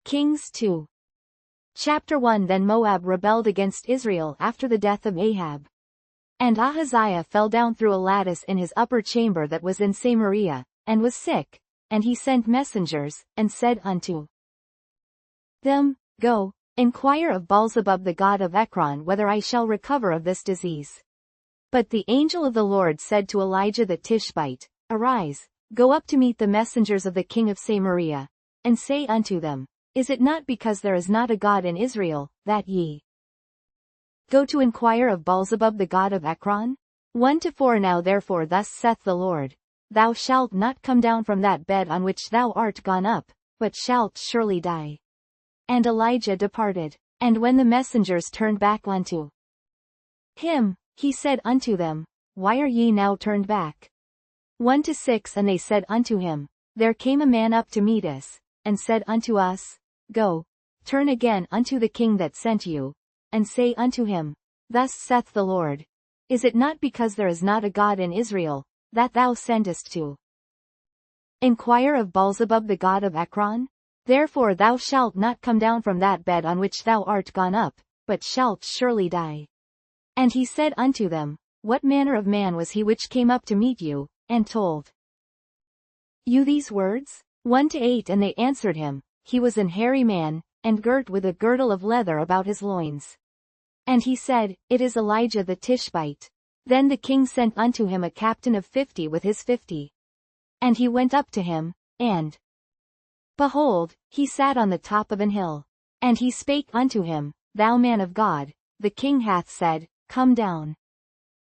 Kings 2. Chapter 1. Then Moab rebelled against Israel after the death of Ahab. And Ahaziah fell down through a lattice in his upper chamber that was in Samaria, and was sick, and he sent messengers, and said unto them, Go, inquire of Baalzebub the god of Ekron whether I shall recover of this disease. But the angel of the Lord said to Elijah the Tishbite, Arise, go up to meet the messengers of the king of Samaria, and say unto them, Is it not because there is not a God in Israel, that ye go to inquire of Baalzebub the god of Ekron? 1-4 Now therefore thus saith the Lord, Thou shalt not come down from that bed on which thou art gone up, but shalt surely die. And Elijah departed. And when the messengers turned back unto him, he said unto them, Why are ye now turned back? 1-6 And they said unto him, There came a man up to meet us, and said unto us, Go, turn again unto the king that sent you, and say unto him, Thus saith the Lord, Is it not because there is not a God in Israel, that thou sendest to inquire of Baalzebub the god of Ekron? Therefore thou shalt not come down from that bed on which thou art gone up, but shalt surely die. And he said unto them, What manner of man was he which came up to meet you, and told you these words? 1-8 And they answered him, He was an hairy man, and girt with a girdle of leather about his loins. And he said, It is Elijah the Tishbite. Then the king sent unto him a captain of 50 with his 50. And he went up to him, and behold, he sat on the top of an hill. And he spake unto him, Thou man of God, the king hath said, Come down.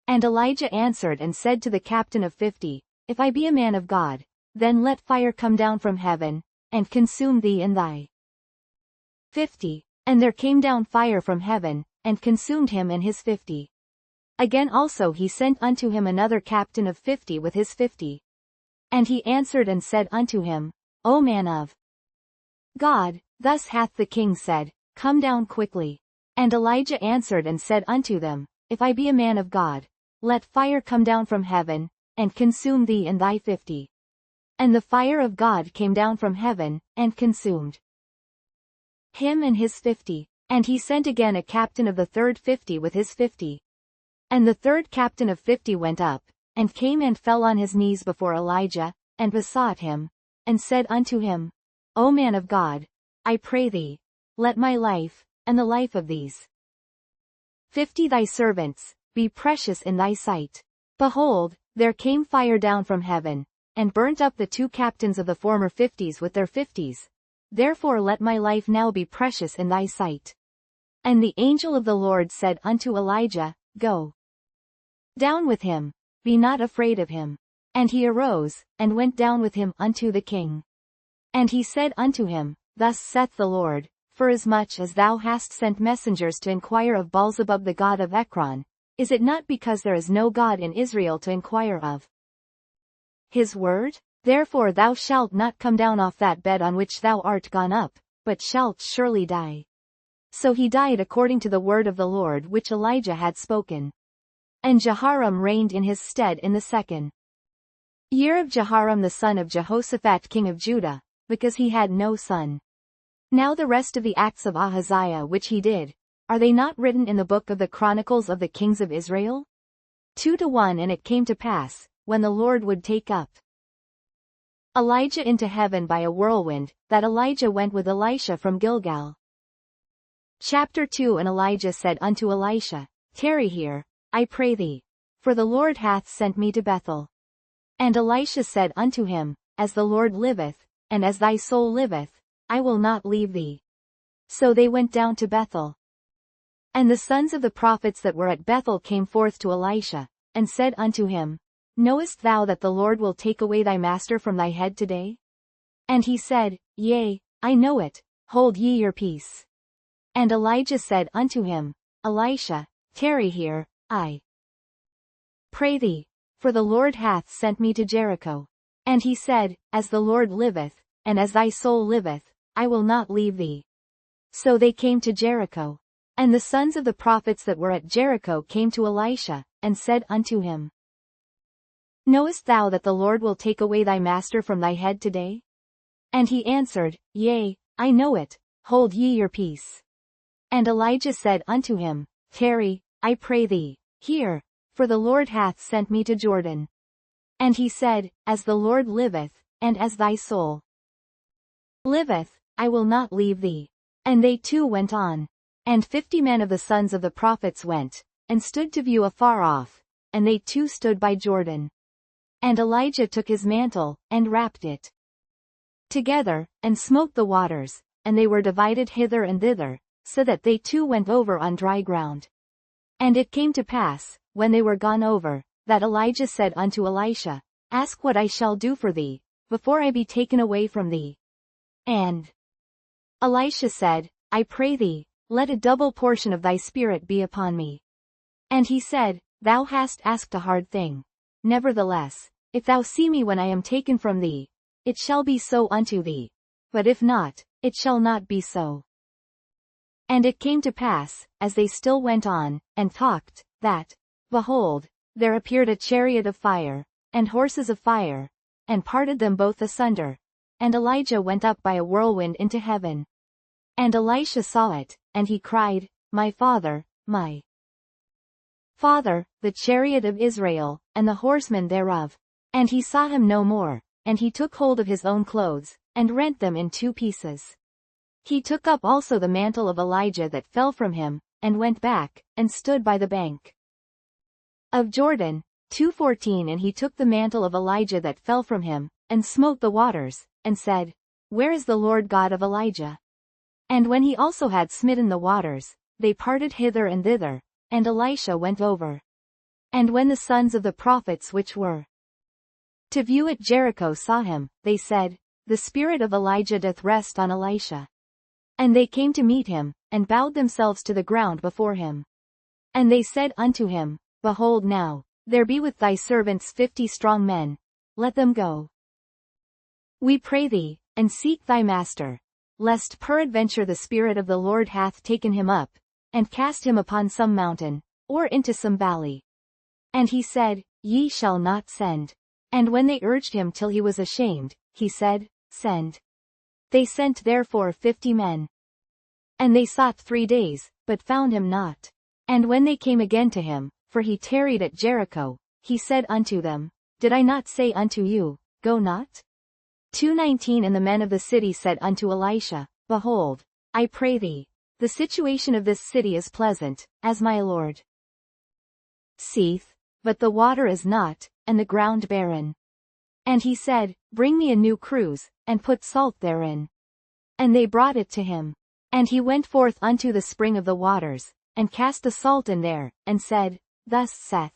And Elijah answered and said to the captain of 50, If I be a man of God, then let fire come down from heaven, and consume thee and thy 50. And there came down fire from heaven, and consumed him and his 50. Again also he sent unto him another captain of 50 with his 50. And he answered and said unto him, O man of God, thus hath the king said, Come down quickly. And Elijah answered and said unto them, If I be a man of God, let fire come down from heaven, and consume thee and thy 50. And the fire of God came down from heaven, and consumed him and his 50. And he sent again a captain of the third 50 with his 50. And the third captain of 50 went up, and came and fell on his knees before Elijah, and besought him, and said unto him, O man of God, I pray thee, let my life, and the life of these 50 thy servants, be precious in thy sight. Behold, there came fire down from heaven, and burnt up the 2 captains of the former 50s with their 50s. Therefore let my life now be precious in thy sight. And the angel of the Lord said unto Elijah, Go down with him, be not afraid of him. And he arose, and went down with him unto the king. And he said unto him, Thus saith the Lord, Forasmuch as thou hast sent messengers to inquire of Baalzebub the god of Ekron, is it not because there is no God in Israel to inquire of his word? Therefore thou shalt not come down off that bed on which thou art gone up, but shalt surely die. So he died according to the word of the Lord which Elijah had spoken. And Jehoram reigned in his stead in the 2nd year of Jehoram the son of Jehoshaphat king of Judah, because he had no son. Now the rest of the acts of Ahaziah which he did, are they not written in the book of the Chronicles of the kings of Israel? 2-1 And it came to pass, when the Lord would take up Elijah into heaven by a whirlwind, that Elijah went with Elisha from Gilgal. Chapter 2 And Elijah said unto Elisha, Tarry here, I pray thee, for the Lord hath sent me to Bethel. And Elisha said unto him, As the Lord liveth, and as thy soul liveth, I will not leave thee. So they went down to Bethel. And the sons of the prophets that were at Bethel came forth to Elisha, and said unto him, Knowest thou that the Lord will take away thy master from thy head today? And he said, Yea, I know it, hold ye your peace. And Elijah said unto him, Elisha, tarry here, I pray thee, for the Lord hath sent me to Jericho. And he said, As the Lord liveth, and as thy soul liveth, I will not leave thee. So they came to Jericho. And the sons of the prophets that were at Jericho came to Elisha, and said unto him, Knowest thou that the Lord will take away thy master from thy head today? And he answered, Yea, I know it, hold ye your peace. And Elijah said unto him, Tarry, I pray thee, here, for the Lord hath sent me to Jordan. And he said, As the Lord liveth, and as thy soul liveth, I will not leave thee. And they two went on. And 50 men of the sons of the prophets went, and stood to view afar off, and they two stood by Jordan. And Elijah took his mantle, and wrapped it together, and smote the waters, and they were divided hither and thither, so that they two went over on dry ground. And it came to pass, when they were gone over, that Elijah said unto Elisha, Ask what I shall do for thee, before I be taken away from thee. And Elisha said, I pray thee, let a double portion of thy spirit be upon me. And he said, Thou hast asked a hard thing. Nevertheless, if thou see me when I am taken from thee, it shall be so unto thee. But if not, it shall not be so. And it came to pass, as they still went on, and talked, that, behold, there appeared a chariot of fire, and horses of fire, and parted them both asunder. And Elijah went up by a whirlwind into heaven. And Elisha saw it, and he cried, My father, my father, the chariot of Israel, and the horsemen thereof. And he saw him no more, and he took hold of his own clothes, and rent them in 2 pieces. He took up also the mantle of Elijah that fell from him, and went back, and stood by the bank of Jordan. 2:14 And he took the mantle of Elijah that fell from him, and smote the waters, and said, Where is the Lord God of Elijah? And when he also had smitten the waters, they parted hither and thither, and Elisha went over. And when the sons of the prophets which were to view at Jericho saw him, they said, The spirit of Elijah doth rest on Elisha. And they came to meet him, and bowed themselves to the ground before him. And they said unto him, Behold now, there be with thy servants 50 strong men. Let them go, we pray thee, and seek thy master, lest peradventure the Spirit of the Lord hath taken him up, and cast him upon some mountain, or into some valley. And he said, Ye shall not send. And when they urged him till he was ashamed, he said, Send. They sent therefore 50 men. And they sought 3 days, but found him not. And when they came again to him, for he tarried at Jericho, he said unto them, Did I not say unto you, Go not? 2:19 And the men of the city said unto Elisha, Behold, I pray thee, the situation of this city is pleasant, as my lord seeth, but the water is not, and the ground barren. And he said, Bring me a new cruse, and put salt therein. And they brought it to him. And he went forth unto the spring of the waters, and cast the salt in there, and said, Thus saith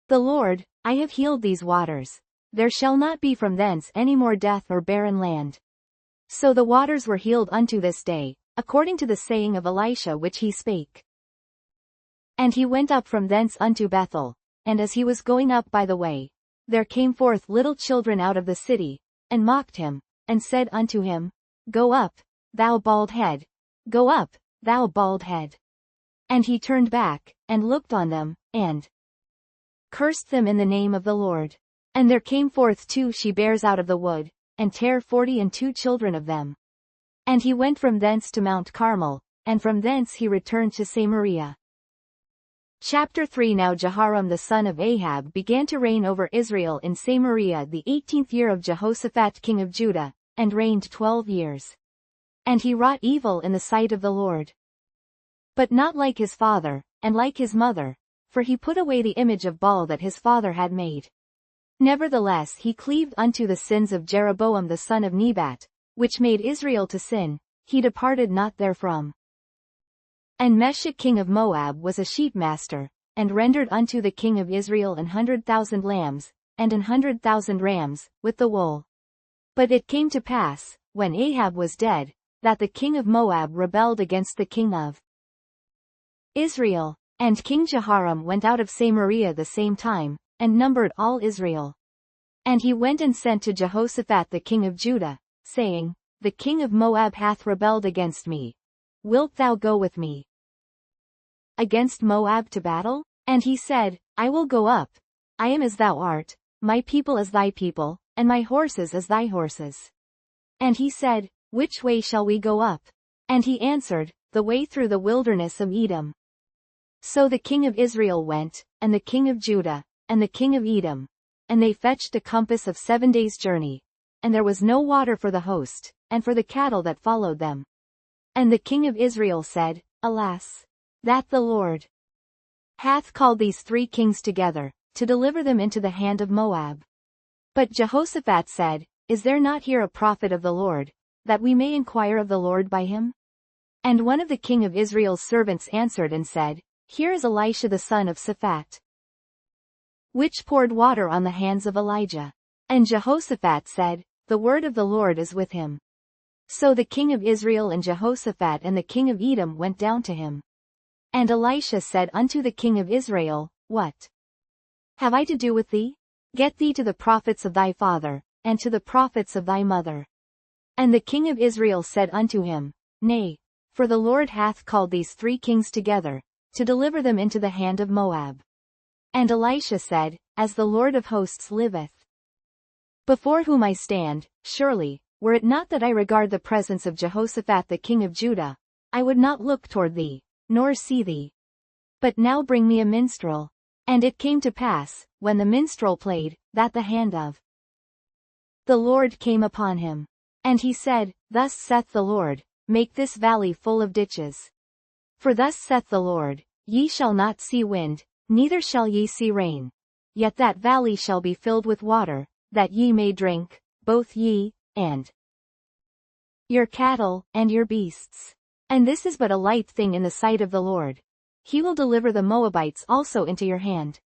the Lord, I have healed these waters. There shall not be from thence any more death or barren land. So the waters were healed unto this day, according to the saying of Elisha which he spake. And he went up from thence unto Bethel, and as he was going up by the way, there came forth little children out of the city, and mocked him, and said unto him, Go up, thou bald head. Go up, thou bald head. And he turned back, and looked on them, and cursed them in the name of the Lord. And there came forth 2 she-bears out of the wood, and tare 42 children of them. And he went from thence to Mount Carmel, and from thence he returned to Samaria. Chapter 3 Now Jehoram the son of Ahab began to reign over Israel in Samaria the 18th year of Jehoshaphat king of Judah, and reigned 12 years. And he wrought evil in the sight of the Lord, but not like his father, and like his mother, for he put away the image of Baal that his father had made. Nevertheless he cleaved unto the sins of Jeroboam the son of Nebat, which made Israel to sin, he departed not therefrom. And Meshach king of Moab was a sheepmaster, and rendered unto the king of Israel 100,000 lambs, and 100,000 rams, with the wool. But it came to pass, when Ahab was dead, that the king of Moab rebelled against the king of Israel, and King Jehoram went out of Samaria the same time, and numbered all Israel. And he went and sent to Jehoshaphat the king of Judah, saying, The king of Moab hath rebelled against me. Wilt thou go with me against Moab to battle? And he said, I will go up. I am as thou art, my people as thy people, and my horses as thy horses. And he said, which way shall we go up? And he answered, the way through the wilderness of Edom. So the king of Israel went, and the king of Judah, and the king of Edom, and they fetched a compass of 7 days' journey, and there was no water for the host, and for the cattle that followed them. And the king of Israel said, Alas! That the Lord hath called these 3 kings together, to deliver them into the hand of Moab. But Jehoshaphat said, Is there not here a prophet of the Lord, that we may inquire of the Lord by him? And one of the king of Israel's servants answered and said, Here is Elisha the son of Shaphat, which poured water on the hands of Elijah. And Jehoshaphat said, The word of the Lord is with him. So the king of Israel and Jehoshaphat and the king of Edom went down to him. And Elisha said unto the king of Israel, What have I to do with thee? Get thee to the prophets of thy father, and to the prophets of thy mother. And the king of Israel said unto him, Nay, for the Lord hath called these 3 kings together, to deliver them into the hand of Moab. And Elisha said, As the Lord of hosts liveth, before whom I stand, surely, were it not that I regard the presence of Jehoshaphat the king of Judah, I would not look toward thee, nor see thee. But now bring me a minstrel. And it came to pass, when the minstrel played, that the hand of the Lord came upon him. And he said, Thus saith the Lord, Make this valley full of ditches. For thus saith the Lord, Ye shall not see wind, neither shall ye see rain. Yet that valley shall be filled with water, that ye may drink, both ye, and your cattle, and your beasts. And this is but a light thing in the sight of the Lord. He will deliver the Moabites also into your hand.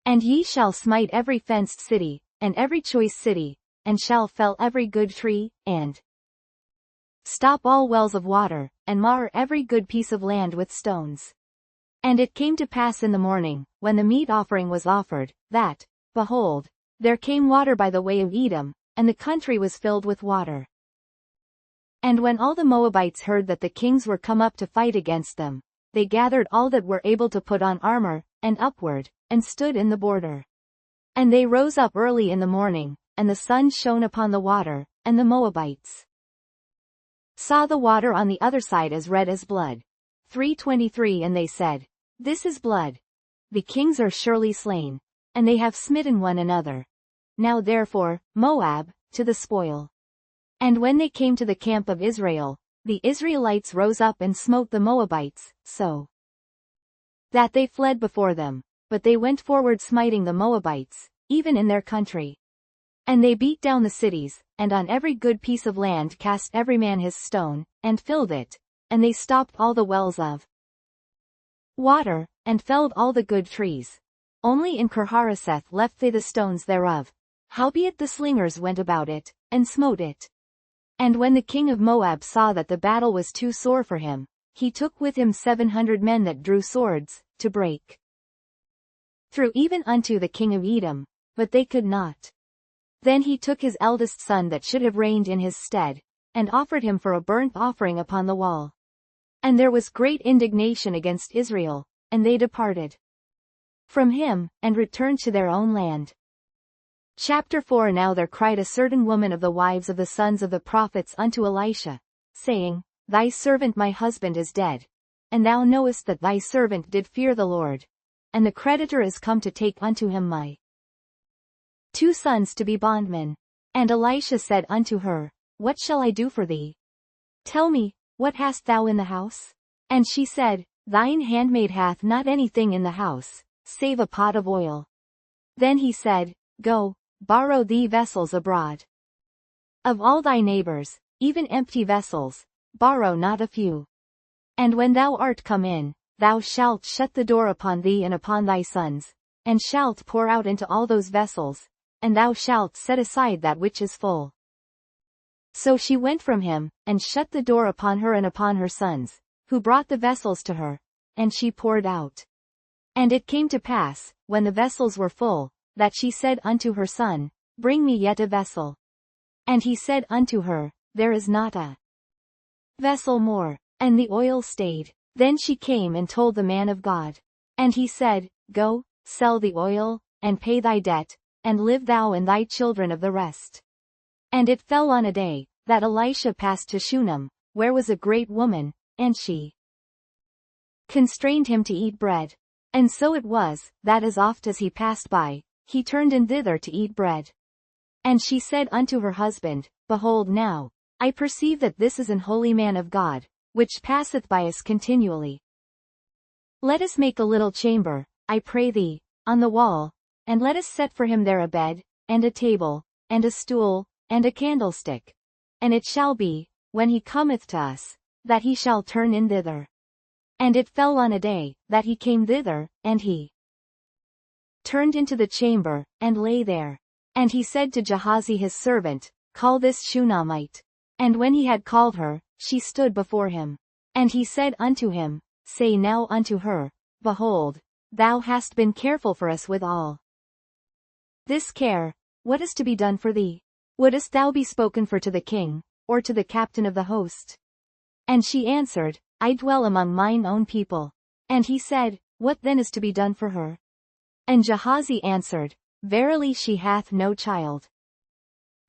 And ye shall smite every fenced city, and every choice city, and shall fell every good tree, and stop all wells of water, and mar every good piece of land with stones. And it came to pass in the morning, when the meat offering was offered, that, behold, there came water by the way of Edom, and the country was filled with water. And when all the Moabites heard that the kings were come up to fight against them, they gathered all that were able to put on armor, and upward, and stood in the border. And they rose up early in the morning, and the sun shone upon the water, and the Moabites saw the water on the other side as red as blood. 3:23 And they said, This is blood. The kings are surely slain, and they have smitten one another. Now therefore, Moab, to the spoil. And when they came to the camp of Israel, the Israelites rose up and smote the Moabites, so that they fled before them, but they went forward smiting the Moabites, even in their country. And they beat down the cities, and on every good piece of land cast every man his stone, and filled it, and they stopped all the wells of water, and felled all the good trees. Only in Kirharaseth left they the stones thereof. Howbeit the slingers went about it, and smote it. And when the king of Moab saw that the battle was too sore for him, he took with him 700 men that drew swords, to break through even unto the king of Edom, but they could not. Then he took his eldest son that should have reigned in his stead, and offered him for a burnt offering upon the wall. And there was great indignation against Israel, and they departed from him, and returned to their own land. Chapter 4 Now there cried a certain woman of the wives of the sons of the prophets unto Elisha, saying, Thy servant my husband is dead. And thou knowest that thy servant did fear the Lord. And the creditor is come to take unto him my 2 sons to be bondmen. And Elisha said unto her, What shall I do for thee? Tell me, what hast thou in the house? And she said, Thine handmaid hath not anything in the house, save a pot of oil. Then he said, Go, borrow thee vessels abroad. Of all thy neighbors, even empty vessels, borrow not a few. And when thou art come in, thou shalt shut the door upon thee and upon thy sons, and shalt pour out into all those vessels, and thou shalt set aside that which is full. So she went from him, and shut the door upon her and upon her sons, who brought the vessels to her, and she poured out. And it came to pass, when the vessels were full, that she said unto her son, Bring me yet a vessel. And he said unto her, There is not a vessel more. And the oil stayed. Then she came and told the man of God. And he said, Go, sell the oil, and pay thy debt, and live thou and thy children of the rest. And it fell on a day, that Elisha passed to Shunem, where was a great woman, and she constrained him to eat bread. And so it was, that as oft as he passed by, he turned in thither to eat bread. And she said unto her husband, Behold now, I perceive that this is an holy man of God, which passeth by us continually. Let us make a little chamber, I pray thee, on the wall, and let us set for him there a bed, and a table, and a stool, and a candlestick. And it shall be, when he cometh to us, that he shall turn in thither. And it fell on a day, that he came thither, and he turned into the chamber, and lay there. And he said to Gehazi his servant, Call this Shunammite. And when he had called her, she stood before him. And he said unto him, Say now unto her, Behold, thou hast been careful for us with all this care. What is to be done for thee? Wouldest thou be spoken for to the king, or to the captain of the host? And she answered, I dwell among mine own people. And he said, What then is to be done for her? And Gehazi answered, Verily she hath no child,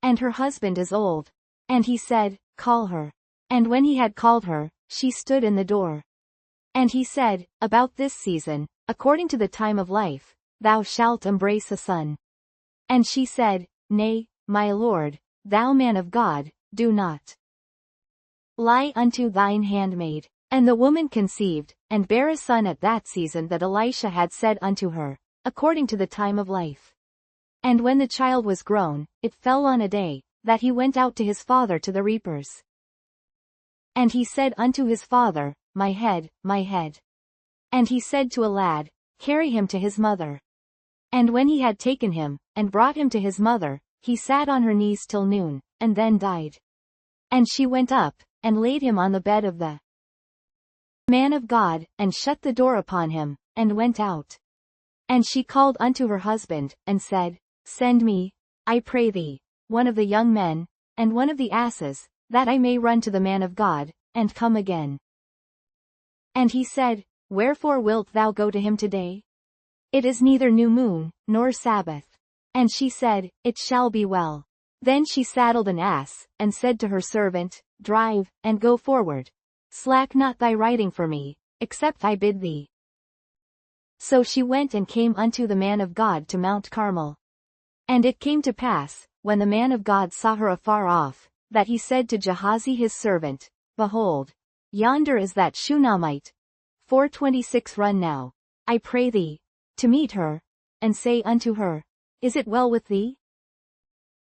and her husband is old. And he said, Call her. And when he had called her, she stood in the door. And he said, About this season, according to the time of life, thou shalt embrace a son. And she said, Nay, my lord, thou man of God, do not lie unto thine handmaid. And the woman conceived, and bare a son at that season that Elisha had said unto her, according to the time of life. And when the child was grown, it fell on a day, that he went out to his father to the reapers. And he said unto his father, My head, my head. And he said to a lad, Carry him to his mother. And when he had taken him, and brought him to his mother, he sat on her knees till noon, and then died. And she went up, and laid him on the bed of the man of God, and shut the door upon him, and went out. And she called unto her husband, and said, Send me, I pray thee, one of the young men, and one of the asses, that I may run to the man of God, and come again. And he said, Wherefore wilt thou go to him today? It is neither new moon, nor Sabbath. And she said, It shall be well. Then she saddled an ass, and said to her servant, Drive, and go forward. Slack not thy riding for me, except I bid thee. So she went and came unto the man of God to Mount Carmel. And it came to pass, when the man of God saw her afar off, that he said to Gehazi his servant, Behold, yonder is that Shunammite. 4:26 Run now, I pray thee, to meet her, and say unto her, Is it well with thee?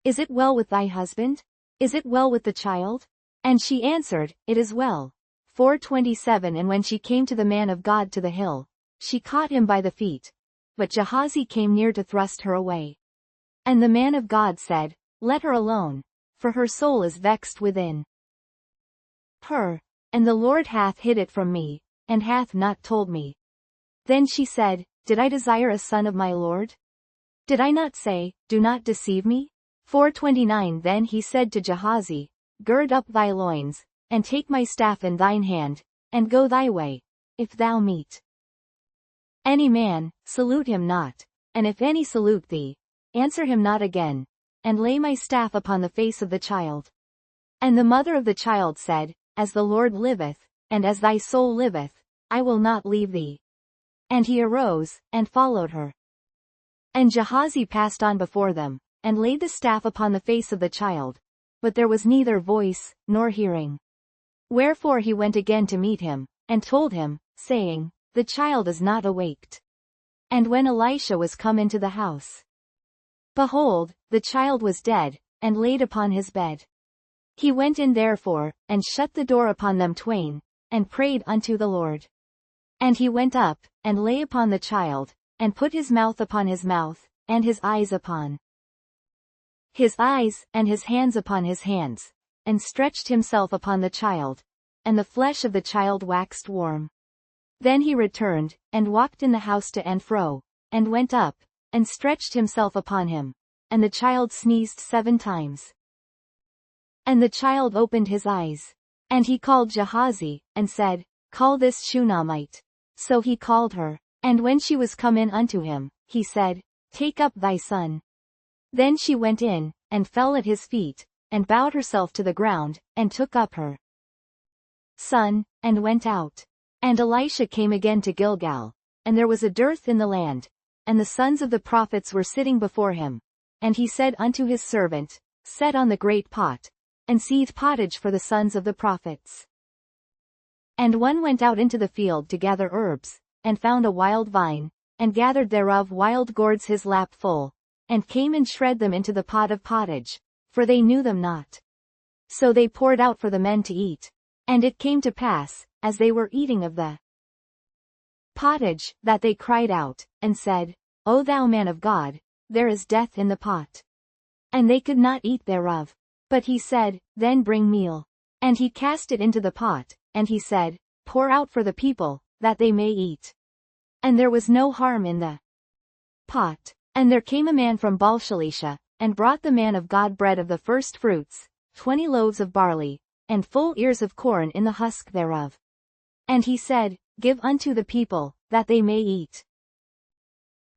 Is it well with thy husband? Is it well with the child? And she answered, It is well. 4:27 And when she came to the man of God to the hill, she caught him by the feet. But Gehazi came near to thrust her away. And the man of God said, Let her alone, for her soul is vexed within her, and the Lord hath hid it from me, and hath not told me. Then she said, Did I desire a son of my Lord? Did I not say, Do not deceive me? 4:29 Then he said to Gehazi, Gird up thy loins, and take my staff in thine hand, and go thy way. If thou meet any man, salute him not, and if any salute thee, answer him not again, and lay my staff upon the face of the child. And the mother of the child said, As the Lord liveth, and as thy soul liveth, I will not leave thee. And he arose, and followed her. And Gehazi passed on before them, and laid the staff upon the face of the child, but there was neither voice, nor hearing. Wherefore he went again to meet him, and told him, saying, The child is not awaked. And when Elisha was come into the house, behold, the child was dead, and laid upon his bed. He went in therefore, and shut the door upon them twain, and prayed unto the Lord. And he went up, and lay upon the child, and put his mouth upon his mouth, and his eyes upon his eyes, and his hands upon his hands, and stretched himself upon the child, and the flesh of the child waxed warm. Then he returned, and walked in the house to and fro, and went up, and stretched himself upon him, and the child sneezed 7 times. And the child opened his eyes. And he called Gehazi, and said, Call this Shunammite. So he called her. And when she was come in unto him, he said, Take up thy son. Then she went in, and fell at his feet, and bowed herself to the ground, and took up her son, and went out. And Elisha came again to Gilgal, and there was a dearth in the land, and the sons of the prophets were sitting before him. And he said unto his servant, Set on the great pot, and seethe pottage for the sons of the prophets. And one went out into the field to gather herbs, and found a wild vine, and gathered thereof wild gourds his lap full, and came and shred them into the pot of pottage, for they knew them not. So they poured out for the men to eat. And it came to pass, as they were eating of the pottage, that they cried out, and said, O thou man of God, there is death in the pot. And they could not eat thereof. But he said, Then bring meal. And he cast it into the pot, and he said, Pour out for the people, that they may eat. And there was no harm in the pot. And there came a man from Baalshalisha, and brought the man of God bread of the first fruits, 20 loaves of barley, and full ears of corn in the husk thereof. And he said, Give unto the people, that they may eat.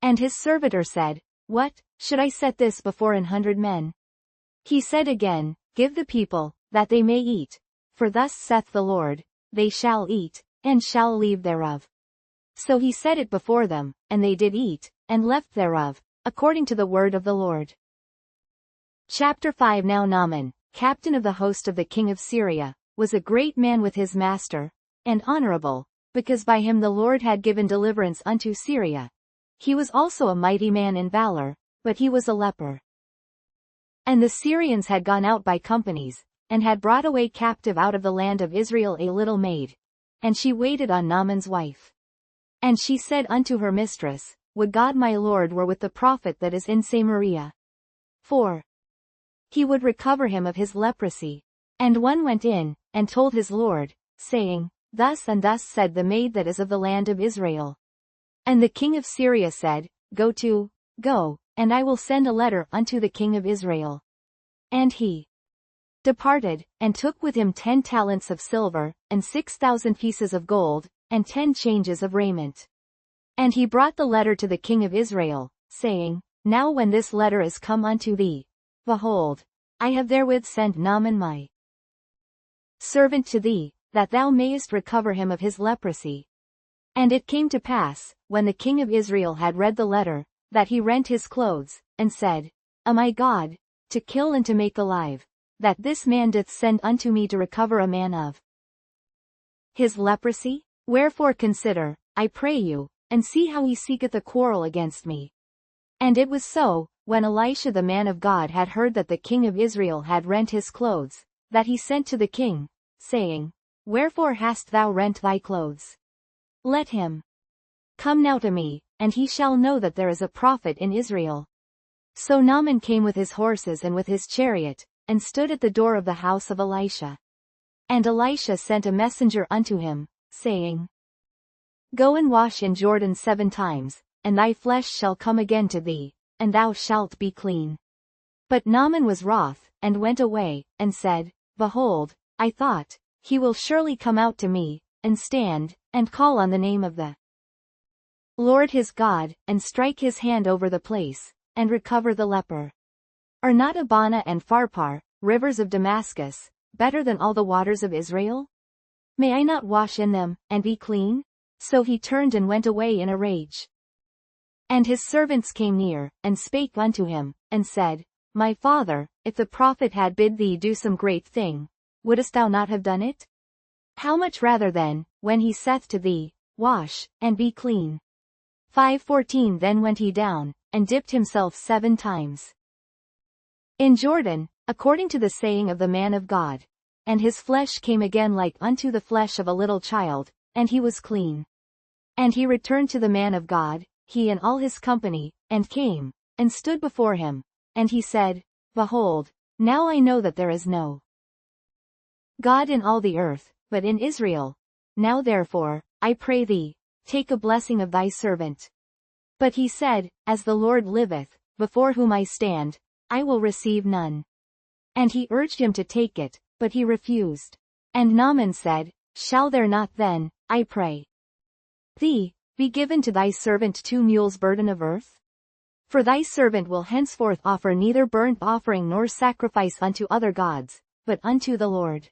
And his servitor said, What, should I set this before 100 men? He said again, Give the people, that they may eat, for thus saith the Lord, They shall eat, and shall leave thereof. So he set it before them, and they did eat, and left thereof, according to the word of the Lord. Chapter 5. Now Naaman, captain of the host of the king of Syria, was a great man with his master, and honorable, because by him the Lord had given deliverance unto Syria. He was also a mighty man in valor, but he was a leper. And the Syrians had gone out by companies, and had brought away captive out of the land of Israel a little maid. And she waited on Naaman's wife. And she said unto her mistress, Would God my Lord were with the prophet that is in Samaria. For he would recover him of his leprosy. And one went in, and told his lord, saying, Thus and thus said the maid that is of the land of Israel. And the king of Syria said, Go, and I will send a letter unto the king of Israel. And he departed, and took with him 10 talents of silver, and 6,000 pieces of gold, and 10 changes of raiment. And he brought the letter to the king of Israel, saying, Now when this letter is come unto thee, behold, I have therewith sent Naaman my servant to thee, that thou mayest recover him of his leprosy. And it came to pass, when the king of Israel had read the letter, that he rent his clothes, and said, Am I God, to kill and to make alive, that this man doth send unto me to recover a man of his leprosy? Wherefore consider, I pray you, and see how he seeketh a quarrel against me. And it was so, when Elisha the man of God had heard that the king of Israel had rent his clothes, that he sent to the king, saying, Wherefore hast thou rent thy clothes? Let him come now to me, and he shall know that there is a prophet in Israel. So Naaman came with his horses and with his chariot, and stood at the door of the house of Elisha. And Elisha sent a messenger unto him, saying, Go and wash in Jordan 7 times, and thy flesh shall come again to thee, and thou shalt be clean. But Naaman was wroth, and went away, and said, Behold, I thought, he will surely come out to me, and stand, and call on the name of the Lord his God, and strike his hand over the place, and recover the leper. Are not Abana and Pharpar, rivers of Damascus, better than all the waters of Israel? May I not wash in them, and be clean? So he turned and went away in a rage. And his servants came near, and spake unto him, and said, My father, if the prophet had bid thee do some great thing, wouldest thou not have done it? How much rather then, when he saith to thee, Wash, and be clean? 5:14 Then went he down, and dipped himself 7 times in Jordan, according to the saying of the man of God. And his flesh came again like unto the flesh of a little child, and he was clean. And he returned to the man of God, he and all his company, and came, and stood before him. And he said, Behold, now I know that there is no God in all the earth, but in Israel. Now therefore, I pray thee, take a blessing of thy servant. But he said, As the Lord liveth, before whom I stand, I will receive none. And he urged him to take it, but he refused. And Naaman said, Shall there not then, I pray thee, be given to thy servant 2 mules burden of earth? For thy servant will henceforth offer neither burnt offering nor sacrifice unto other gods, but unto the Lord.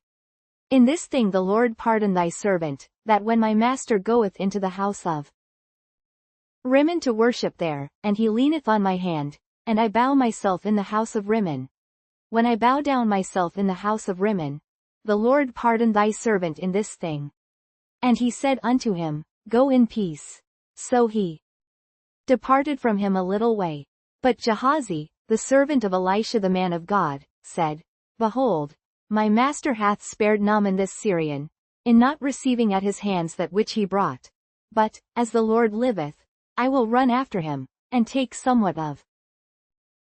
In this thing the Lord pardon thy servant, that when my master goeth into the house of Rimmon to worship there, and he leaneth on my hand, and I bow myself in the house of Rimmon. When I bow down myself in the house of Rimmon, the Lord pardon thy servant in this thing. And he said unto him, Go in peace. So he departed from him a little way. But Gehazi, the servant of Elisha the man of God, said, Behold, my master hath spared Naaman this Syrian, in not receiving at his hands that which he brought. But, as the Lord liveth, I will run after him, and take somewhat of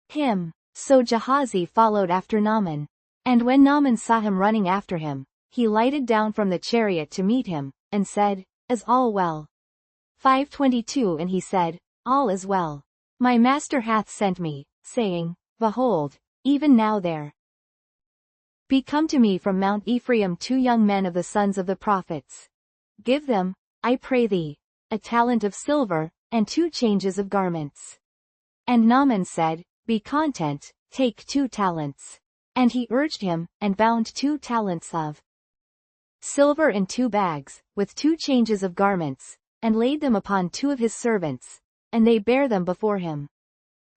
him. So Gehazi followed after Naaman. And when Naaman saw him running after him, he lighted down from the chariot to meet him, and said, Is all well? 5:22 And he said, All is well. My master hath sent me, saying, Behold, even now there be come to me from Mount Ephraim 2 young men of the sons of the prophets. Give them, I pray thee, a talent of silver, and 2 changes of garments. And Naaman said, Be content, take 2 talents. And he urged him, and bound 2 talents of silver in 2 bags, with 2 changes of garments, and laid them upon 2 of his servants, and they bare them before him.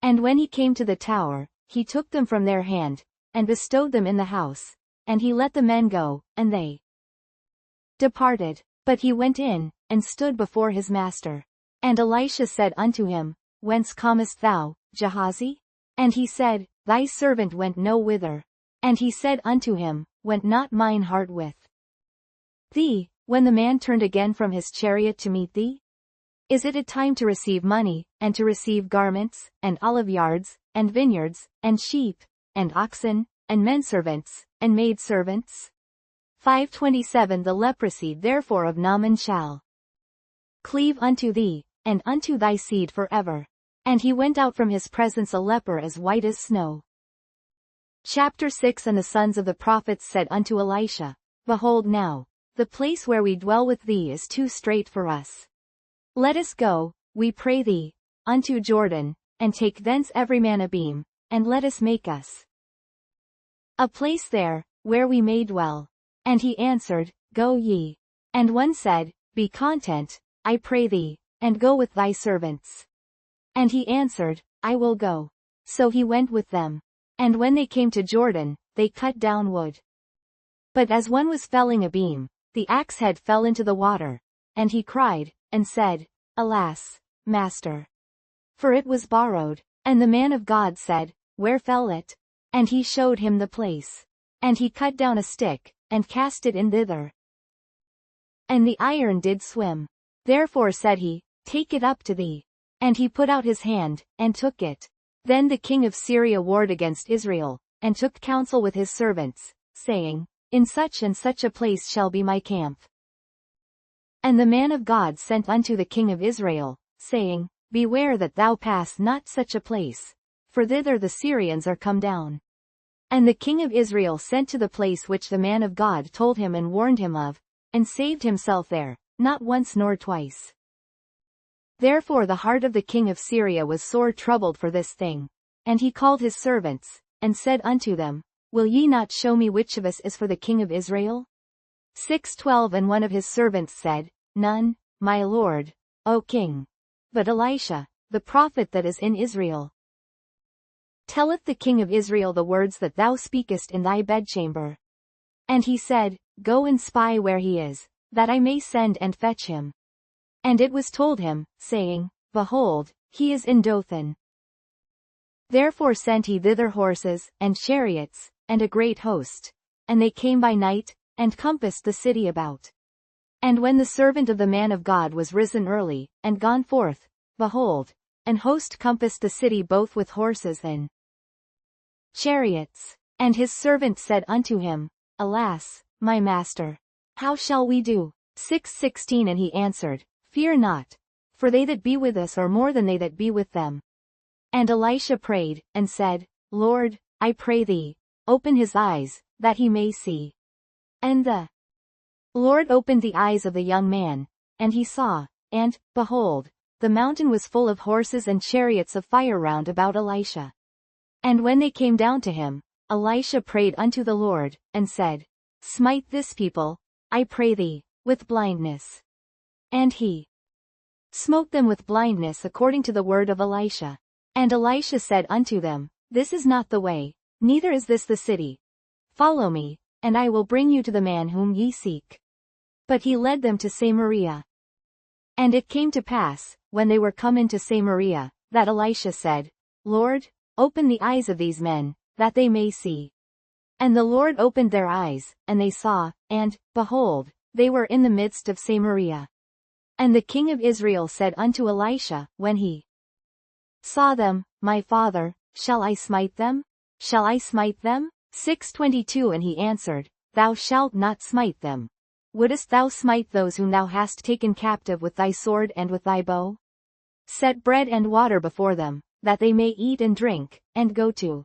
And when he came to the tower, he took them from their hand, and bestowed them in the house, and he let the men go, and they departed. But he went in, and stood before his master. And Elisha said unto him, Whence comest thou, Gehazi? And he said, Thy servant went no whither. And he said unto him, Went not mine heart with thee, when the man turned again from his chariot to meet thee? Is it a time to receive money, and to receive garments, and oliveyards, and vineyards, and sheep, and oxen, and menservants, and maidservants? 5:27 The leprosy therefore of Naaman shall cleave unto thee, and unto thy seed forever. And he went out from his presence a leper as white as snow. Chapter 6 And the sons of the prophets said unto Elisha, Behold now, the place where we dwell with thee is too strait for us. Let us go, we pray thee, unto Jordan, and take thence every man a beam, and let us make us a place there, where we may dwell. And he answered, Go ye. And one said, Be content, I pray thee, and go with thy servants. And he answered, I will go. So he went with them. And when they came to Jordan, they cut down wood. But as one was felling a beam, the axe head fell into the water, and he cried, and said, Alas, master! For it was borrowed. And the man of God said, Where fell it? And he showed him the place. And he cut down a stick, and cast it in thither. And the iron did swim. Therefore said he, Take it up to thee. And he put out his hand, and took it. Then the king of Syria warred against Israel, and took counsel with his servants, saying, In such and such a place shall be my camp. And the man of God sent unto the king of Israel, saying, Beware that thou pass not such a place, for thither the Syrians are come down. And the king of Israel sent to the place which the man of God told him and warned him of, and saved himself there, not once nor twice. Therefore the heart of the king of Syria was sore troubled for this thing. And he called his servants, and said unto them, Will ye not show me which of us is for the king of Israel? 6:12 And one of his servants said, None, my lord, O king. But Elisha, the prophet that is in Israel, telleth the king of Israel the words that thou speakest in thy bedchamber. And he said, Go and spy where he is, that I may send and fetch him. And it was told him, saying, Behold, he is in Dothan. Therefore sent he thither horses, and chariots, and a great host. And they came by night, and compassed the city about. And when the servant of the man of God was risen early, and gone forth, behold, an host compassed the city both with horses and chariots. And his servant said unto him, Alas, my master! How shall we do? 6:16 And he answered, Fear not, for they that be with us are more than they that be with them. And Elisha prayed, and said, Lord, I pray thee, open his eyes, that he may see. And the Lord opened the eyes of the young man, and he saw, and, behold, the mountain was full of horses and chariots of fire round about Elisha. And when they came down to him, Elisha prayed unto the Lord, and said, Smite this people, I pray thee, with blindness. And he smote them with blindness according to the word of Elisha. And Elisha said unto them, This is not the way, neither is this the city. Follow me, and I will bring you to the man whom ye seek. But he led them to Samaria. And it came to pass, when they were come into Samaria, that Elisha said, Lord, open the eyes of these men, that they may see. And the Lord opened their eyes, and they saw, and, behold, they were in the midst of Samaria. And the king of Israel said unto Elisha, when he saw them, My father, shall I smite them? Shall I smite them? 6:22 And he answered, Thou shalt not smite them. Wouldest thou smite those whom thou hast taken captive with thy sword and with thy bow? Set bread and water before them, that they may eat and drink, and go to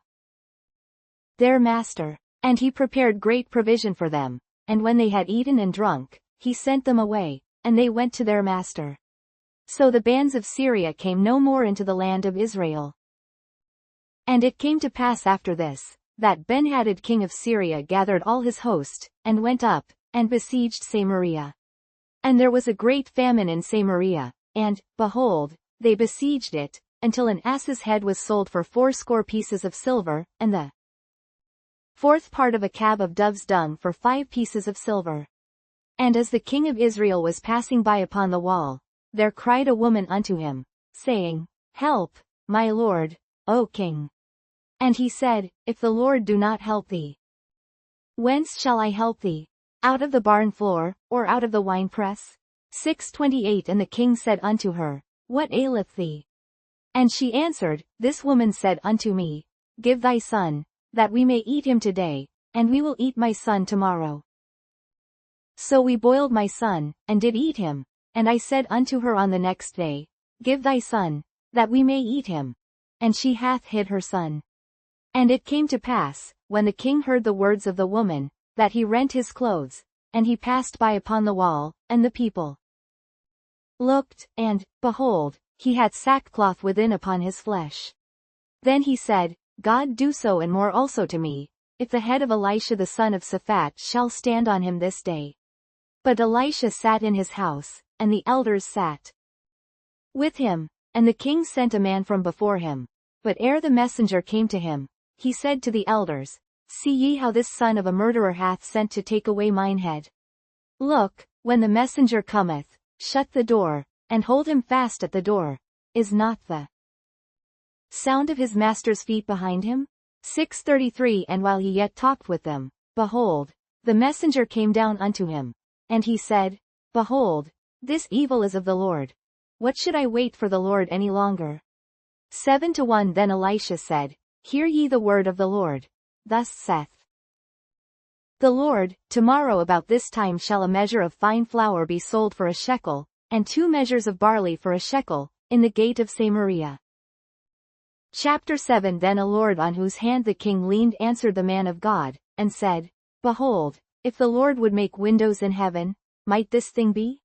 their master. And he prepared great provision for them, and when they had eaten and drunk, he sent them away, and they went to their master. So the bands of Syria came no more into the land of Israel. And it came to pass after this, that Benhadad king of Syria gathered all his host, and went up, and besieged Samaria. And there was a great famine in Samaria, and, behold, they besieged it, until an ass's head was sold for 80 pieces of silver, and the fourth part of a cab of dove's dung for 5 pieces of silver. And as the king of Israel was passing by upon the wall, there cried a woman unto him, saying, Help, my lord, O king. And he said, If the Lord do not help thee, whence shall I help thee? Out of the barn floor, or out of the winepress? 6:28 And the king said unto her, What aileth thee? And she answered, This woman said unto me, Give thy son, that we may eat him today, and we will eat my son tomorrow. So we boiled my son, and did eat him. And I said unto her on the next day, Give thy son, that we may eat him. And she hath hid her son. And it came to pass, when the king heard the words of the woman, that he rent his clothes, and he passed by upon the wall, and the people looked, and, behold, he had sackcloth within upon his flesh. Then he said, God do so and more also to me, if the head of Elisha the son of Shaphat shall stand on him this day. But Elisha sat in his house, and the elders sat with him, and the king sent a man from before him. But ere the messenger came to him, he said to the elders, See ye how this son of a murderer hath sent to take away mine head? Look, when the messenger cometh, shut the door, and hold him fast at the door. Is not the sound of his master's feet behind him? 6:33 And while he yet talked with them, behold, the messenger came down unto him. And he said, Behold, this evil is of the Lord. What should I wait for the Lord any longer? 7:1 Then Elisha said, Hear ye the word of the Lord. Thus saith the Lord, Tomorrow about this time shall a measure of fine flour be sold for a shekel, and 2 measures of barley for a shekel, in the gate of Samaria. Chapter 7 Then a Lord on whose hand the king leaned answered the man of God, and said, Behold, if the Lord would make windows in heaven, might this thing be?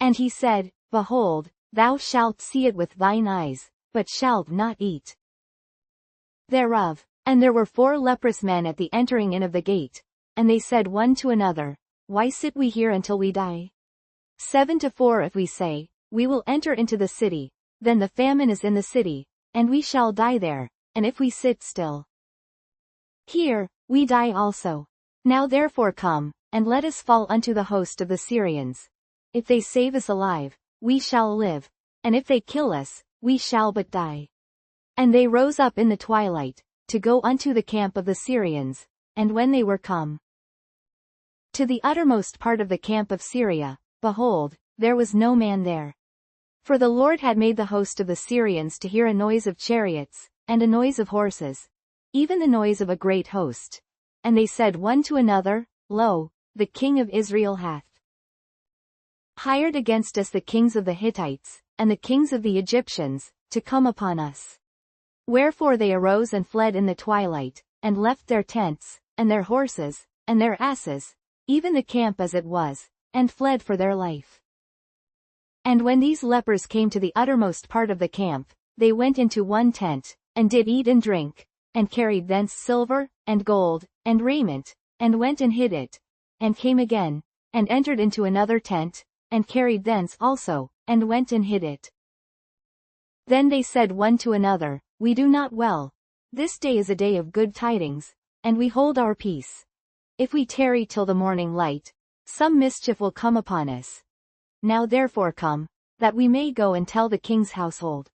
And he said, Behold, thou shalt see it with thine eyes, but shalt not eat thereof. And there were 4 leprous men at the entering in of the gate, and they said one to another, Why sit we here until we die? 7:4 If we say, We will enter into the city, then the famine is in the city, and we shall die there, and if we sit still here, we die also. Now therefore come, and let us fall unto the host of the Syrians. If they save us alive, we shall live, and if they kill us, we shall but die. And they rose up in the twilight, to go unto the camp of the Syrians, and when they were come to the uttermost part of the camp of Syria, behold, there was no man there. For the Lord had made the host of the Syrians to hear a noise of chariots, and a noise of horses, even the noise of a great host. And they said one to another, Lo, the king of Israel hath hired against us the kings of the Hittites, and the kings of the Egyptians, to come upon us. Wherefore they arose and fled in the twilight, and left their tents, and their horses, and their asses, even the camp as it was, and fled for their life. And when these lepers came to the uttermost part of the camp, they went into one tent, and did eat and drink, and carried thence silver, and gold, and raiment, and went and hid it, and came again, and entered into another tent, and carried thence also, and went and hid it. Then they said one to another, We do not well. This day is a day of good tidings, and we hold our peace. If we tarry till the morning light, some mischief will come upon us. Now therefore come, that we may go and tell the king's household.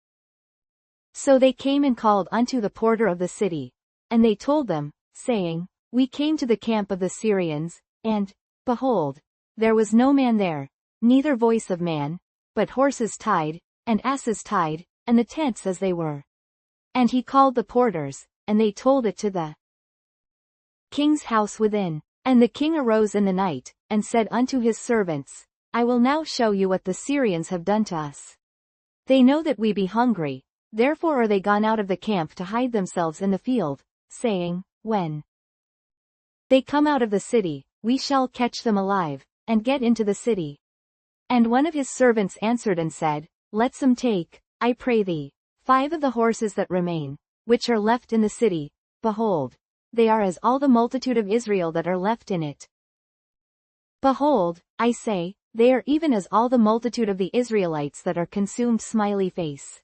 So they came and called unto the porter of the city, and they told them, saying, We came to the camp of the Syrians, and, behold, there was no man there, neither voice of man, but horses tied, and asses tied, and the tents as they were. And he called the porters, and they told it to the king's house within. And the king arose in the night, and said unto his servants, I will now show you what the Syrians have done to us. They know that we be hungry, therefore are they gone out of the camp to hide themselves in the field, saying, When they come out of the city, we shall catch them alive, and get into the city. And one of his servants answered and said, Let them take, I pray thee, 5 of the horses that remain, which are left in the city, behold, they are as all the multitude of Israel that are left in it. Behold, I say, they are even as all the multitude of the Israelites that are consumed. Smiley face.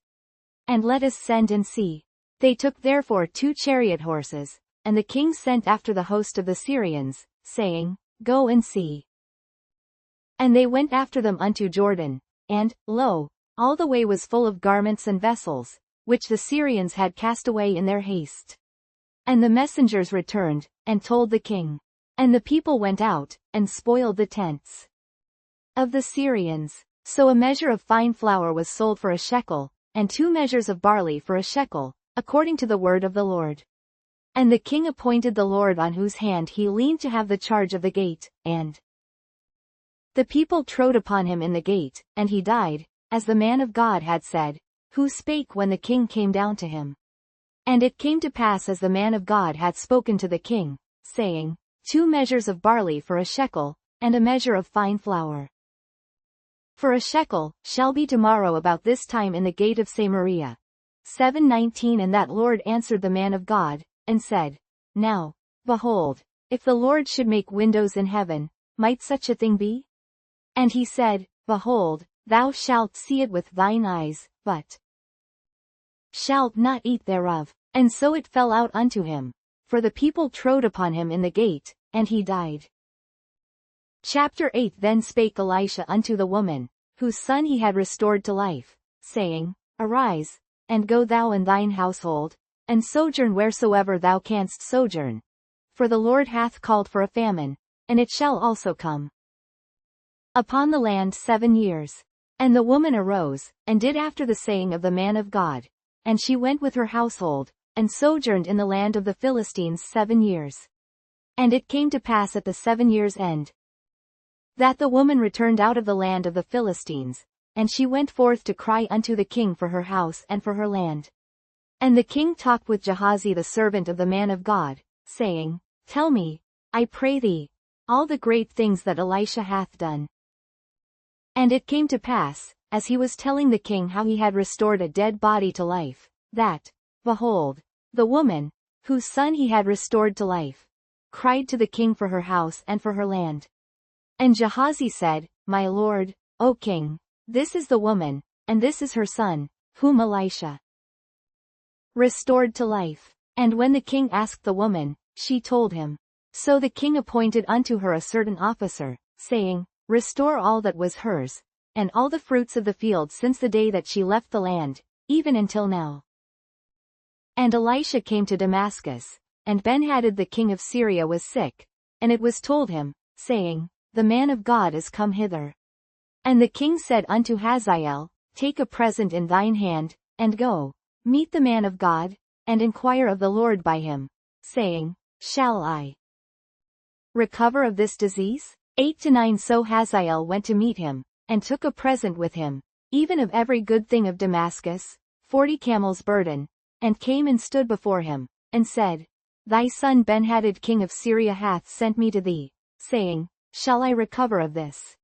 And let us send and see. They took therefore 2 chariot horses, and the king sent after the host of the Syrians, saying, Go and see. And they went after them unto Jordan, and, lo, all the way was full of garments and vessels, which the Syrians had cast away in their haste. And the messengers returned, and told the king. And the people went out, and spoiled the tents of the Syrians. So a measure of fine flour was sold for a shekel, and 2 measures of barley for a shekel, according to the word of the Lord. And the king appointed the Lord on whose hand he leaned to have the charge of the gate, and the people trode upon him in the gate, and he died, as the man of God had said, who spake when the king came down to him. And it came to pass as the man of God had spoken to the king, saying, 2 measures of barley for a shekel, and a measure of fine flour for a shekel, shall be tomorrow about this time in the gate of Samaria. 7:19 And that Lord answered the man of God, and said, Now, behold, if the Lord should make windows in heaven, might such a thing be? And he said, Behold, thou shalt see it with thine eyes, but shalt not eat thereof. And so it fell out unto him. For the people trode upon him in the gate, and he died. Chapter 8 Then spake Elisha unto the woman, whose son he had restored to life, saying, Arise, and go thou and thine household, and sojourn wheresoever thou canst sojourn. For the Lord hath called for a famine, and it shall also come upon the land 7 years. And the woman arose, and did after the saying of the man of God. And she went with her household, and sojourned in the land of the Philistines 7 years. And it came to pass at the 7 years' end, that the woman returned out of the land of the Philistines, and she went forth to cry unto the king for her house and for her land. And the king talked with Gehazi the servant of the man of God, saying, Tell me, I pray thee, all the great things that Elisha hath done. And it came to pass, as he was telling the king how he had restored a dead body to life, that, behold, the woman, whose son he had restored to life, cried to the king for her house and for her land. And Gehazi said, My lord, O king, this is the woman, and this is her son, whom Elisha restored to life. And when the king asked the woman, she told him. So the king appointed unto her a certain officer, saying, Restore all that was hers, and all the fruits of the field since the day that she left the land, even until now. And Elisha came to Damascus, and Benhadad the king of Syria was sick, and it was told him, saying, The man of God is come hither. And the king said unto Hazael, Take a present in thine hand, and go, meet the man of God, and inquire of the Lord by him, saying, Shall I recover of this disease? 8-9 So Hazael went to meet him, and took a present with him, even of every good thing of Damascus, 40 camels' burden, and came and stood before him, and said, Thy son Benhadad king of Syria hath sent me to thee, saying, Shall I recover of this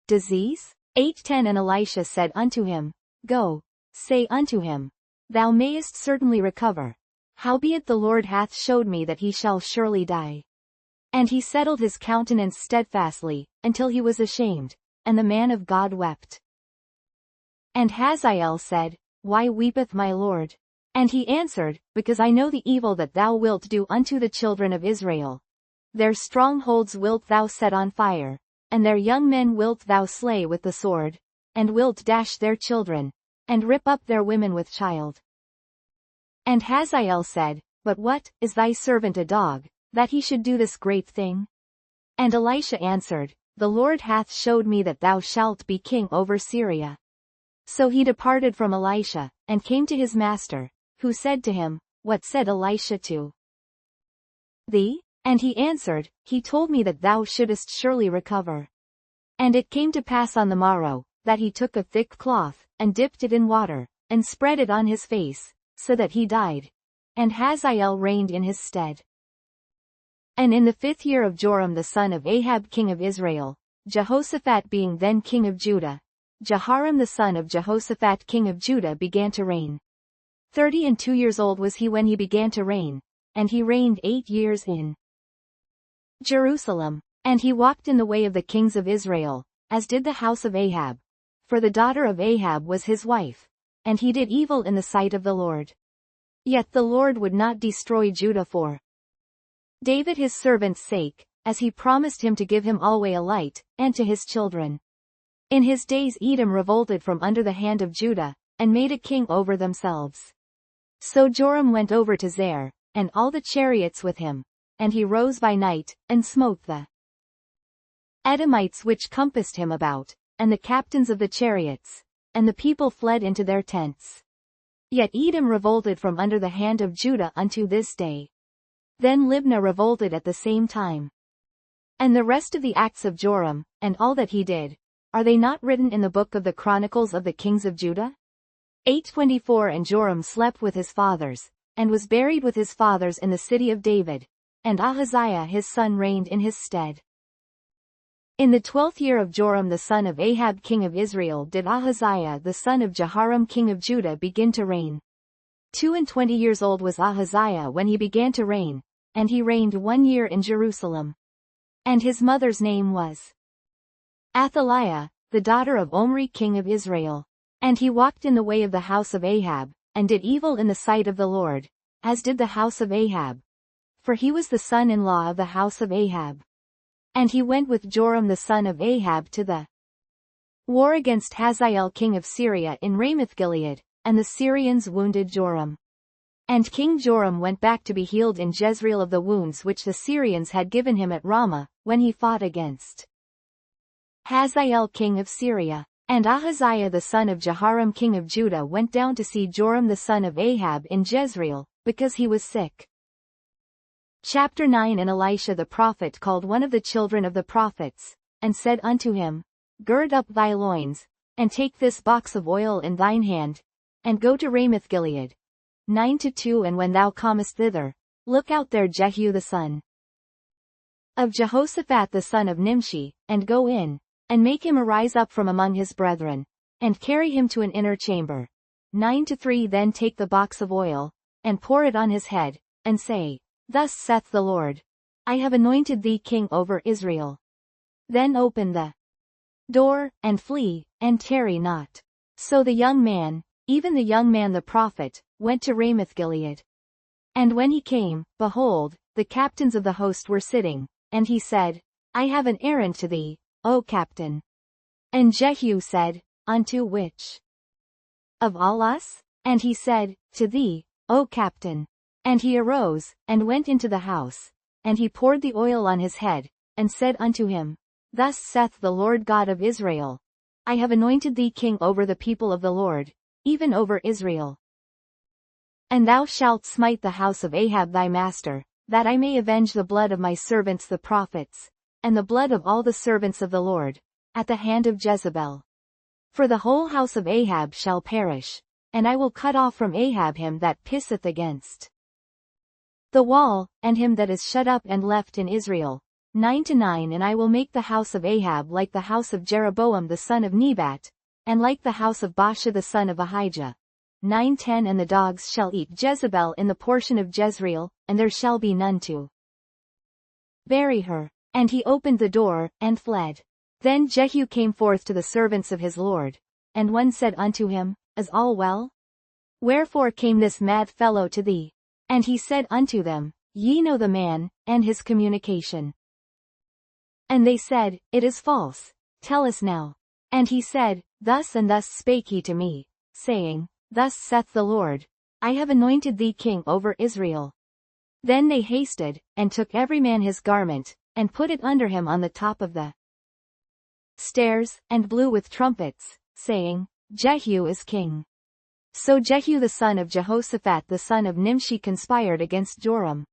disease? 8:10 And Elisha said unto him, Go, say unto him, Thou mayest certainly recover. Howbeit the Lord hath showed me that he shall surely die. And he settled his countenance steadfastly, until he was ashamed, and the man of God wept. And Hazael said, Why weepeth my Lord? And he answered, Because I know the evil that thou wilt do unto the children of Israel. Their strongholds wilt thou set on fire, and their young men wilt thou slay with the sword, and wilt dash their children, and rip up their women with child. And Hazael said, But what, is thy servant a dog, that he should do this great thing? And Elisha answered, The Lord hath showed me that thou shalt be king over Syria. So he departed from Elisha, and came to his master, who said to him, What said Elisha to thee? And he answered, He told me that thou shouldest surely recover. And it came to pass on the morrow, that he took a thick cloth, and dipped it in water, and spread it on his face, so that he died. And Hazael reigned in his stead. And in the 5th year of Joram the son of Ahab king of Israel, Jehoshaphat being then king of Judah, Jehoram the son of Jehoshaphat king of Judah began to reign. 32 years old was he when he began to reign, and he reigned 8 years in Jerusalem. And he walked in the way of the kings of Israel, as did the house of Ahab. For the daughter of Ahab was his wife, and he did evil in the sight of the Lord. Yet the Lord would not destroy Judah for David his servant's sake, as he promised him to give him alway a light, and to his children. In his days Edom revolted from under the hand of Judah, and made a king over themselves. So Joram went over to Zair, and all the chariots with him, and he rose by night, and smote the Edomites which compassed him about, and the captains of the chariots, and the people fled into their tents. Yet Edom revolted from under the hand of Judah unto this day. Then Libnah revolted at the same time. And the rest of the acts of Joram, and all that he did, are they not written in the book of the Chronicles of the kings of Judah? 8:24 And Joram slept with his fathers, and was buried with his fathers in the city of David, and Ahaziah his son reigned in his stead. In the 12th year of Joram the son of Ahab king of Israel did Ahaziah the son of Jehoram king of Judah begin to reign. 22 years old was Ahaziah when he began to reign, and he reigned 1 year in Jerusalem. And his mother's name was Athaliah, the daughter of Omri king of Israel. And he walked in the way of the house of Ahab, and did evil in the sight of the Lord, as did the house of Ahab. For he was the son-in-law of the house of Ahab. And he went with Joram the son of Ahab to the war against Hazael king of Syria in Ramoth-Gilead, and the Syrians wounded Joram. And King Joram went back to be healed in Jezreel of the wounds which the Syrians had given him at Ramah, when he fought against Hazael king of Syria. And Ahaziah the son of Jehoram king of Judah went down to see Joram the son of Ahab in Jezreel, because he was sick. Chapter 9 And Elisha the prophet called one of the children of the prophets, and said unto him, Gird up thy loins, and take this box of oil in thine hand, and go to Ramoth-Gilead. 9:2 And when thou comest thither, look out there Jehu the son of Jehoshaphat the son of Nimshi, and go in, and make him arise up from among his brethren, and carry him to an inner chamber. 9:3 Then take the box of oil, and pour it on his head, and say, Thus saith the Lord, I have anointed thee king over Israel. Then open the door, and flee, and tarry not. So the young man, even the young man the prophet, went to Ramoth-Gilead. And when he came, behold, the captains of the host were sitting, and he said, I have an errand to thee, O captain. And Jehu said, Unto which of all us? And he said, To thee, O captain. And he arose, and went into the house, and he poured the oil on his head, and said unto him, Thus saith the Lord God of Israel, I have anointed thee king over the people of the Lord, even over Israel. And thou shalt smite the house of Ahab thy master, that I may avenge the blood of my servants the prophets, and the blood of all the servants of the Lord, at the hand of Jezebel. For the whole house of Ahab shall perish, and I will cut off from Ahab him that pisseth against the wall, and him that is shut up and left in Israel, 9-9 And I will make the house of Ahab like the house of Jeroboam the son of Nebat, and like the house of Baasha the son of Ahijah. 9-10 And the dogs shall eat Jezebel in the portion of Jezreel, and there shall be none to bury her. And he opened the door, and fled. Then Jehu came forth to the servants of his lord, and one said unto him, Is all well? Wherefore came this mad fellow to thee? And he said unto them, Ye know the man, and his communication. And they said, It is false. Tell us now. And he said, Thus and thus spake he to me, saying, Thus saith the Lord, I have anointed thee king over Israel. Then they hasted, and took every man his garment, and put it under him on the top of the stairs, and blew with trumpets, saying, Jehu is king. So Jehu the son of Jehoshaphat the son of Nimshi conspired against Joram.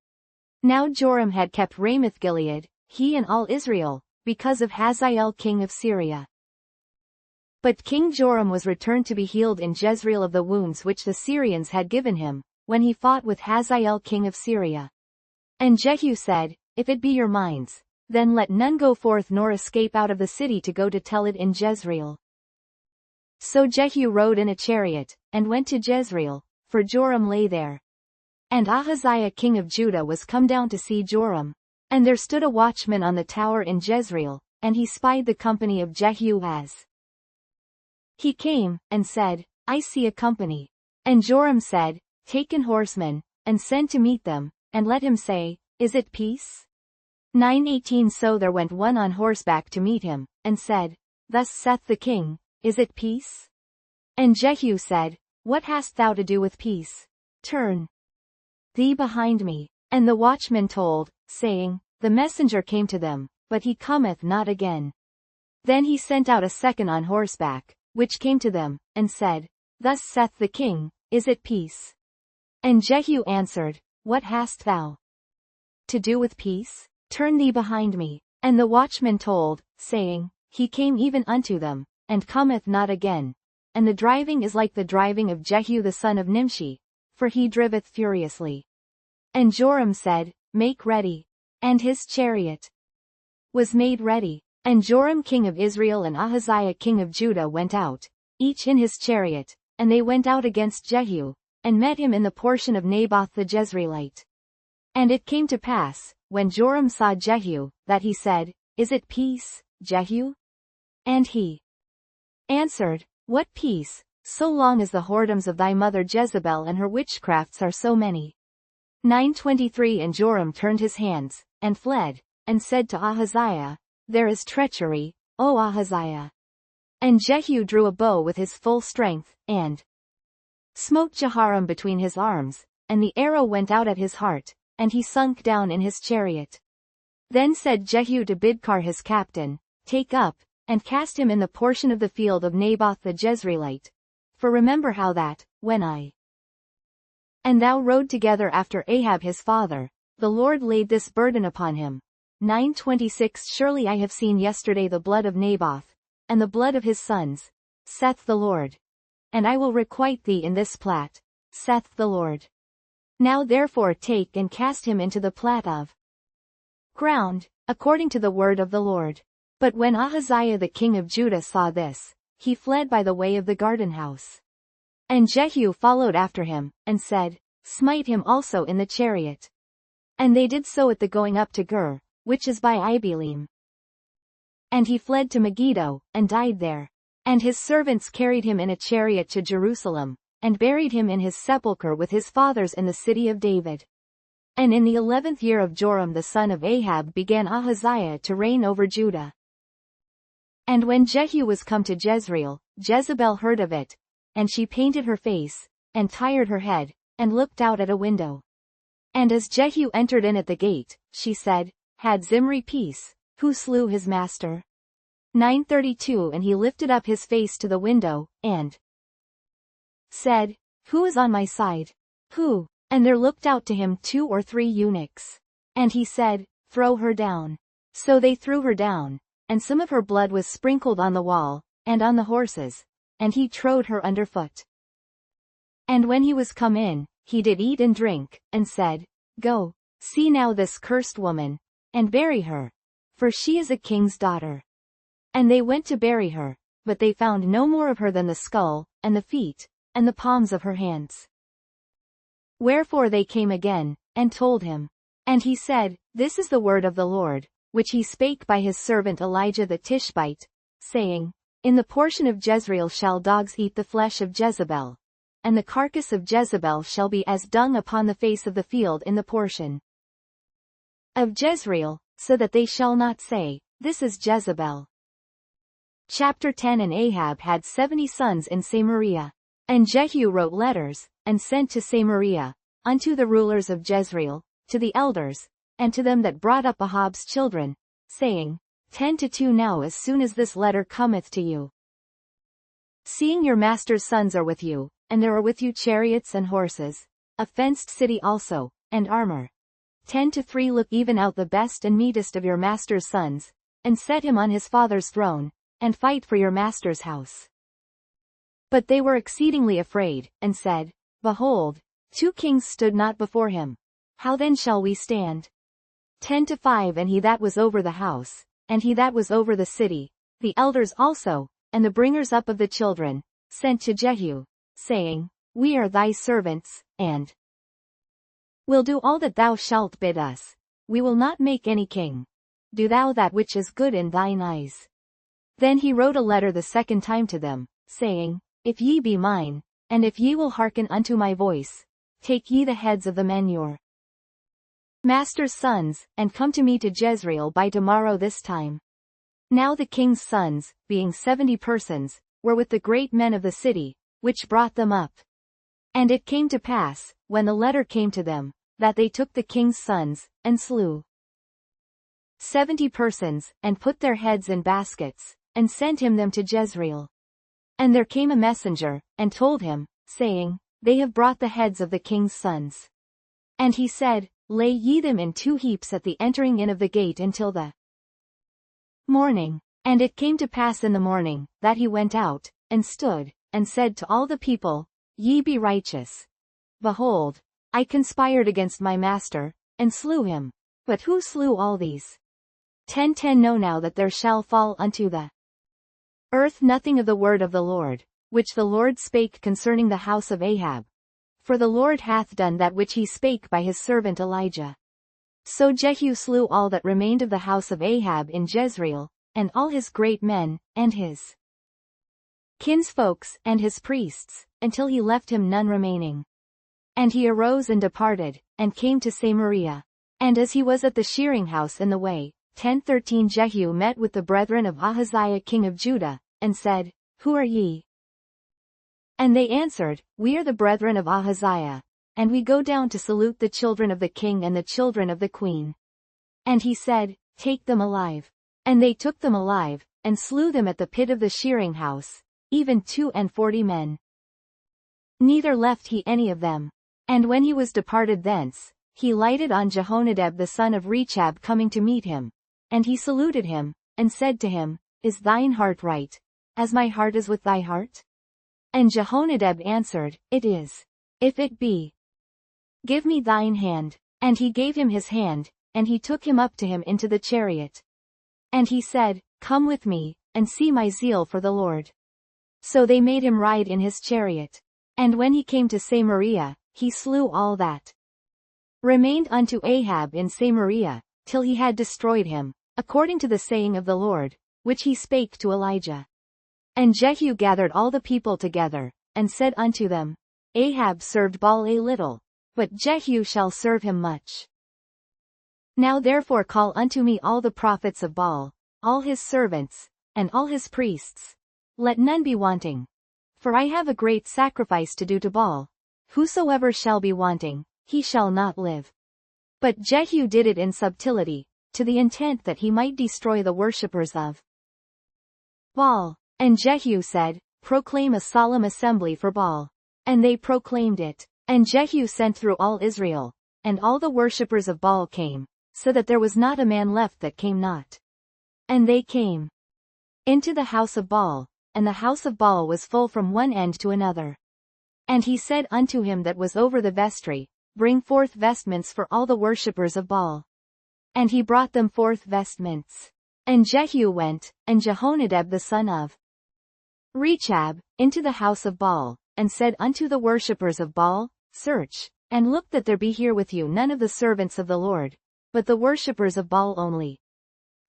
Now Joram had kept Ramoth-Gilead, he and all Israel, because of Hazael king of Syria. But King Joram was returned to be healed in Jezreel of the wounds which the Syrians had given him, when he fought with Hazael king of Syria. And Jehu said, If it be your minds, then let none go forth nor escape out of the city to go to tell it in Jezreel. So Jehu rode in a chariot, and went to Jezreel, for Joram lay there. And Ahaziah king of Judah was come down to see Joram. And there stood a watchman on the tower in Jezreel, and he spied the company of Jehu as he came, and said, I see a company. And Joram said, Take an horseman, and send to meet them, and let him say, Is it peace? 9-18 So there went one on horseback to meet him, and said, Thus saith the king, Is it peace? And Jehu said, What hast thou to do with peace? Turn thee behind me. And the watchman told, saying, The messenger came to them, but he cometh not again. Then he sent out a second on horseback, which came to them, and said, Thus saith the king, Is it peace? And Jehu answered, What hast thou to do with peace? Turn thee behind me. And the watchman told, saying, He came even unto them, and cometh not again. And the driving is like the driving of Jehu the son of Nimshi, for he driveth furiously. And Joram said, Make ready. And his chariot was made ready. And Joram king of Israel and Ahaziah king of Judah went out, each in his chariot, and they went out against Jehu, and met him in the portion of Naboth the Jezreelite. And it came to pass, when Joram saw Jehu, that he said, Is it peace, Jehu? And he answered, What peace, so long as the whoredoms of thy mother Jezebel and her witchcrafts are so many? 9-23 And Joram turned his hands, and fled, and said to Ahaziah, There is treachery, O Ahaziah. And Jehu drew a bow with his full strength, and smote Jehoram between his arms, and the arrow went out at his heart, and he sunk down in his chariot. Then said Jehu to Bidkar his captain, Take up, and cast him in the portion of the field of Naboth the Jezreelite. For remember how that, when I and thou rode together after Ahab his father, the Lord laid this burden upon him. 9-26 Surely I have seen yesterday the blood of Naboth, and the blood of his sons, saith the Lord. And I will requite thee in this plat, saith the Lord. Now therefore take and cast him into the plat of ground, according to the word of the Lord. But when Ahaziah the king of Judah saw this, he fled by the way of the garden house. And Jehu followed after him, and said, Smite him also in the chariot. And they did so at the going up to Gur, which is by Ibelim. And he fled to Megiddo, and died there. And his servants carried him in a chariot to Jerusalem, and buried him in his sepulchre with his fathers in the city of David. And in the 11th year of Joram the son of Ahab began Ahaziah to reign over Judah. And when Jehu was come to Jezreel, Jezebel heard of it, and she painted her face, and tired her head, and looked out at a window. And as Jehu entered in at the gate, she said, Had Zimri peace, who slew his master? 9-32 And he lifted up his face to the window, and said, Who is on my side? Who? And there looked out to him 2 or 3 eunuchs. And he said, Throw her down. So they threw her down, and some of her blood was sprinkled on the wall, and on the horses, and he trode her under foot. And when he was come in, he did eat and drink, and said, Go, see now this cursed woman, and bury her, for she is a king's daughter. And they went to bury her, but they found no more of her than the skull, and the feet, and the palms of her hands. Wherefore they came again, and told him. And he said, This is the word of the Lord, which he spake by his servant Elijah the Tishbite, saying, In the portion of Jezreel shall dogs eat the flesh of Jezebel, and the carcass of Jezebel shall be as dung upon the face of the field in the portion of Jezreel, so that they shall not say, This is Jezebel. Chapter 10. And Ahab had 70 sons in Samaria. And Jehu wrote letters, and sent to Samaria, unto the rulers of Jezreel, to the elders, and to them that brought up Ahab's children, saying, 10-2 Now as soon as this letter cometh to you, seeing your master's sons are with you, and there are with you chariots and horses, a fenced city also, and armor. 10-3 Look even out the best and meetest of your master's sons, and set him on his father's throne, and fight for your master's house. But they were exceedingly afraid, and said, Behold, 2 kings stood not before him. How then shall we stand? 10-5 And he that was over the house, and he that was over the city, the elders also, and the bringers up of the children, sent to Jehu, saying, We are thy servants, and will do all that thou shalt bid us. We will not make any king. Do thou that which is good in thine eyes. Then he wrote a letter the second time to them, saying, If ye be mine, and if ye will hearken unto my voice, take ye the heads of the men your master's sons, and come to me to Jezreel by tomorrow this time. Now the king's sons, being 70 persons, were with the great men of the city, which brought them up. And it came to pass, when the letter came to them, that they took the king's sons, and slew 70 persons, and put their heads in baskets, and sent him them to Jezreel. And there came a messenger, and told him, saying, They have brought the heads of the king's sons. And he said, Lay ye them in 2 heaps at the entering in of the gate until the morning. And it came to pass in the morning, that he went out, and stood, and said to all the people, Ye be righteous. Behold, I conspired against my master, and slew him. But who slew all these? 10-10 Know now that there shall fall unto the earth nothing of the word of the Lord, which the Lord spake concerning the house of Ahab. For the Lord hath done that which he spake by his servant Elijah. So Jehu slew all that remained of the house of Ahab in Jezreel, and all his great men, and his kinsfolks, and his priests, until he left him none remaining. And he arose and departed, and came to Samaria. And as he was at the shearing house in the way, 10-13 Jehu met with the brethren of Ahaziah king of Judah, and said, Who are ye? And they answered, We are the brethren of Ahaziah, and we go down to salute the children of the king and the children of the queen. And he said, Take them alive. And they took them alive, and slew them at the pit of the shearing house, even 42 men. Neither left he any of them. And when he was departed thence, he lighted on Jehonadab the son of Rechab coming to meet him. And he saluted him, and said to him, Is thine heart right, as my heart is with thy heart? And Jehonadab answered, It is. If it be, give me thine hand. And he gave him his hand, and he took him up to him into the chariot. And he said, Come with me, and see my zeal for the Lord. So they made him ride in his chariot. And when he came to Samaria, he slew all that remained unto Ahab in Samaria, till he had destroyed him, according to the saying of the Lord, which he spake to Elijah. And Jehu gathered all the people together, and said unto them, Ahab served Baal a little, but Jehu shall serve him much. Now therefore call unto me all the prophets of Baal, all his servants, and all his priests. Let none be wanting. For I have a great sacrifice to do to Baal. Whosoever shall be wanting, he shall not live. But Jehu did it in subtility, to the intent that he might destroy the worshippers of Baal. And Jehu said, Proclaim a solemn assembly for Baal. And they proclaimed it. And Jehu sent through all Israel, and all the worshippers of Baal came, so that there was not a man left that came not. And they came into the house of Baal, and the house of Baal was full from one end to another. And he said unto him that was over the vestry, Bring forth vestments for all the worshippers of Baal. And he brought them forth vestments. And Jehu went, and Jehonadab the son of Rechab, into the house of Baal, and said unto the worshippers of Baal, Search, and look that there be here with you none of the servants of the Lord, but the worshippers of Baal only.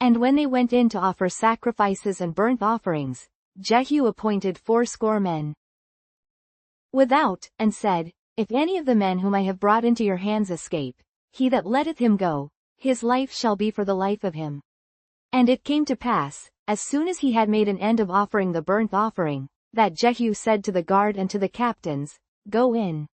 And when they went in to offer sacrifices and burnt offerings, Jehu appointed 80 men without, and said, If any of the men whom I have brought into your hands escape, he that letteth him go, his life shall be for the life of him. And it came to pass, as soon as he had made an end of offering the burnt offering, that Jehu said to the guard and to the captains, Go in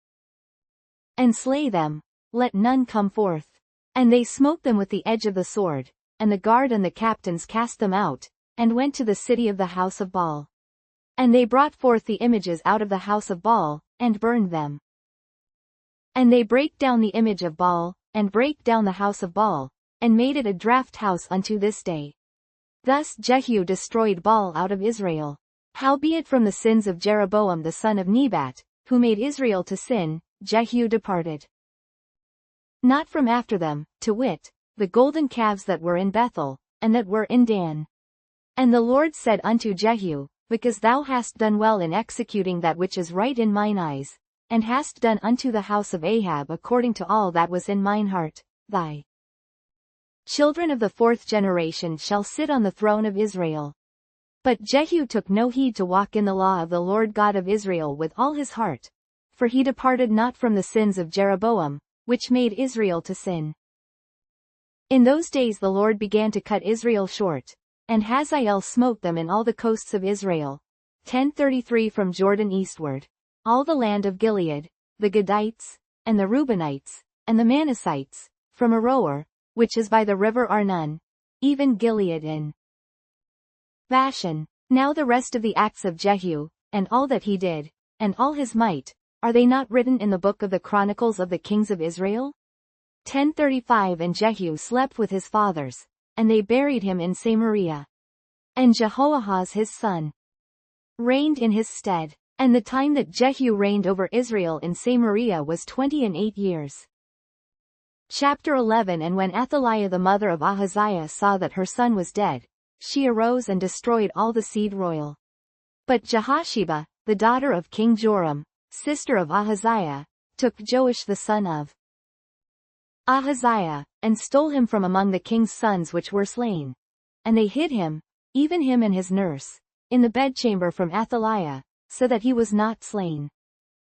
and slay them, let none come forth. And they smote them with the edge of the sword, and the guard and the captains cast them out, and went to the city of the house of Baal. And they brought forth the images out of the house of Baal, and burned them. And they brake down the image of Baal, and brake down the house of Baal, and made it a draught house unto this day. Thus Jehu destroyed Baal out of Israel. Howbeit from the sins of Jeroboam the son of Nebat, who made Israel to sin, Jehu departed not from after them, to wit, the golden calves that were in Bethel, and that were in Dan. And the Lord said unto Jehu, Because thou hast done well in executing that which is right in mine eyes, and hast done unto the house of Ahab according to all that was in mine heart, thy children of the 4th generation shall sit on the throne of Israel. But Jehu took no heed to walk in the law of the Lord God of Israel with all his heart, for he departed not from the sins of Jeroboam, which made Israel to sin. In those days the Lord began to cut Israel short, and Hazael smote them in all the coasts of Israel. 10:33 From Jordan eastward, all the land of Gilead, the Gadites, and the Reubenites, and the Manassites, from Aroer, which is by the river Arnon, even Gilead in Bashan. Now the rest of the acts of Jehu, and all that he did, and all his might, are they not written in the book of the Chronicles of the kings of Israel? 10:35 And Jehu slept with his fathers, and they buried him in Samaria. And Jehoahaz his son reigned in his stead. And the time that Jehu reigned over Israel in Samaria was 28 years. Chapter 11 And when Athaliah the mother of Ahaziah saw that her son was dead, she arose and destroyed all the seed royal. But Jehosheba, the daughter of King Joram, sister of Ahaziah, took Joash the son of Ahaziah, and stole him from among the king's sons which were slain. And they hid him, even him and his nurse, in the bedchamber from Athaliah, so that he was not slain.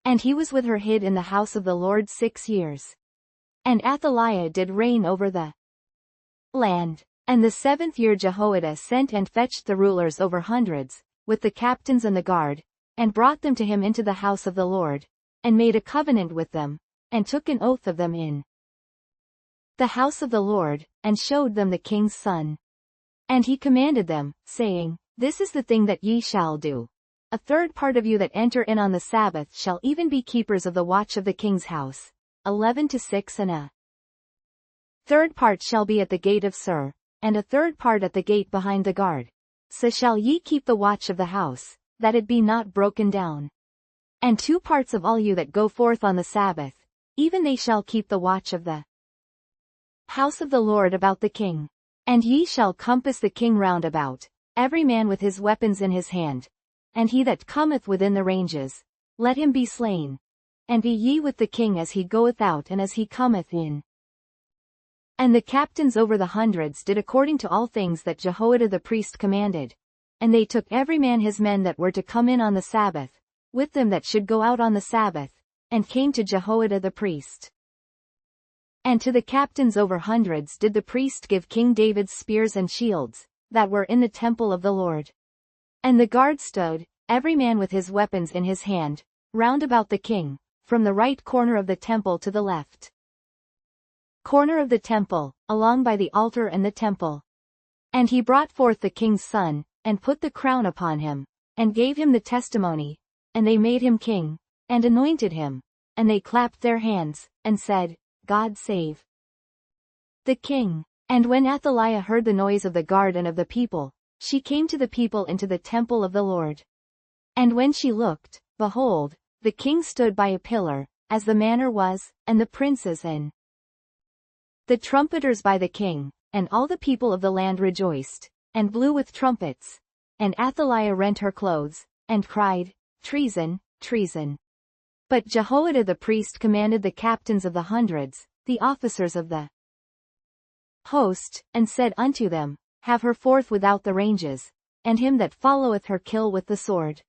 And he was with her hid in the house of the Lord 6 years. And Athaliah did reign over the land. And the 7th year Jehoiada sent and fetched the rulers over hundreds, with the captains and the guard, and brought them to him into the house of the Lord, and made a covenant with them, and took an oath of them in the house of the Lord, and showed them the king's son. And he commanded them, saying, This is the thing that ye shall do. A third part of you that enter in on the Sabbath shall even be keepers of the watch of the king's house. 11-6 And a third part shall be at the gate of Sur, and a third part at the gate behind the guard. So shall ye keep the watch of the house, that it be not broken down. And 2 parts of all you that go forth on the Sabbath, even they shall keep the watch of the house of the Lord about the king. And ye shall compass the king round about, every man with his weapons in his hand. And he that cometh within the ranges, let him be slain. And be ye with the king as he goeth out and as he cometh in. And the captains over the hundreds did according to all things that Jehoiada the priest commanded. And they took every man his men that were to come in on the Sabbath, with them that should go out on the Sabbath, and came to Jehoiada the priest. And to the captains over hundreds did the priest give King David's spears and shields, that were in the temple of the Lord. And the guard stood, every man with his weapons in his hand, round about the king, from the right corner of the temple to the left corner of the temple, along by the altar and the temple. And he brought forth the king's son, and put the crown upon him, and gave him the testimony, and they made him king, and anointed him, and they clapped their hands, and said, God save the king. And when Athaliah heard the noise of the guard and of the people, she came to the people into the temple of the Lord. And when she looked, behold, the king stood by a pillar, as the manner was, and the princes and the trumpeters by the king, and all the people of the land rejoiced, and blew with trumpets. And Athaliah rent her clothes, and cried, Treason, treason. But Jehoiada the priest commanded the captains of the hundreds, the officers of the host, and said unto them, Have her forth without the ranges, and him that followeth her kill with the sword.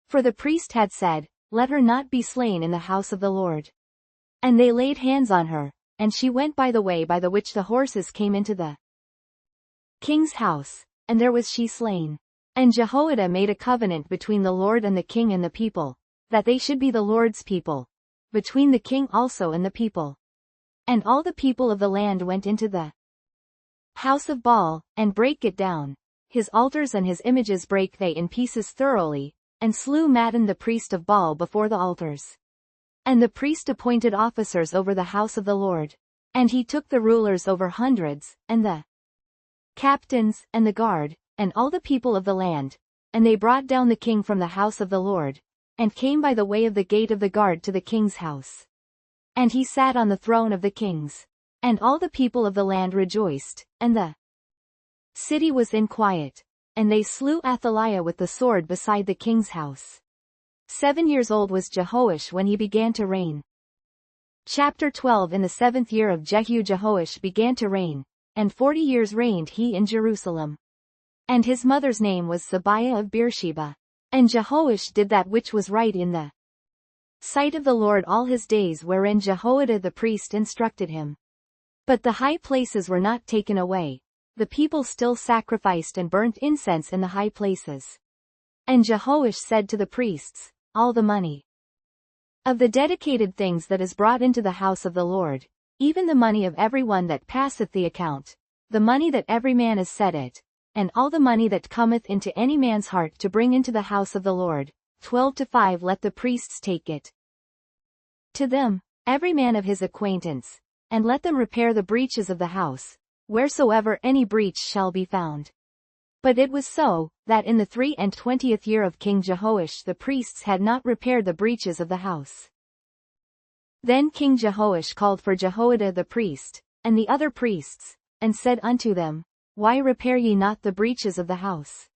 For the priest had said, Let her not be slain in the house of the Lord. And they laid hands on her, and she went by the way by the which the horses came into the king's house, and there was she slain. And Jehoiada made a covenant between the Lord and the king and the people, that they should be the Lord's people, between the king also and the people. And all the people of the land went into the house of Baal, and brake it down. His altars and his images brake they in pieces thoroughly, and slew Mattan the priest of Baal before the altars. And the priest appointed officers over the house of the Lord. And he took the rulers over hundreds, and the captains, and the guard, and all the people of the land, and they brought down the king from the house of the Lord, and came by the way of the gate of the guard to the king's house. And he sat on the throne of the kings. And all the people of the land rejoiced, and the city was in quiet. And they slew Athaliah with the sword beside the king's house. 7 years old was Jehoash when he began to reign. Chapter 12. In the 7th year of Jehu Jehoash began to reign, and 40 years reigned he in Jerusalem. And his mother's name was Zibiah of Beersheba. And Jehoash did that which was right in the sight of the Lord all his days wherein Jehoiada the priest instructed him. But the high places were not taken away. The people still sacrificed and burnt incense in the high places. And Jehoash said to the priests, All the money of the dedicated things that is brought into the house of the Lord, even the money of every one that passeth the account, the money that every man is set it, and all the money that cometh into any man's heart to bring into the house of the Lord, 12 to 5 let the priests take it to them, every man of his acquaintance, and let them repair the breaches of the house, wheresoever any breach shall be found. But it was so, that in the 23 year of King Jehoash the priests had not repaired the breaches of the house. Then King Jehoash called for Jehoiada the priest, and the other priests, and said unto them, Why repair ye not the breaches of the house?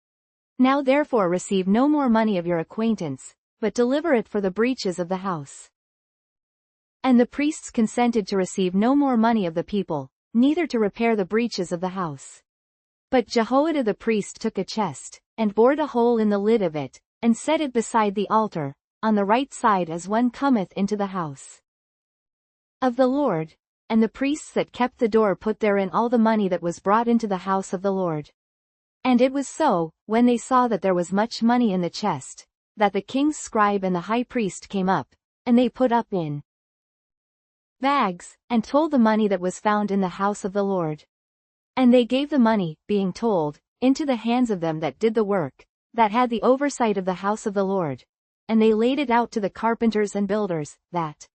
Now therefore receive no more money of your acquaintance, but deliver it for the breaches of the house. And the priests consented to receive no more money of the people, neither to repair the breaches of the house. But Jehoiada the priest took a chest, and bored a hole in the lid of it, and set it beside the altar, on the right side as one cometh into the house of the Lord. And the priests that kept the door put therein all the money that was brought into the house of the Lord. And it was so, when they saw that there was much money in the chest, that the king's scribe and the high priest came up, and they put up in bags, and told the money that was found in the house of the Lord. And they gave the money, being told, into the hands of them that did the work, that had the oversight of the house of the Lord. And they laid it out to the carpenters and builders, that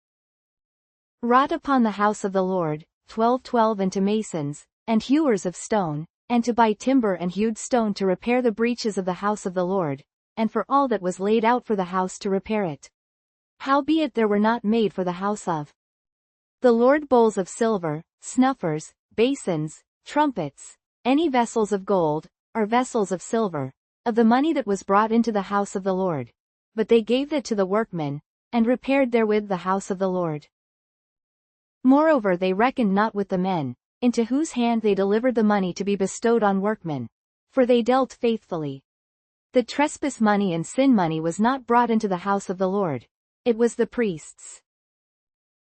wrought upon the house of the Lord, 12 and to masons, and hewers of stone, and to buy timber and hewed stone to repair the breaches of the house of the Lord, and for all that was laid out for the house to repair it. Howbeit there were not made for the house of the Lord bowls of silver, snuffers, basins, trumpets, any vessels of gold, or vessels of silver, of the money that was brought into the house of the Lord. But they gave that to the workmen, and repaired therewith the house of the Lord. Moreover they reckoned not with the men, into whose hand they delivered the money to be bestowed on workmen, for they dealt faithfully. The trespass money and sin money was not brought into the house of the Lord, it was the priests.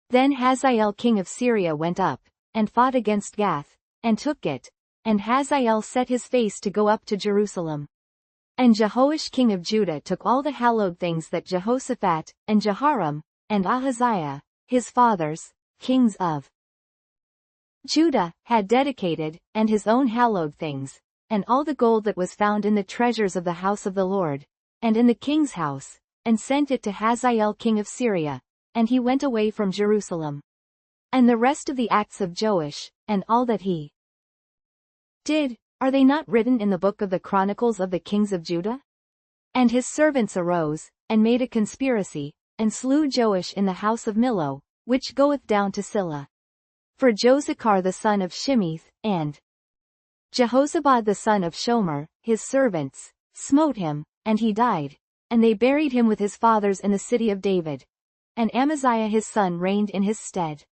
Then Hazael king of Syria went up, and fought against Gath, and took it, and Hazael set his face to go up to Jerusalem. And Jehoash king of Judah took all the hallowed things that Jehoshaphat, and Jehoram, and Ahaziah, his fathers, kings of Judah, had dedicated, and his own hallowed things, and all the gold that was found in the treasures of the house of the Lord, and in the king's house, and sent it to Hazael king of Syria, and he went away from Jerusalem. And the rest of the acts of Joash, and all that he did, are they not written in the book of the Chronicles of the kings of Judah? And his servants arose, and made a conspiracy, and slew Joash in the house of Millo, which goeth down to Silla. For Josachar the son of Shimeth, and Jehozabad the son of Shomer, his servants, smote him, and he died, and they buried him with his fathers in the city of David. And Amaziah his son reigned in his stead.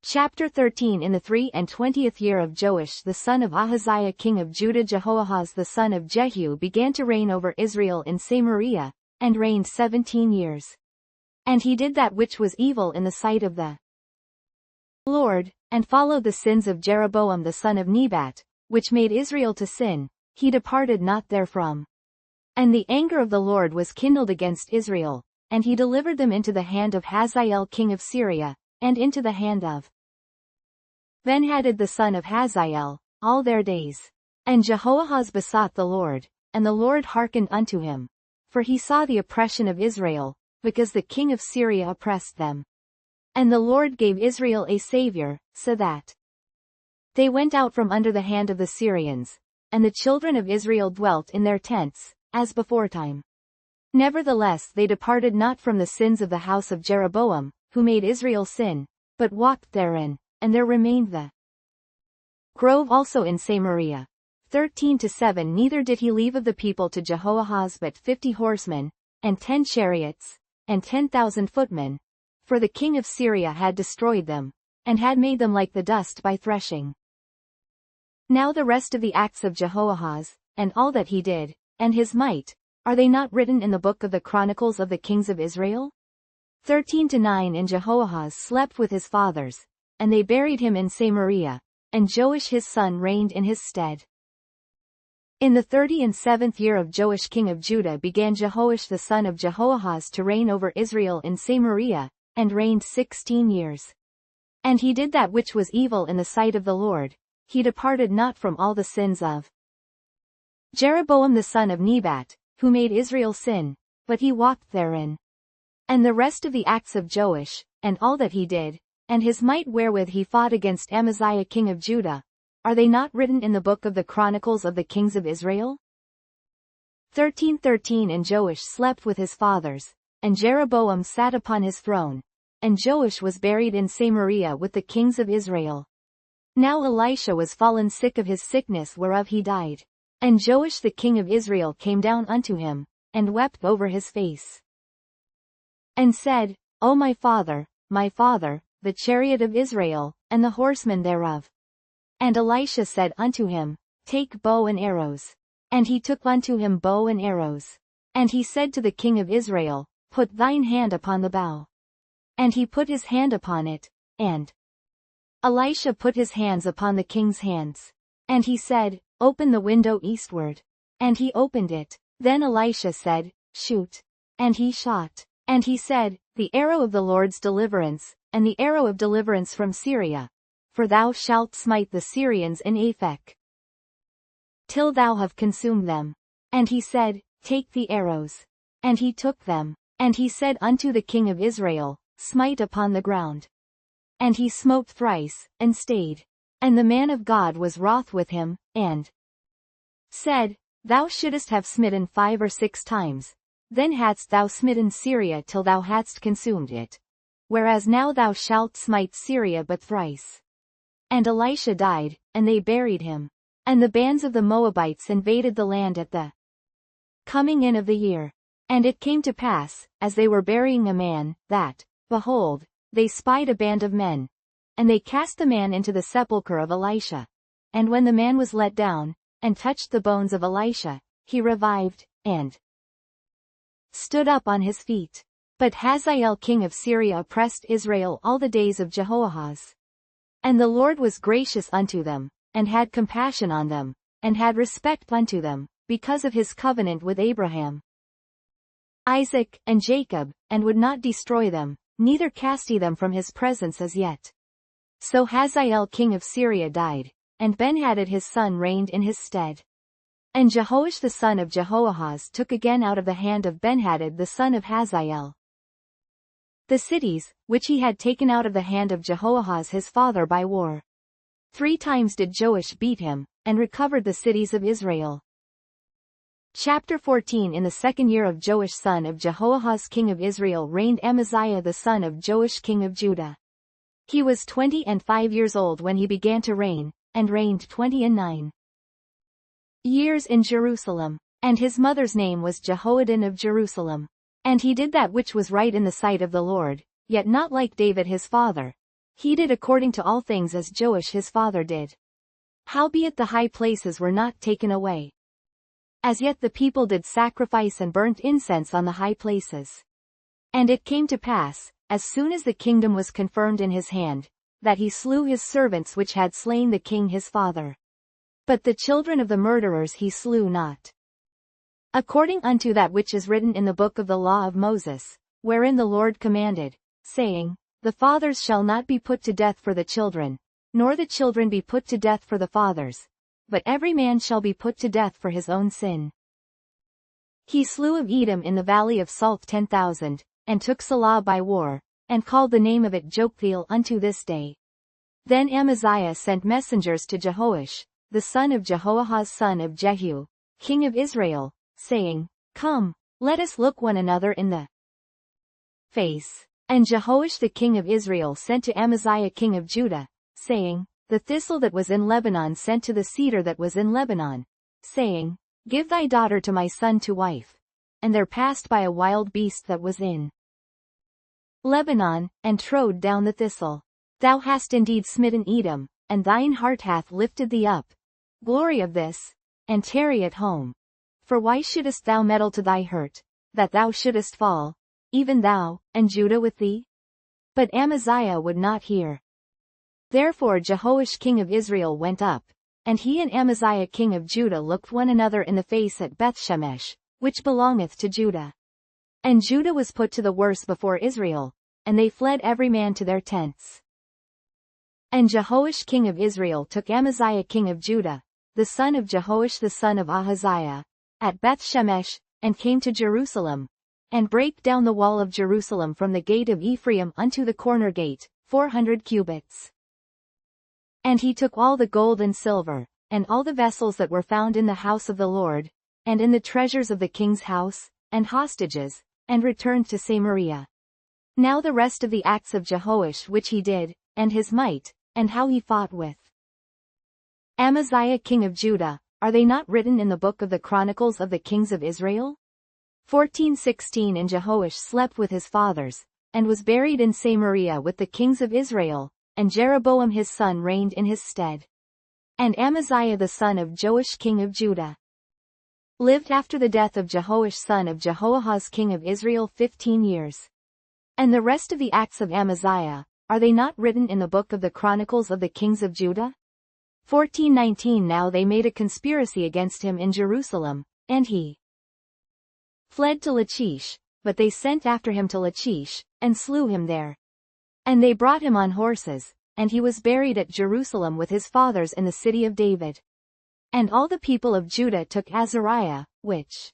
Chapter 13. In the 23rd year of Joash the son of Ahaziah king of Judah, Jehoahaz the son of Jehu began to reign over Israel in Samaria, and reigned 17 years. And he did that which was evil in the sight of the Lord, and followed the sins of Jeroboam the son of Nebat, which made Israel to sin. He departed not therefrom. And the anger of the Lord was kindled against Israel, and he delivered them into the hand of Hazael king of Syria, and into the hand of Benhadad the son of Hazael, all their days. And Jehoahaz besought the Lord, and the Lord hearkened unto him. For he saw the oppression of Israel, because the king of Syria oppressed them. And the Lord gave Israel a savior, so that they went out from under the hand of the Syrians, and the children of Israel dwelt in their tents, as beforetime. Nevertheless they departed not from the sins of the house of Jeroboam, who made Israel sin, but walked therein, and there remained the grove also in Samaria. 13-7. Neither did he leave of the people to Jehoahaz but 50 horsemen, and 10 chariots, and 10,000 footmen, for the king of Syria had destroyed them, and had made them like the dust by threshing. Now the rest of the acts of Jehoahaz, and all that he did, and his might, are they not written in the book of the Chronicles of the kings of Israel? 13-9. And Jehoahaz slept with his fathers, and they buried him in Samaria, and Joash his son reigned in his stead. In the 37th year of Joash king of Judah began Jehoash the son of Jehoahaz to reign over Israel in Samaria, and reigned 16 years. And he did that which was evil in the sight of the Lord. He departed not from all the sins of Jeroboam the son of Nebat, who made Israel sin, but he walked therein. And the rest of the acts of Joash, and all that he did, and his might wherewith he fought against Amaziah king of Judah, are they not written in the book of the Chronicles of the kings of Israel? 13:13. And Joash slept with his fathers, and Jeroboam sat upon his throne, and Joash was buried in Samaria with the kings of Israel. Now Elisha was fallen sick of his sickness whereof he died. And Joash the king of Israel came down unto him, and wept over his face, and said, O my father, the chariot of Israel, and the horsemen thereof. And Elisha said unto him, Take bow and arrows. And he took unto him bow and arrows. And he said to the king of Israel, Put thine hand upon the bow. And he put his hand upon it, and Elisha put his hands upon the king's hands. And he said, Open the window eastward. And he opened it. Then Elisha said, Shoot. And he shot. And he said, The arrow of the Lord's deliverance, and the arrow of deliverance from Syria. For thou shalt smite the Syrians in Aphek, till thou have consumed them. And he said, Take the arrows. And he took them. And he said unto the king of Israel, Smite upon the ground. And he smote thrice, and stayed. And the man of God was wroth with him, and said, Thou shouldest have smitten 5 or 6 times. Then hadst thou smitten Syria till thou hadst consumed it. Whereas now thou shalt smite Syria but thrice. And Elisha died, and they buried him. And the bands of the Moabites invaded the land at the coming in of the year. And it came to pass, as they were burying a man, that, behold, they spied a band of men. And they cast the man into the sepulchre of Elisha. And when the man was let down, and touched the bones of Elisha, he revived, and stood up on his feet. But Hazael king of Syria oppressed Israel all the days of Jehoahaz. And the Lord was gracious unto them, and had compassion on them, and had respect unto them, because of his covenant with Abraham, Isaac, and Jacob, and would not destroy them, neither cast he them from his presence as yet. So Hazael king of Syria died, and Benhadad his son reigned in his stead. And Jehoash the son of Jehoahaz took again out of the hand of Benhadad the son of Hazael the cities, which he had taken out of the hand of Jehoahaz his father by war. 3 times did Joash beat him, and recovered the cities of Israel. Chapter 14. In the 2nd year of Joash son of Jehoahaz king of Israel reigned Amaziah the son of Joash king of Judah. He was 25 years old when he began to reign, and reigned 29 years in Jerusalem. And his mother's name was Jehoaddan of Jerusalem. And he did that which was right in the sight of the Lord, yet not like David his father. He did according to all things as Joash his father did. Howbeit the high places were not taken away. As yet the people did sacrifice and burnt incense on the high places. And it came to pass, as soon as the kingdom was confirmed in his hand, that he slew his servants which had slain the king his father. But the children of the murderers he slew not. According unto that which is written in the book of the law of Moses, wherein the Lord commanded, saying, The fathers shall not be put to death for the children, nor the children be put to death for the fathers, but every man shall be put to death for his own sin. He slew of Edom in the valley of Salt 10,000, and took Salah by war, and called the name of it Joktheel unto this day. Then Amaziah sent messengers to Jehoash, the son of Jehoahaz son of Jehu, king of Israel, saying, Come, let us look one another in the face. And Jehoash the king of Israel sent to Amaziah king of Judah, saying, The thistle that was in Lebanon sent to the cedar that was in Lebanon, saying, Give thy daughter to my son to wife. And there passed by a wild beast that was in Lebanon, and trode down the thistle. Thou hast indeed smitten Edom, and thine heart hath lifted thee up. Glory of this, and tarry at home. For why shouldest thou meddle to thy hurt, that thou shouldest fall, even thou, and Judah with thee? But Amaziah would not hear. Therefore Jehoash king of Israel went up, and he and Amaziah king of Judah looked one another in the face at Bethshemesh, which belongeth to Judah. And Judah was put to the worse before Israel, and they fled every man to their tents. And Jehoash king of Israel took Amaziah king of Judah, the son of Jehoash the son of Ahaziah, at Bethshemesh, and came to Jerusalem, and brake down the wall of Jerusalem from the gate of Ephraim unto the corner gate, 400 cubits. And he took all the gold and silver, and all the vessels that were found in the house of the Lord, and in the treasures of the king's house, and hostages, and returned to Samaria. Now the rest of the acts of Jehoash which he did, and his might, and how he fought with Amaziah king of Judah, are they not written in the book of the Chronicles of the Kings of Israel? 14:16 And Jehoash slept with his fathers, and was buried in Samaria with the kings of Israel, and Jeroboam his son reigned in his stead. And Amaziah the son of Joash king of Judah lived after the death of Jehoash son of Jehoahaz king of Israel 15 years. And the rest of the acts of Amaziah, are they not written in the book of the Chronicles of the Kings of Judah? 14:19 Now they made a conspiracy against him in Jerusalem, and he fled to Lachish, but they sent after him to Lachish, and slew him there. And they brought him on horses, and he was buried at Jerusalem with his fathers in the city of David. And all the people of Judah took Azariah, which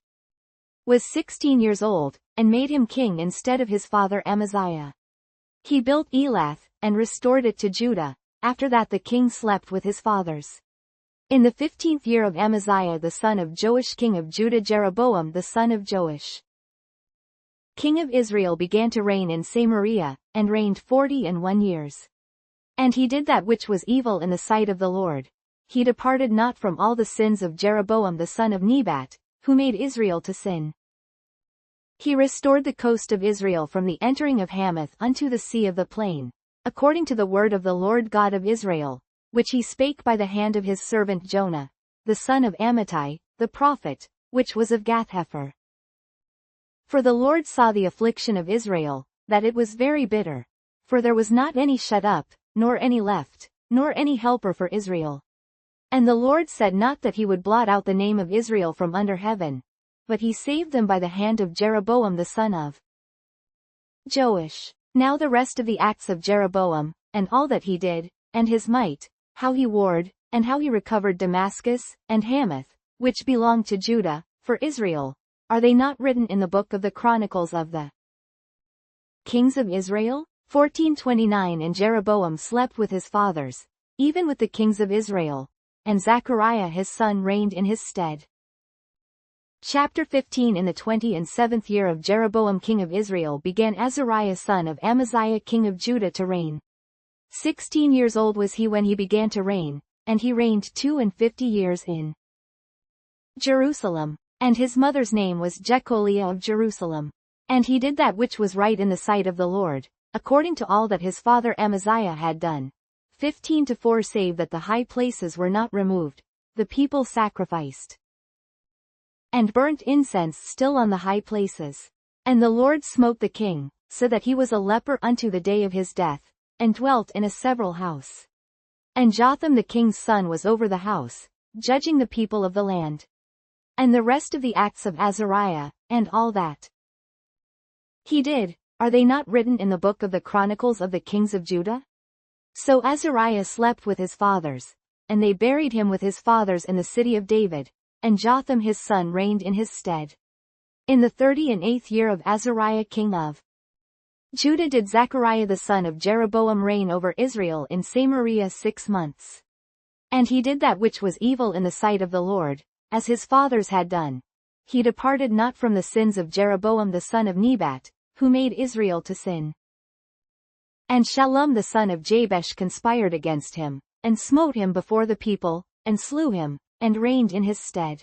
was 16 years old, and made him king instead of his father Amaziah. He built Elath, and restored it to Judah. After that the king slept with his fathers. In the 15th year of Amaziah the son of Joash king of Judah Jeroboam the son of Joash king of Israel began to reign in Samaria, and reigned 41 years. And he did that which was evil in the sight of the Lord. He departed not from all the sins of Jeroboam the son of Nebat, who made Israel to sin. He restored the coast of Israel from the entering of Hamath unto the sea of the plain, according to the word of the Lord God of Israel, which he spake by the hand of his servant Jonah, the son of Amittai, the prophet, which was of Gath-hepher. For the Lord saw the affliction of Israel, that it was very bitter. For there was not any shut up, nor any left, nor any helper for Israel. And the Lord said not that he would blot out the name of Israel from under heaven, but he saved them by the hand of Jeroboam the son of Joash. Now the rest of the acts of Jeroboam, and all that he did, and his might, how he warred, and how he recovered Damascus, and Hamath, which belonged to Judah, for Israel, are they not written in the book of the Chronicles of the Kings of Israel? 14:29 And Jeroboam slept with his fathers, even with the kings of Israel, and Zechariah his son reigned in his stead. Chapter 15 In the 27th year of Jeroboam king of Israel began Azariah son of Amaziah king of Judah to reign. 16 years old was he when he began to reign, and he reigned 52 years in Jerusalem. And his mother's name was Jecholiah of Jerusalem. And he did that which was right in the sight of the Lord, according to all that his father Amaziah had done. 15-4 Save that the high places were not removed, the people sacrificed and burnt incense still on the high places. And the Lord smote the king, so that he was a leper unto the day of his death, and dwelt in a several house. And Jotham the king's son was over the house, judging the people of the land. And the rest of the acts of Azariah, and all that he did, are they not written in the book of the Chronicles of the kings of Judah? So Azariah slept with his fathers, and they buried him with his fathers in the city of David, and Jotham his son reigned in his stead. In the 38th year of Azariah king of Judah did Zechariah the son of Jeroboam reign over Israel in Samaria 6 months. And he did that which was evil in the sight of the Lord, as his fathers had done. He departed not from the sins of Jeroboam the son of Nebat, who made Israel to sin. And Shallum the son of Jabesh conspired against him, and smote him before the people, and slew him, and reigned in his stead.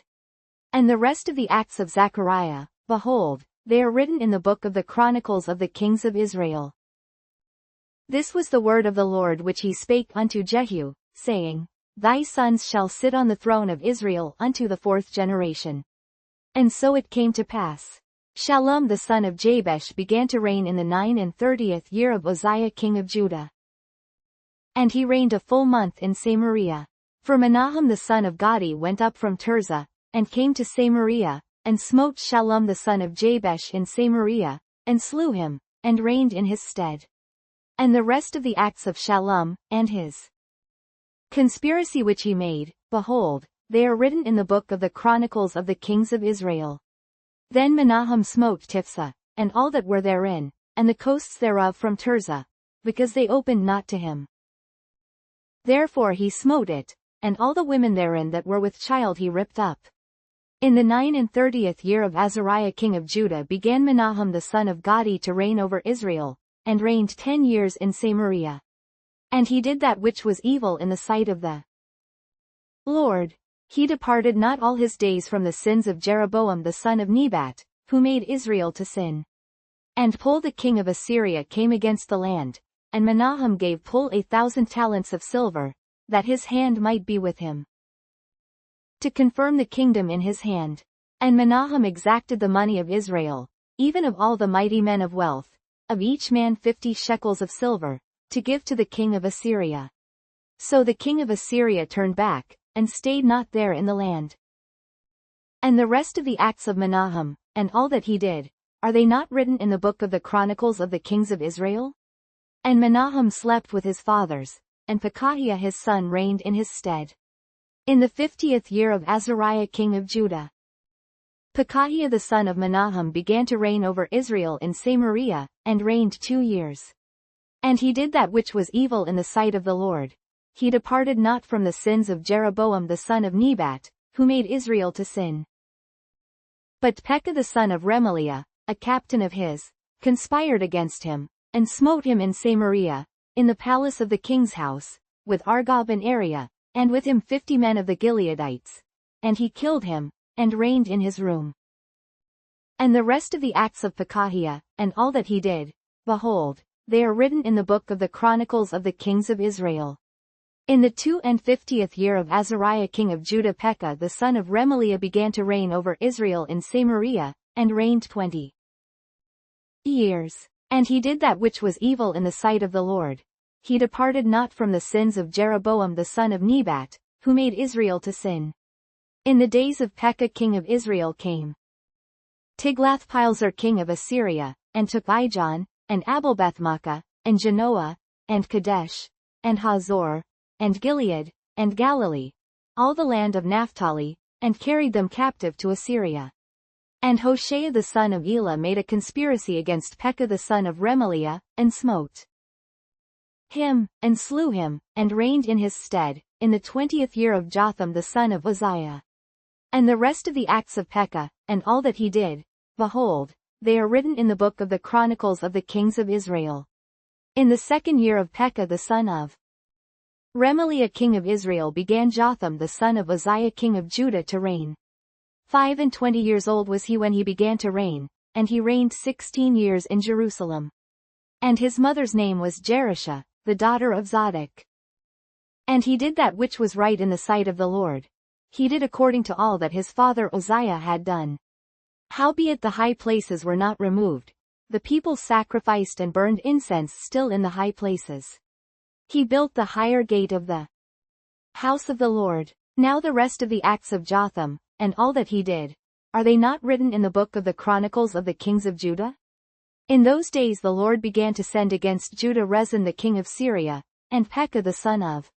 And the rest of the acts of Zechariah, behold, they are written in the book of the Chronicles of the kings of Israel. This was the word of the Lord which he spake unto Jehu, saying, Thy sons shall sit on the throne of Israel unto the 4th generation. And so it came to pass. Shallum the son of Jabesh began to reign in the 39th year of Uzziah king of Judah. And he reigned a full month in Samaria. For Menahem the son of Gadi went up from Tirzah, and came to Samaria, and smote Shallum the son of Jabesh in Samaria, and slew him, and reigned in his stead. And the rest of the acts of Shallum, and his conspiracy which he made, behold, they are written in the book of the Chronicles of the kings of Israel. Then Menahem smote Tiphsah, and all that were therein, and the coasts thereof from Tirzah, because they opened not to him. Therefore he smote it, and all the women therein that were with child he ripped up. In the 39th year of Azariah king of Judah began Menahem the son of Gadi to reign over Israel, and reigned 10 years in Samaria. And he did that which was evil in the sight of the Lord. He departed not all his days from the sins of Jeroboam the son of Nebat, who made Israel to sin. And Pul the king of Assyria came against the land, and Menahem gave Pul 1,000 talents of silver, that his hand might be with him, to confirm the kingdom in his hand. And Menahem exacted the money of Israel, even of all the mighty men of wealth, of each man 50 shekels of silver, to give to the king of Assyria. So the king of Assyria turned back, and stayed not there in the land. And the rest of the acts of Menahem, and all that he did, are they not written in the book of the Chronicles of the kings of Israel? And Menahem slept with his fathers, and Pekahiah his son reigned in his stead. In the 50th year of Azariah king of Judah, Pekahiah the son of Menahem began to reign over Israel in Samaria, and reigned 2 years. And he did that which was evil in the sight of the Lord. He departed not from the sins of Jeroboam the son of Nebat, who made Israel to sin. But Pekah the son of Remaliah, a captain of his, conspired against him, and smote him in Samaria, in the palace of the king's house, with Argob and Ariah, and with him 50 men of the Gileadites. And he killed him, and reigned in his room. And the rest of the acts of Pekahiah, and all that he did, behold, they are written in the book of the Chronicles of the kings of Israel. In the 52nd year of Azariah king of Judah Pekah the son of Remaliah began to reign over Israel in Samaria, and reigned 20 years. And he did that which was evil in the sight of the Lord. He departed not from the sins of Jeroboam the son of Nebat, who made Israel to sin. In the days of Pekah king of Israel came Tiglath-Pileser king of Assyria, and took Ijon, and Abel-Beth-maachah, and Janoah, and Kadesh, and Hazor, and Gilead, and Galilee, all the land of Naphtali, and carried them captive to Assyria. And Hoshea the son of Elah made a conspiracy against Pekah the son of Remaliah, and smote him, and slew him, and reigned in his stead, in the 20th year of Jotham the son of Uzziah. And the rest of the acts of Pekah, and all that he did, behold, they are written in the book of the Chronicles of the kings of Israel. In the 2nd year of Pekah the son of Remaliah king of Israel began Jotham the son of Uzziah king of Judah to reign. 25 years old was he when he began to reign, and he reigned 16 years in Jerusalem. And his mother's name was Jerusha, the daughter of Zadok. And he did that which was right in the sight of the Lord. He did according to all that his father Uzziah had done. Howbeit the high places were not removed. The people sacrificed and burned incense still in the high places. He built the higher gate of the house of the Lord. Now the rest of the acts of Jotham, and all that he did, are they not written in the book of the Chronicles of the kings of Judah? In those days the Lord began to send against Judah Rezin the king of Syria, and Pekah the son of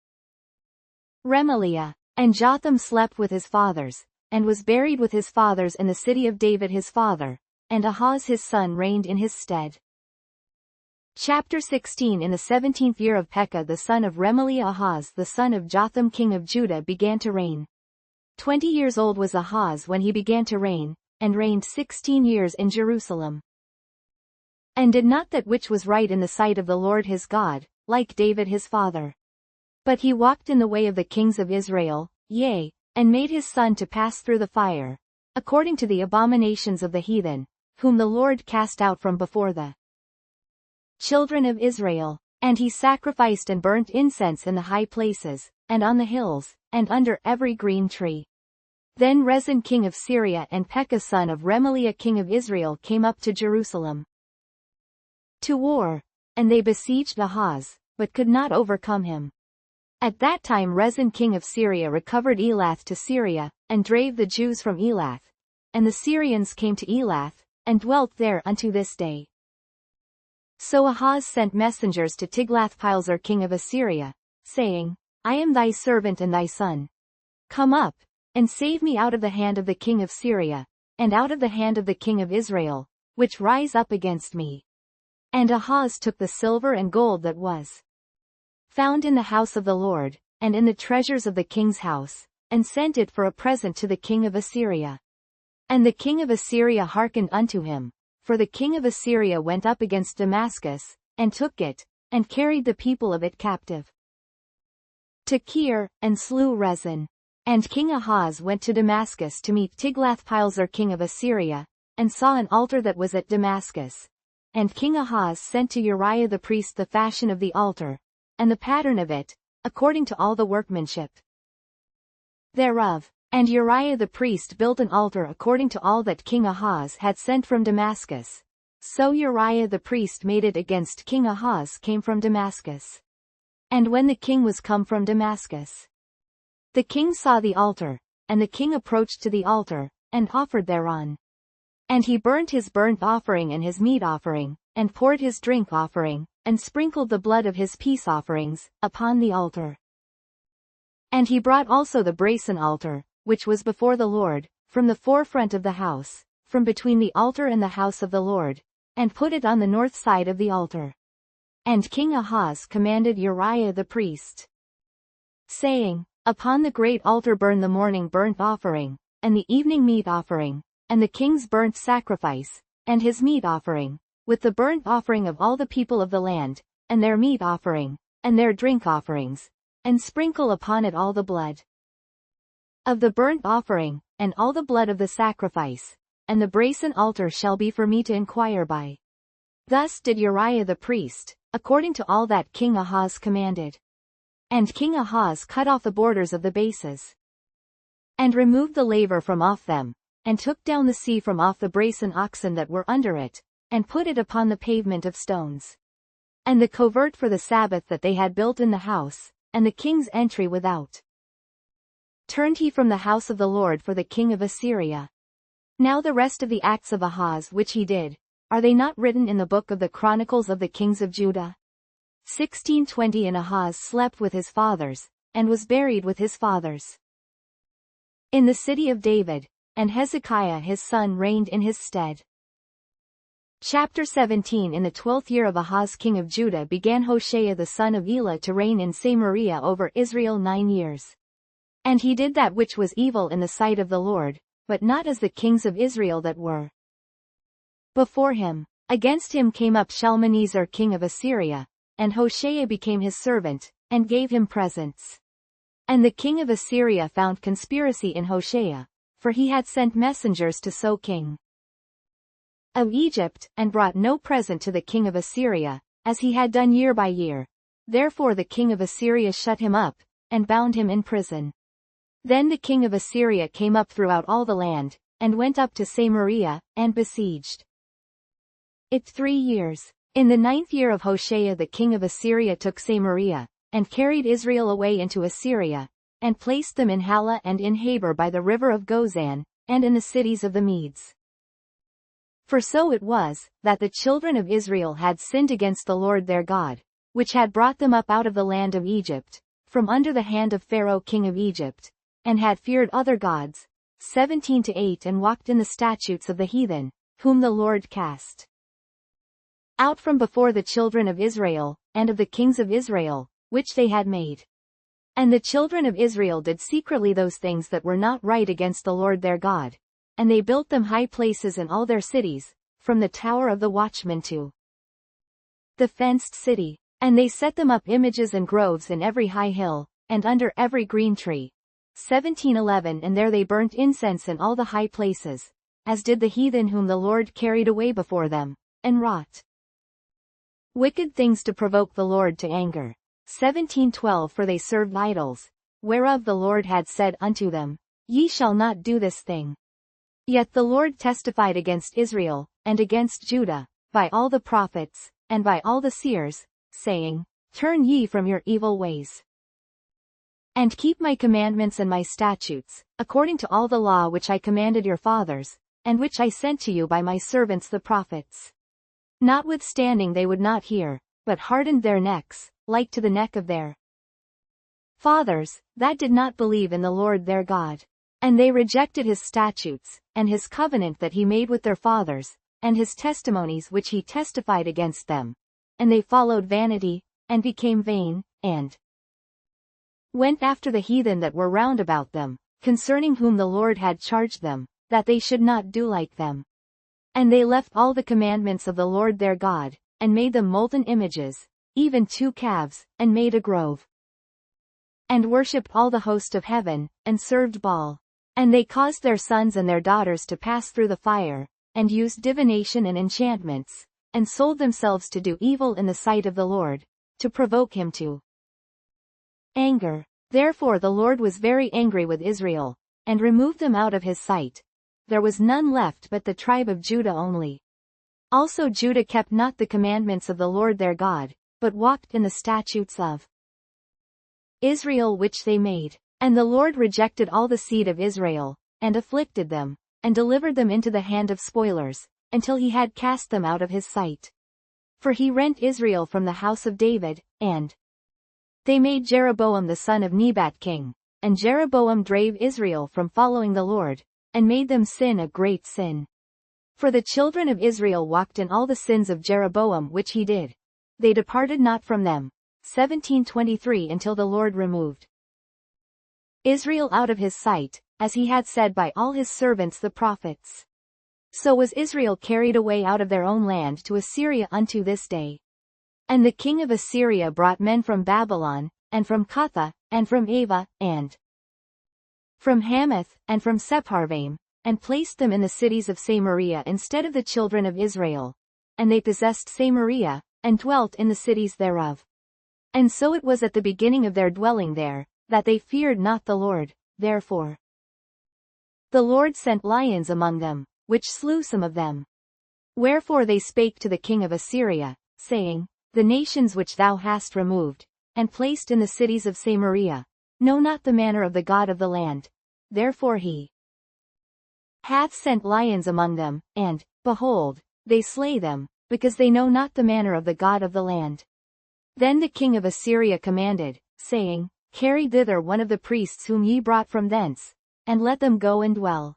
Remaliah. And Jotham slept with his fathers, and was buried with his fathers in the city of David his father, and Ahaz his son reigned in his stead. Chapter 16. In the 17th year of Pekah the son of Remaliah Ahaz the son of Jotham king of Judah began to reign. 20 years old was Ahaz when he began to reign, and reigned 16 years in Jerusalem. And did not that which was right in the sight of the Lord his God, like David his father. But he walked in the way of the kings of Israel, yea, and made his son to pass through the fire, according to the abominations of the heathen, whom the Lord cast out from before the children of Israel. And he sacrificed and burnt incense in the high places, and on the hills, and under every green tree. Then Rezin king of Syria and Pekah son of Remaliah king of Israel came up to Jerusalem to war, and they besieged Ahaz, but could not overcome him. At that time Rezin king of Syria recovered Elath to Syria, and drave the Jews from Elath. And the Syrians came to Elath, and dwelt there unto this day. So Ahaz sent messengers to Tiglath-Pileser king of Assyria, saying, I am thy servant and thy son. Come up, and save me out of the hand of the king of Syria, and out of the hand of the king of Israel, which rise up against me. And Ahaz took the silver and gold that was found in the house of the Lord, and in the treasures of the king's house, and sent it for a present to the king of Assyria. And the king of Assyria hearkened unto him, for the king of Assyria went up against Damascus, and took it, and carried the people of it captive to Kir, and slew Rezin. And King Ahaz went to Damascus to meet Tiglath-Pileser king of Assyria, and saw an altar that was at Damascus. And King Ahaz sent to Uriah the priest the fashion of the altar, and the pattern of it, according to all the workmanship thereof. And Uriah the priest built an altar according to all that King Ahaz had sent from Damascus. So Uriah the priest made it against King Ahaz came from Damascus. And when the king was come from Damascus, the king saw the altar, and the king approached to the altar, and offered thereon. And he burnt his burnt offering and his meat offering, and poured his drink offering, and sprinkled the blood of his peace offerings, upon the altar. And he brought also the brazen altar, which was before the Lord, from the forefront of the house, from between the altar and the house of the Lord, and put it on the north side of the altar. And King Ahaz commanded Uriah the priest, saying, Upon the great altar burn the morning burnt offering, and the evening meat offering, and the king's burnt sacrifice, and his meat offering, with the burnt offering of all the people of the land, and their meat offering, and their drink offerings, and sprinkle upon it all the blood of the burnt offering, and all the blood of the sacrifice, and the brazen altar shall be for me to inquire by. Thus did Uriah the priest, according to all that King Ahaz commanded. And King Ahaz cut off the borders of the bases, and removed the laver from off them, and took down the sea from off the brazen oxen that were under it, and put it upon the pavement of stones. And the covert for the Sabbath that they had built in the house, and the king's entry without, turned he from the house of the Lord for the king of Assyria. Now the rest of the acts of Ahaz which he did, are they not written in the book of the Chronicles of the kings of Judah? 1620. And Ahaz slept with his fathers, and was buried with his fathers in the city of David, and Hezekiah his son reigned in his stead. Chapter 17. In the 12th year of Ahaz king of Judah began Hoshea the son of Elah to reign in Samaria over Israel 9 years. And he did that which was evil in the sight of the Lord, but not as the kings of Israel that were before him. Against him came up Shalmaneser king of Assyria, and Hoshea became his servant, and gave him presents. And the king of Assyria found conspiracy in Hoshea, for he had sent messengers to So king of Egypt, and brought no present to the king of Assyria, as he had done year by year. Therefore the king of Assyria shut him up, and bound him in prison. Then the king of Assyria came up throughout all the land, and went up to Samaria, and besieged it 3 years. In the 9th year of Hoshea the king of Assyria took Samaria, and carried Israel away into Assyria, and placed them in Halah and in Habor by the river of Gozan, and in the cities of the Medes. For so it was, that the children of Israel had sinned against the Lord their God, which had brought them up out of the land of Egypt, from under the hand of Pharaoh king of Egypt, and had feared other gods, 17-8 and walked in the statutes of the heathen, whom the Lord cast out from before the children of Israel, and of the kings of Israel, which they had made. And the children of Israel did secretly those things that were not right against the Lord their God, and they built them high places in all their cities, from the tower of the watchman to the fenced city. And they set them up images and groves in every high hill, and under every green tree. 17:11 And there they burnt incense in all the high places, as did the heathen whom the Lord carried away before them, and wrought wicked things to provoke the Lord to anger. 17:12 For they served idols, whereof the Lord had said unto them, Ye shall not do this thing. Yet the Lord testified against Israel, and against Judah, by all the prophets, and by all the seers, saying, Turn ye from your evil ways, and keep my commandments and my statutes, according to all the law which I commanded your fathers, and which I sent to you by my servants the prophets. Notwithstanding they would not hear, but hardened their necks, like to the neck of their fathers, that did not believe in the Lord their God. And they rejected his statutes, and his covenant that he made with their fathers, and his testimonies which he testified against them. And they followed vanity, and became vain, and went after the heathen that were round about them, concerning whom the Lord had charged them, that they should not do like them. And they left all the commandments of the Lord their God, and made them molten images, even 2 calves, and made a grove, and worshipped all the host of heaven, and served Baal. And they caused their sons and their daughters to pass through the fire, and used divination and enchantments, and sold themselves to do evil in the sight of the Lord, to provoke him to anger. Therefore the Lord was very angry with Israel, and removed them out of his sight. There was none left but the tribe of Judah only. Also Judah kept not the commandments of the Lord their God, but walked in the statutes of Israel which they made. And the Lord rejected all the seed of Israel, and afflicted them, and delivered them into the hand of spoilers, until he had cast them out of his sight. For he rent Israel from the house of David, and they made Jeroboam the son of Nebat king, and Jeroboam drave Israel from following the Lord, and made them sin a great sin. For the children of Israel walked in all the sins of Jeroboam which he did. They departed not from them. 17:23 Until the Lord removed Israel out of his sight, as he had said by all his servants the prophets. So was Israel carried away out of their own land to Assyria unto this day. And the king of Assyria brought men from Babylon, and from Cutha, and from Ava, and from Hamath, and from Sepharvaim, and placed them in the cities of Samaria instead of the children of Israel. And they possessed Samaria, and dwelt in the cities thereof. And so it was at the beginning of their dwelling there, that they feared not the Lord. Therefore the Lord sent lions among them, which slew some of them. Wherefore they spake to the king of Assyria, saying, The nations which thou hast removed, and placed in the cities of Samaria, know not the manner of the God of the land. Therefore he hath sent lions among them, and, behold, they slay them, because they know not the manner of the God of the land. Then the king of Assyria commanded, saying, Carry thither one of the priests whom ye brought from thence, and let them go and dwell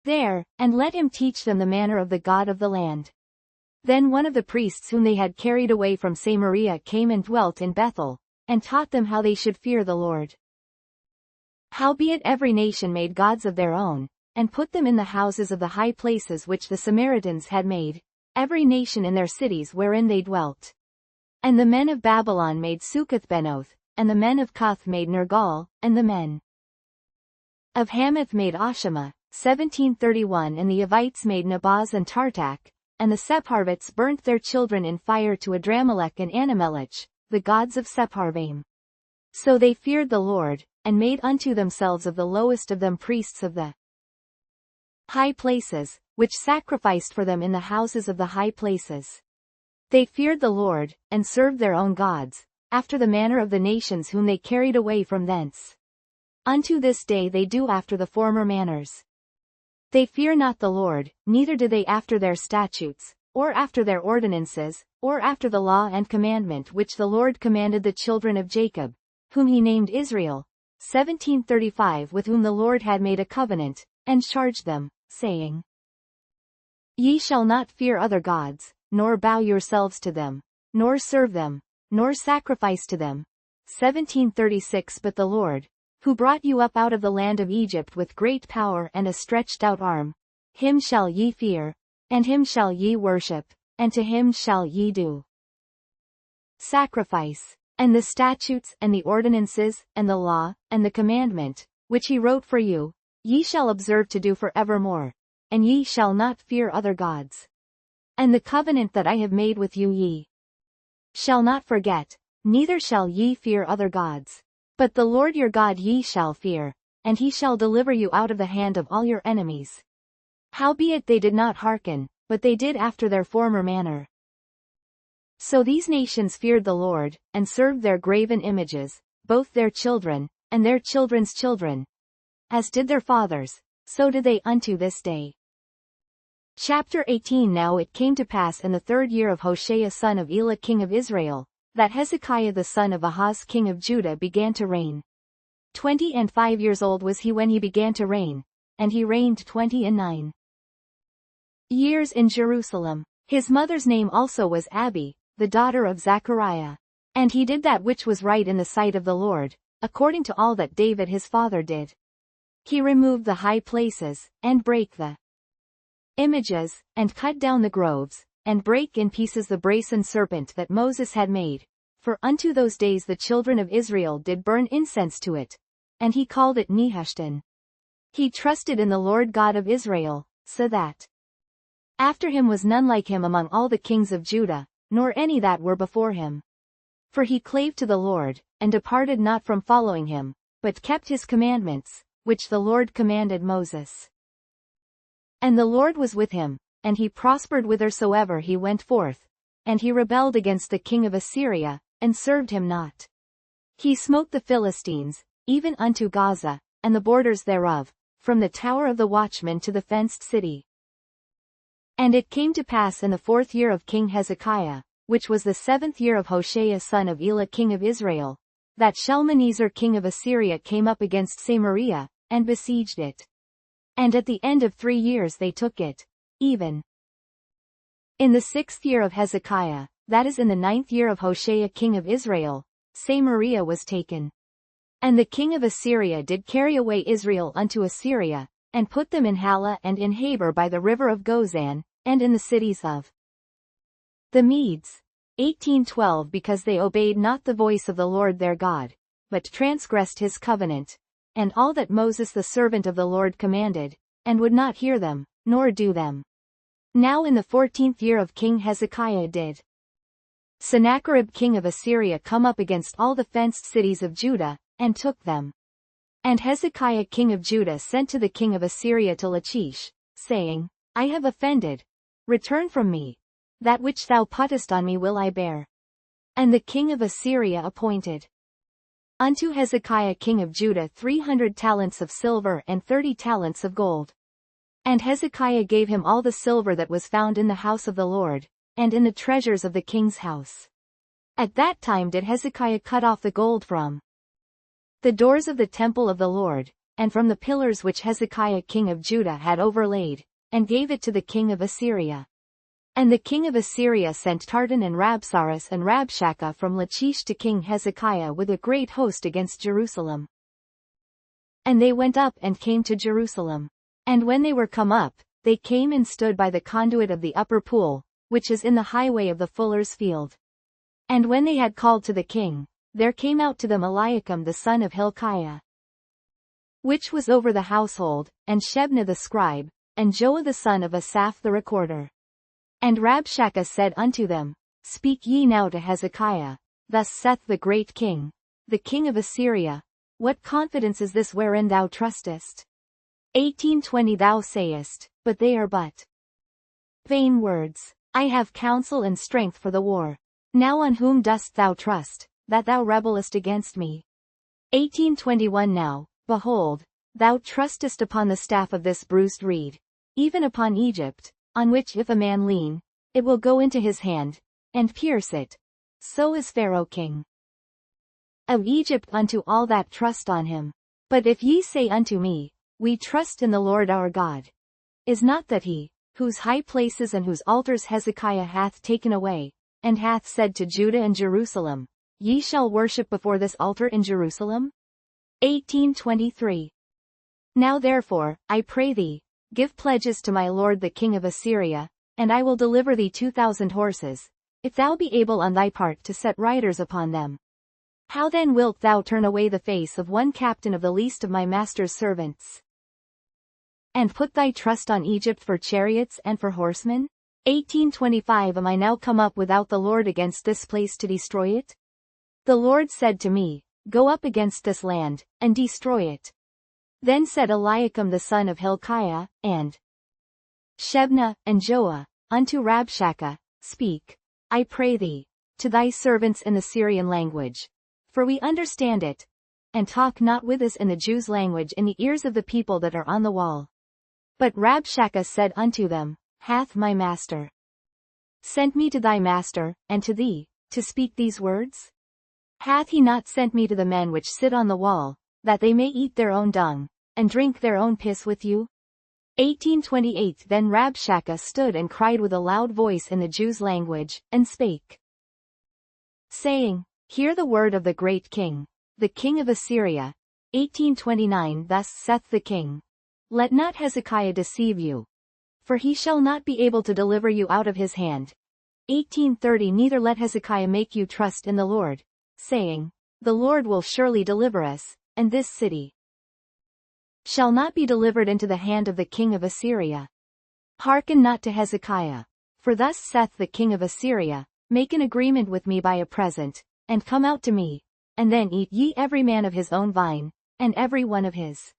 there, and let him teach them the manner of the God of the land. Then one of the priests whom they had carried away from Samaria came and dwelt in Bethel, and taught them how they should fear the Lord. Howbeit every nation made gods of their own, and put them in the houses of the high places which the Samaritans had made, every nation in their cities wherein they dwelt. And the men of Babylon made Succoth-Benoth, and the men of Cuth made Nergal, and the men of Hamath made Ashima, 1731, and the Avites made Nabaz and Tartak, and the Sepharvites burnt their children in fire to Adramelech and Anamelech, the gods of Sepharvaim. So they feared the Lord, and made unto themselves of the lowest of them priests of the high places, which sacrificed for them in the houses of the high places. They feared the Lord, and served their own gods, after the manner of the nations whom they carried away from thence. Unto this day they do after the former manners. They fear not the Lord, neither do they after their statutes, or after their ordinances, or after the law and commandment which the Lord commanded the children of Jacob, whom he named Israel, 1735, with whom the Lord had made a covenant, and charged them, saying, Ye shall not fear other gods, nor bow yourselves to them, nor serve them, nor sacrifice to them. 1736 But the Lord, who brought you up out of the land of Egypt with great power and a stretched out arm, him shall ye fear, and him shall ye worship, and to him shall ye do sacrifice. And the statutes, and the ordinances, and the law, and the commandment, which he wrote for you, ye shall observe to do for evermore, and ye shall not fear other gods. And the covenant that I have made with you ye shall not forget, neither shall ye fear other gods. But the Lord your God ye shall fear, and he shall deliver you out of the hand of all your enemies. Howbeit they did not hearken, but they did after their former manner. So these nations feared the Lord, and served their graven images, both their children, and their children's children. As did their fathers, so did they unto this day. Chapter 18 Now it came to pass in the 3rd year of Hoshea son of Elah king of Israel, that Hezekiah the son of Ahaz king of Judah began to reign. 25 years old was he when he began to reign, and he reigned 29 years in Jerusalem. His mother's name also was Abi, the daughter of Zechariah. And he did that which was right in the sight of the Lord, according to all that David his father did. He removed the high places, and brake the images, and cut down the groves, and brake in pieces the brazen serpent that Moses had made. For unto those days the children of Israel did burn incense to it, and he called it Nehushtan. He trusted in the Lord God of Israel, so that after him was none like him among all the kings of Judah, nor any that were before him. For he clave to the Lord, and departed not from following him, but kept his commandments, which the Lord commanded Moses. And the Lord was with him, and he prospered whithersoever he went forth, and he rebelled against the king of Assyria, and served him not. He smote the Philistines, even unto Gaza, and the borders thereof, from the tower of the watchman to the fenced city. And it came to pass in the 4th year of King Hezekiah, which was the 7th year of Hoshea son of Elah king of Israel, that Shalmaneser king of Assyria came up against Samaria, and besieged it. And at the end of 3 years they took it, even in the 6th year of Hezekiah, that is in the 9th year of Hoshea king of Israel, Samaria was taken. And the king of Assyria did carry away Israel unto Assyria, and put them in Halah and in Habor by the river of Gozan, and in the cities of the Medes. 1812 Because they obeyed not the voice of the Lord their God, but transgressed his covenant, and all that Moses the servant of the Lord commanded, and would not hear them, nor do them. Now in the 14th year of King Hezekiah did Sennacherib king of Assyria come up against all the fenced cities of Judah, and took them. And Hezekiah king of Judah sent to the king of Assyria to Lachish, saying, I have offended. Return from me. That which thou puttest on me will I bear. And the king of Assyria appointed unto Hezekiah king of Judah 300 talents of silver and 30 talents of gold. And Hezekiah gave him all the silver that was found in the house of the Lord, and in the treasures of the king's house. At that time did Hezekiah cut off the gold from the doors of the temple of the Lord, and from the pillars which Hezekiah king of Judah had overlaid, and gave it to the king of Assyria. And the king of Assyria sent Tartan and Rabsaris and Rabshakeh from Lachish to King Hezekiah with a great host against Jerusalem. And they went up and came to Jerusalem. And when they were come up, they came and stood by the conduit of the upper pool, which is in the highway of the fuller's field. And when they had called to the king, there came out to them Eliakim the son of Hilkiah, which was over the household, and Shebna the scribe, and Joah the son of Asaph the recorder. And Rabshakeh said unto them, Speak ye now to Hezekiah, Thus saith the great king, the king of Assyria, What confidence is this wherein thou trustest? 18:20 Thou sayest, but they are but vain words. I have counsel and strength for the war. Now on whom dost thou trust, that thou rebellest against me? 18:21 Now, behold, thou trustest upon the staff of this bruised reed, even upon Egypt, on which if a man lean, it will go into his hand, and pierce it. So is Pharaoh king of Egypt unto all that trust on him. But if ye say unto me, We trust in the Lord our God, is not that he, whose high places and whose altars Hezekiah hath taken away, and hath said to Judah and Jerusalem, Ye shall worship before this altar in Jerusalem? 18:23 Now therefore, I pray thee, give pledges to my lord the king of Assyria, and I will deliver thee 2,000 horses, if thou be able on thy part to set riders upon them. How then wilt thou turn away the face of one captain of the least of my master's servants, and put thy trust on Egypt for chariots and for horsemen? 18:25 Am I now come up without the Lord against this place to destroy it? The Lord said to me, Go up against this land, and destroy it. Then said Eliakim the son of Hilkiah, and Shebna, and Joah, unto Rabshakeh, Speak, I pray thee, to thy servants in the Syrian language, for we understand it, and talk not with us in the Jews' language in the ears of the people that are on the wall. But Rabshakeh said unto them, Hath my master sent me to thy master, and to thee, to speak these words? Hath he not sent me to the men which sit on the wall, that they may eat their own dung, and drink their own piss with you? 18:28 Then Rabshakeh stood and cried with a loud voice in the Jews' language, and spake, saying, Hear the word of the great king, the king of Assyria. 18:29 Thus saith the king, Let not Hezekiah deceive you, for he shall not be able to deliver you out of his hand. 18:30 Neither let Hezekiah make you trust in the Lord, saying, The Lord will surely deliver us, and this city shall not be delivered into the hand of the king of Assyria. Hearken not to Hezekiah, for thus saith the king of Assyria, Make an agreement with me by a present, and come out to me, and then eat ye every man of his own vine, and every one of his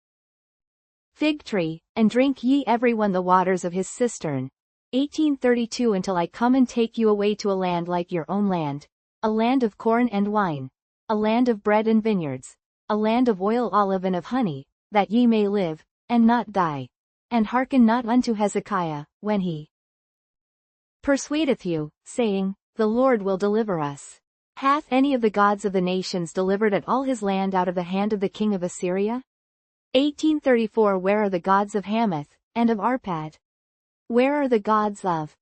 fig tree, and drink ye every one the waters of his cistern. 18:32 Until I come and take you away to a land like your own land, a land of corn and wine, a land of bread and vineyards, a land of oil, olive, and of honey, that ye may live, and not die. And hearken not unto Hezekiah, when he persuadeth you, saying, The Lord will deliver us. Hath any of the gods of the nations delivered at all his land out of the hand of the king of Assyria? 18:34 Where are the gods of Hamath, and of Arpad? Where are the gods of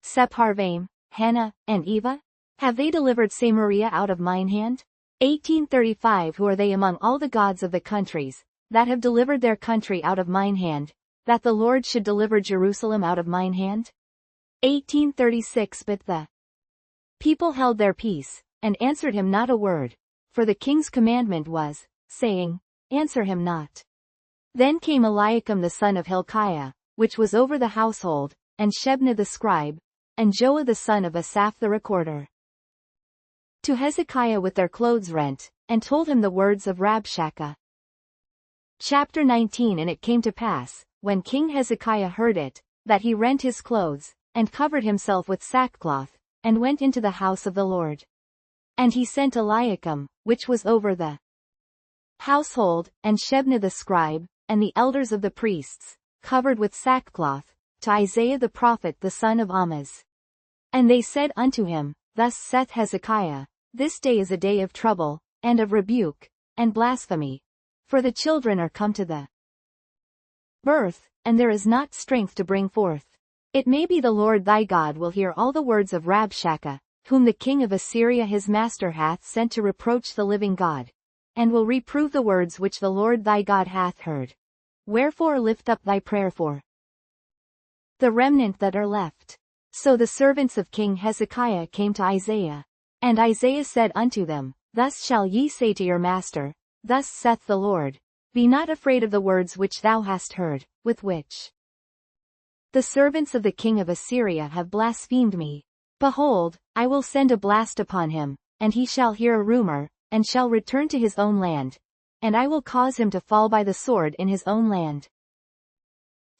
Sepharvaim, Hena, and Eva? Have they delivered Samaria out of mine hand? 18:35 Who are they among all the gods of the countries, that have delivered their country out of mine hand, that the Lord should deliver Jerusalem out of mine hand? 18:36 But the people held their peace, and answered him not a word, for the king's commandment was, saying, Answer him not. Then came Eliakim the son of Hilkiah, which was over the household, and Shebna the scribe, and Joah the son of Asaph the recorder, to Hezekiah with their clothes rent, and told him the words of Rabshakeh. Chapter 19 And it came to pass, when King Hezekiah heard it, that he rent his clothes, and covered himself with sackcloth, and went into the house of the Lord. And he sent Eliakim, which was over the household, and Shebna the scribe, and the elders of the priests, covered with sackcloth, to Isaiah the prophet the son of Amoz. And they said unto him, Thus saith Hezekiah, This day is a day of trouble, and of rebuke, and blasphemy. For the children are come to the birth, and there is not strength to bring forth. It may be the Lord thy God will hear all the words of Rabshakeh, whom the king of Assyria his master hath sent to reproach the living God, and will reprove the words which the Lord thy God hath heard. Wherefore lift up thy prayer for the remnant that are left. So the servants of King Hezekiah came to Isaiah, And Isaiah said unto them, Thus shall ye say to your master, Thus saith the Lord, Be not afraid of the words which thou hast heard, with which the servants of the king of Assyria have blasphemed me. Behold, I will send a blast upon him, and he shall hear a rumor, and shall return to his own land, and I will cause him to fall by the sword in his own land.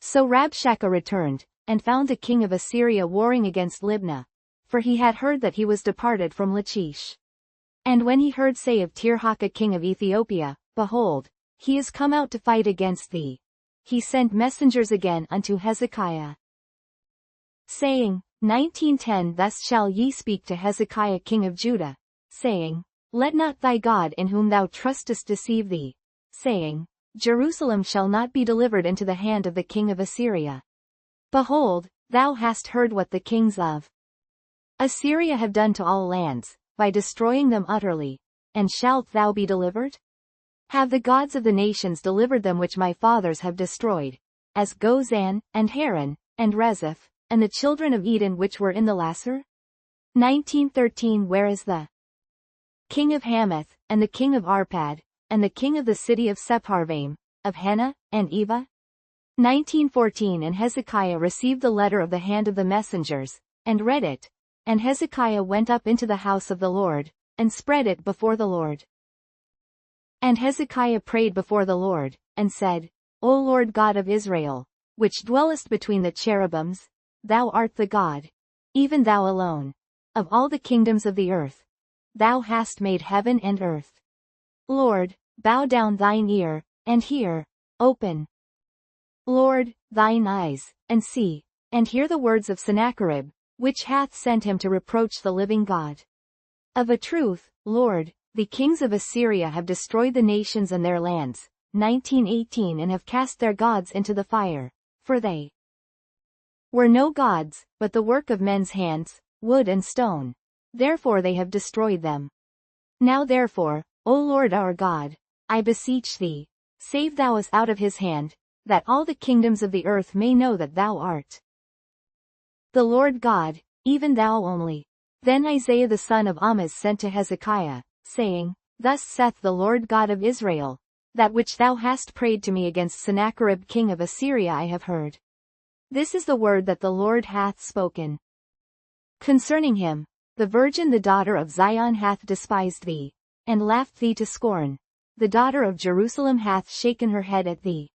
So Rabshakeh returned, and found the king of Assyria warring against Libnah, for he had heard that he was departed from Lachish. And when he heard say of Tirhakah king of Ethiopia, Behold, he is come out to fight against thee, he sent messengers again unto Hezekiah, saying, 19:10 Thus shall ye speak to Hezekiah king of Judah, saying, Let not thy God in whom thou trustest deceive thee, saying, Jerusalem shall not be delivered into the hand of the king of Assyria. Behold, thou hast heard what the kings of Assyria have done to all lands, by destroying them utterly, and shalt thou be delivered? Have the gods of the nations delivered them which my fathers have destroyed, as Gozan, and Haran, and Rezeph, and the children of Eden which were in the Lasar? 19:13 Where is the king of Hamath, and the king of Arpad, and the king of the city of Sepharvaim, of Hena, and Eva? 19:14 And Hezekiah received the letter of the hand of the messengers, and read it, and Hezekiah went up into the house of the Lord, and spread it before the Lord. And Hezekiah prayed before the Lord, and said, O Lord God of Israel, which dwellest between the cherubims, thou art the God, even thou alone, of all the kingdoms of the earth. Thou hast made heaven and earth. Lord, bow down thine ear, and hear, open, Lord, thine eyes, and see, and hear the words of Sennacherib, which hath sent him to reproach the living God. Of a truth, Lord, the kings of Assyria have destroyed the nations and their lands, 19:18 and have cast their gods into the fire, for they were no gods, but the work of men's hands, wood and stone. Therefore they have destroyed them. Now therefore, O Lord our God, I beseech thee, save thou us out of his hand, that all the kingdoms of the earth may know that thou art the Lord God, even thou only. Then Isaiah the son of Amoz sent to Hezekiah, saying, Thus saith the Lord God of Israel, That which thou hast prayed to me against Sennacherib king of Assyria I have heard. This is the word that the Lord hath spoken concerning him. The virgin the daughter of Zion hath despised thee, and laughed thee to scorn. The daughter of Jerusalem hath shaken her head at thee.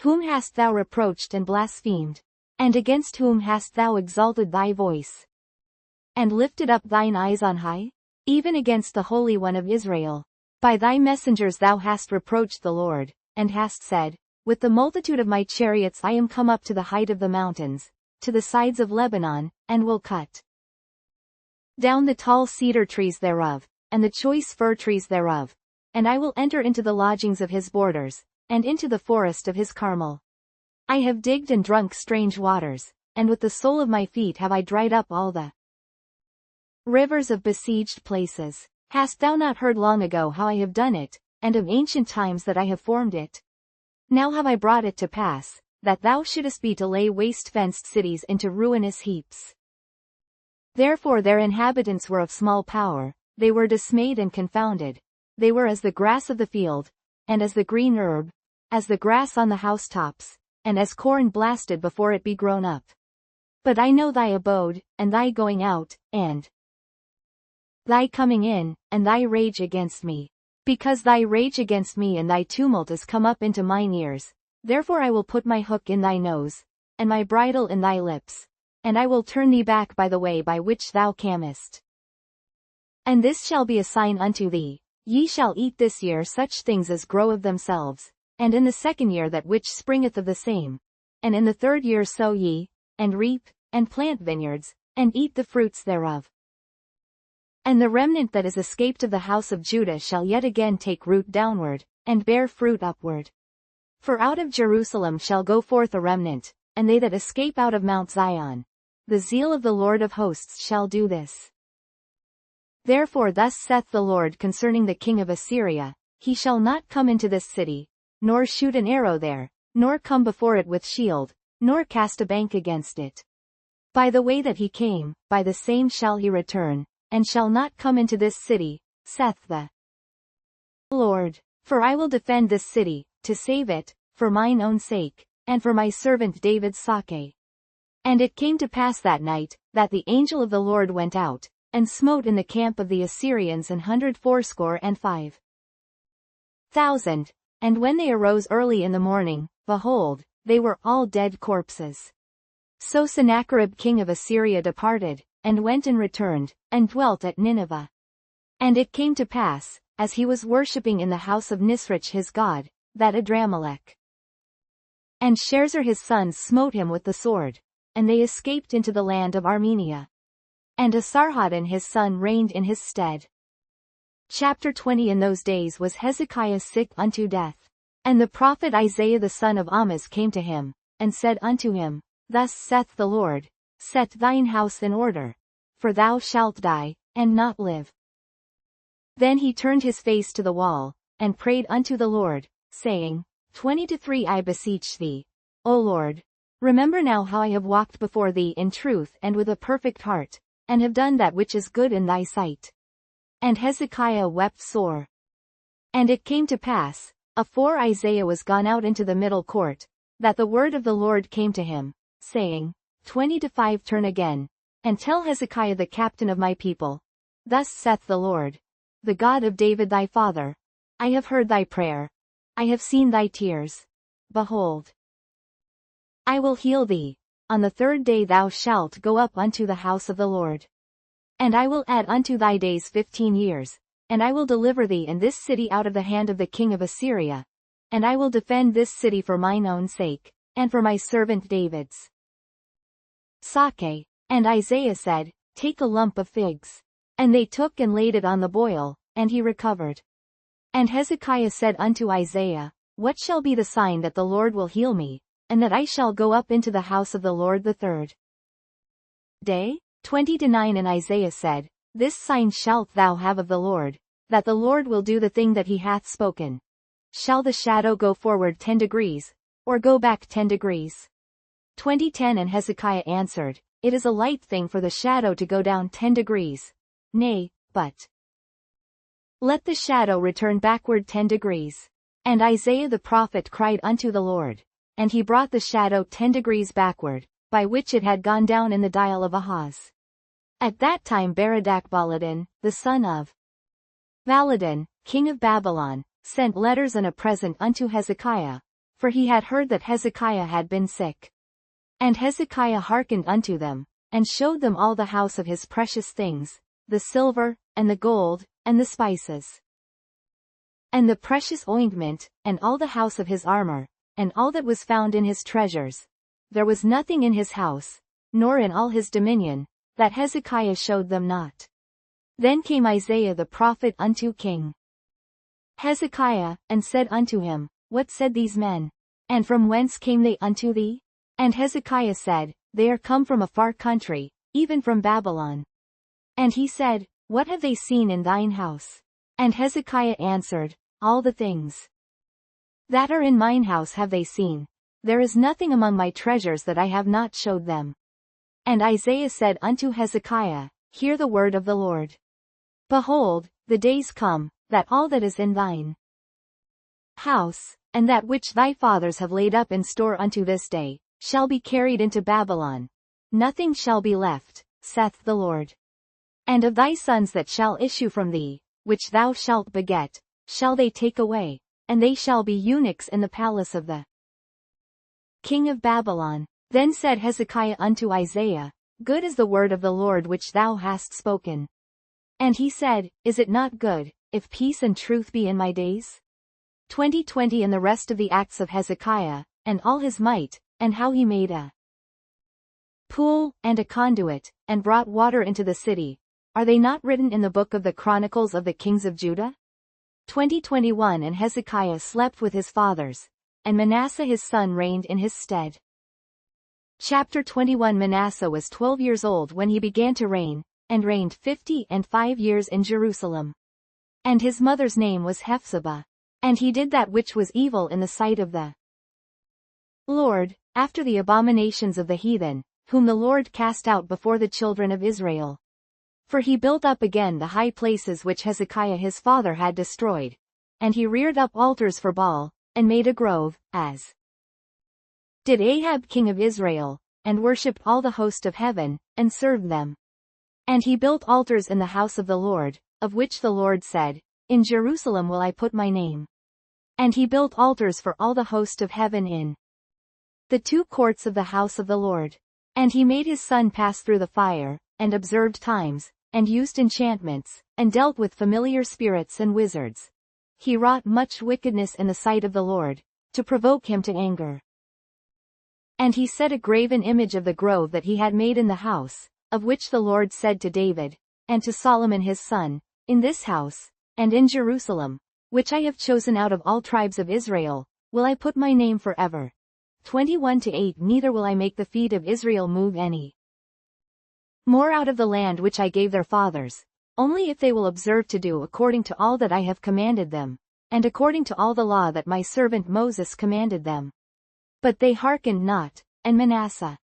Whom hast thou reproached and blasphemed? And against whom hast thou exalted thy voice, and lifted up thine eyes on high? Even against the Holy One of Israel. By thy messengers thou hast reproached the Lord, and hast said, With the multitude of my chariots I am come up to the height of the mountains, to the sides of Lebanon, and will cut down the tall cedar trees thereof, and the choice fir trees thereof, and I will enter into the lodgings of his borders, and into the forest of his Carmel. I have digged and drunk strange waters, and with the sole of my feet have I dried up all the rivers of besieged places. Hast thou not heard long ago how I have done it, and of ancient times that I have formed it? Now have I brought it to pass, that thou shouldest be to lay waste fenced cities into ruinous heaps. Therefore their inhabitants were of small power, they were dismayed and confounded. They were as the grass of the field, and as the green herb, as the grass on the housetops, and as corn blasted before it be grown up. But I know thy abode, and thy going out, and thy coming in, and thy rage against me. Because thy rage against me and thy tumult is come up into mine ears, therefore I will put my hook in thy nose, and my bridle in thy lips, and I will turn thee back by the way by which thou camest. And this shall be a sign unto thee, ye shall eat this year such things as grow of themselves, and in the second year that which springeth of the same, and in the third year sow ye, and reap, and plant vineyards, and eat the fruits thereof. And the remnant that is escaped of the house of Judah shall yet again take root downward, and bear fruit upward. For out of Jerusalem shall go forth a remnant, and they that escape out of Mount Zion. The zeal of the Lord of hosts shall do this. Therefore thus saith the Lord concerning the king of Assyria, He shall not come into this city, nor shoot an arrow there, nor come before it with shield, nor cast a bank against it. By the way that he came, by the same shall he return, and shall not come into this city, saith the Lord. For I will defend this city, to save it, for mine own sake, and for my servant David's sake. And it came to pass that night, that the angel of the Lord went out, and smote in the camp of the Assyrians 185,000. And when they arose early in the morning, behold, they were all dead corpses. So Sennacherib king of Assyria departed, and went and returned, and dwelt at Nineveh. And it came to pass, as he was worshipping in the house of Nisroch his god, that Adramelech and Sharezer his sons smote him with the sword, and they escaped into the land of Armenia. And Esarhaddon his son reigned in his stead. Chapter 20. In those days was Hezekiah sick unto death. And the prophet Isaiah the son of Amoz came to him, and said unto him, Thus saith the Lord, Set thine house in order, for thou shalt die, and not live. Then he turned his face to the wall, and prayed unto the Lord, saying, 23 I beseech thee, O Lord, remember now how I have walked before thee in truth and with a perfect heart, and have done that which is good in thy sight. And Hezekiah wept sore. And it came to pass, afore Isaiah was gone out into the middle court, that the word of the Lord came to him, saying, 25 Turn again, and tell Hezekiah the captain of my people, Thus saith the Lord, the God of David thy father, I have heard thy prayer, I have seen thy tears. Behold, I will heal thee. On the third day thou shalt go up unto the house of the Lord. And I will add unto thy days 15 years, and I will deliver thee and this city out of the hand of the king of Assyria. And I will defend this city for mine own sake, and for my servant David's sake. And Isaiah said, Take a lump of figs. And they took and laid it on the boil, and he recovered. And Hezekiah said unto Isaiah, What shall be the sign that the Lord will heal me, and that I shall go up into the house of the Lord the third day? 20-9 And Isaiah said, This sign shalt thou have of the Lord, that the Lord will do the thing that he hath spoken. Shall the shadow go forward 10 degrees, or go back 10 degrees? 20-10 And Hezekiah answered, It is a light thing for the shadow to go down 10 degrees. Nay, but let the shadow return backward 10 degrees. And Isaiah the prophet cried unto the Lord, and he brought the shadow 10 degrees backward, by which it had gone down in the dial of Ahaz. At that time Berodach-Baladan, the son of Baladan, king of Babylon, sent letters and a present unto Hezekiah, for he had heard that Hezekiah had been sick. And Hezekiah hearkened unto them, and showed them all the house of his precious things, the silver, and the gold, and the spices, and the precious ointment, and all the house of his armor, and all that was found in his treasures. There was nothing in his house, nor in all his dominion, that Hezekiah showed them not. Then came Isaiah the prophet unto King Hezekiah, and said unto him, What said these men? And from whence came they unto thee? And Hezekiah said, They are come from a far country, even from Babylon. And he said, What have they seen in thine house? And Hezekiah answered, All the things that are in mine house have they seen. There is nothing among my treasures that I have not showed them. And Isaiah said unto Hezekiah, Hear the word of the Lord. Behold, the days come, that all that is in thine house, and that which thy fathers have laid up in store unto this day, shall be carried into Babylon. Nothing shall be left, saith the Lord. And of thy sons that shall issue from thee, which thou shalt beget, shall they take away, and they shall be eunuchs in the palace of the king of Babylon. Then said Hezekiah unto Isaiah, Good is the word of the Lord which thou hast spoken. And he said, Is it not good, if peace and truth be in my days? 20-20 And the rest of the acts of Hezekiah, and all his might, and how he made a pool, and a conduit, and brought water into the city, are they not written in the book of the Chronicles of the Kings of Judah? 20-21 And Hezekiah slept with his fathers, and Manasseh his son reigned in his stead. Chapter 21 Manasseh was 12 years old when he began to reign, and reigned 55 years in Jerusalem. And his mother's name was Hephzibah. And he did that which was evil in the sight of the Lord, after the abominations of the heathen, whom the Lord cast out before the children of Israel. For he built up again the high places which Hezekiah his father had destroyed. And he reared up altars for Baal, and made a grove, as did Ahab king of Israel, and worshipped all the host of heaven, and served them. And he built altars in the house of the Lord, of which the Lord said, In Jerusalem will I put my name. And he built altars for all the host of heaven in the two courts of the house of the Lord. And he made his son pass through the fire, and observed times, and used enchantments, and dealt with familiar spirits and wizards. He wrought much wickedness in the sight of the Lord, to provoke him to anger. And he set a graven image of the grove that he had made in the house, of which the Lord said to David, and to Solomon his son, In this house, and in Jerusalem, which I have chosen out of all tribes of Israel, will I put my name forever. 21-8 Neither will I make the feet of Israel move any more out of the land which I gave their fathers, only if they will observe to do according to all that I have commanded them, and according to all the law that my servant Moses commanded them. But they hearkened not, and Manasseh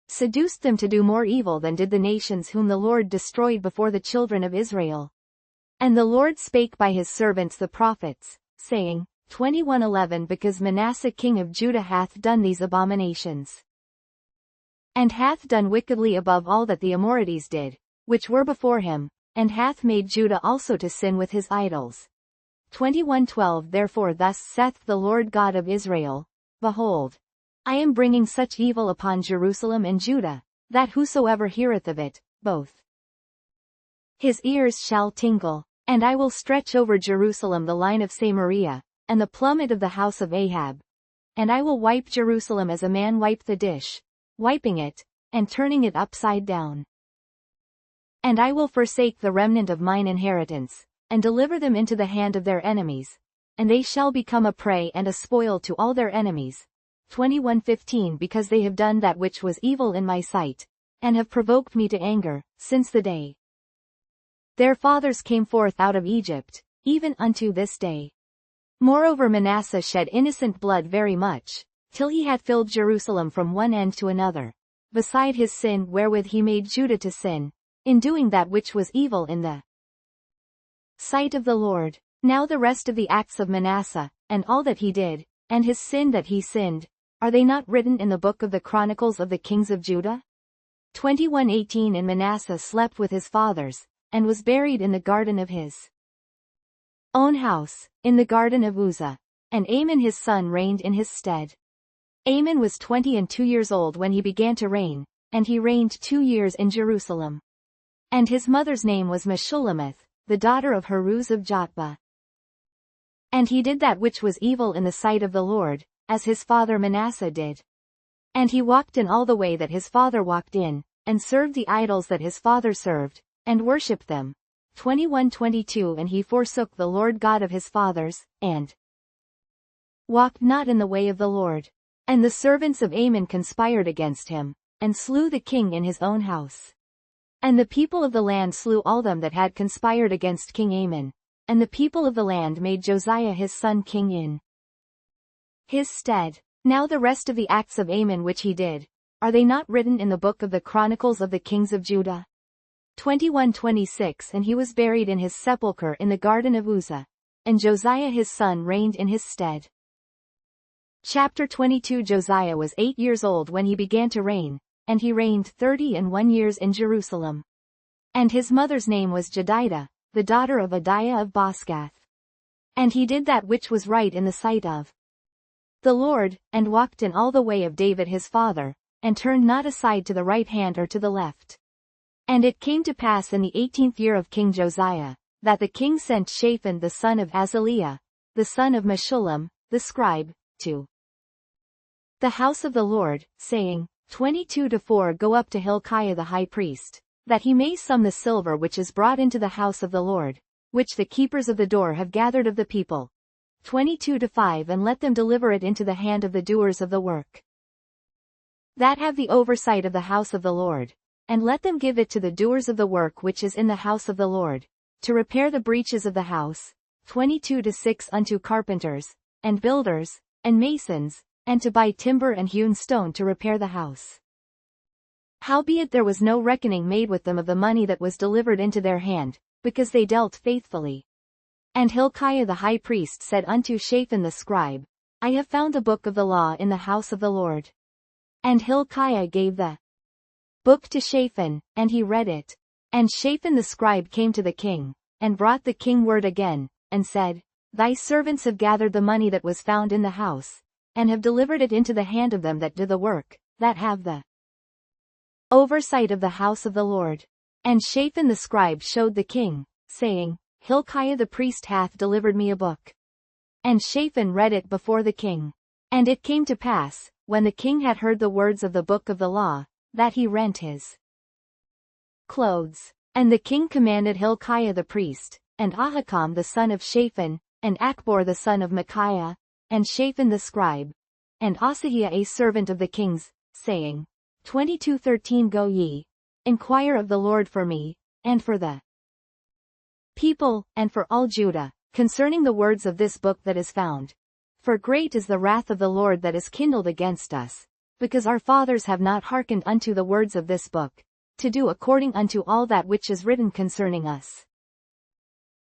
seduced them to do more evil than did the nations whom the Lord destroyed before the children of Israel. And the Lord spake by his servants the prophets, saying, 21:11 Because Manasseh king of Judah hath done these abominations, and hath done wickedly above all that the Amorites did, which were before him, and hath made Judah also to sin with his idols. 21:12 Therefore thus saith the Lord God of Israel, Behold, I am bringing such evil upon Jerusalem and Judah, that whosoever heareth of it, both his ears shall tingle, and I will stretch over Jerusalem the line of Samaria, and the plummet of the house of Ahab. And I will wipe Jerusalem as a man wipe the dish, wiping it, and turning it upside down. And I will forsake the remnant of mine inheritance, and deliver them into the hand of their enemies, and they shall become a prey and a spoil to all their enemies. 21:15 Because they have done that which was evil in my sight, and have provoked me to anger, since the day their fathers came forth out of Egypt, even unto this day. Moreover Manasseh shed innocent blood very much, till he had filled Jerusalem from one end to another, beside his sin wherewith he made Judah to sin, in doing that which was evil in the sight of the Lord. Now the rest of the acts of Manasseh, and all that he did, and his sin that he sinned, are they not written in the book of the Chronicles of the kings of Judah? 21:18 And Manasseh slept with his fathers, and was buried in the garden of his own house, in the garden of Uzzah, and Amon his son reigned in his stead. Amon was 22 years old when he began to reign, and he reigned 2 years in Jerusalem. And his mother's name was Meshullemeth, the daughter of Haruz of Jotbah. And he did that which was evil in the sight of the Lord, as his father Manasseh did. And he walked in all the way that his father walked in, and served the idols that his father served, and worshipped them. 21:22 And he forsook the Lord God of his fathers, and walked not in the way of the Lord. And the servants of Amon conspired against him, and slew the king in his own house. And the people of the land slew all them that had conspired against King Amon, and the people of the land made Josiah his son king in his stead. Now the rest of the acts of Amon which he did, are they not written in the book of the Chronicles of the kings of Judah? 21:26 And he was buried in his sepulchre in the garden of Uzzah, and Josiah his son reigned in his stead. Chapter 22 Josiah was 8 years old when he began to reign, and he reigned 31 years in Jerusalem. And his mother's name was Jedidah, the daughter of Adiah of Boscath. And he did that which was right in the sight of the Lord, and walked in all the way of David his father, and turned not aside to the right hand or to the left. And it came to pass in the 18th year of King Josiah, that the king sent Shaphan the son of Azaliah, the son of Meshullam, the scribe, to the house of the Lord, saying, 22-4 Go up to Hilkiah the high priest, that he may sum the silver which is brought into the house of the Lord, which the keepers of the door have gathered of the people. 22-5 And let them deliver it into the hand of the doers of the work, that have the oversight of the house of the Lord, and let them give it to the doers of the work which is in the house of the Lord, to repair the breaches of the house. 22-6 Unto carpenters, and builders, and masons, and to buy timber and hewn stone to repair the house. Howbeit there was no reckoning made with them of the money that was delivered into their hand, because they dealt faithfully. And Hilkiah the high priest said unto Shaphan the scribe, I have found the book of the law in the house of the Lord. And Hilkiah gave the book to Shaphan, and he read it. And Shaphan the scribe came to the king, and brought the king word again, and said, Thy servants have gathered the money that was found in the house, and have delivered it into the hand of them that do the work, that have the oversight of the house of the Lord. And Shaphan the scribe showed the king, saying, Hilkiah the priest hath delivered me a book. And Shaphan read it before the king. And it came to pass, when the king had heard the words of the book of the law, that he rent his clothes. And the king commanded Hilkiah the priest, and Ahikam the son of Shaphan, and Achbor the son of Micaiah, and Shaphan the scribe, and Asahiah a servant of the king's, saying, 22:13 Go ye, inquire of the Lord for me, and for the people, and for all Judah, concerning the words of this book that is found. For great is the wrath of the Lord that is kindled against us, because our fathers have not hearkened unto the words of this book, to do according unto all that which is written concerning us.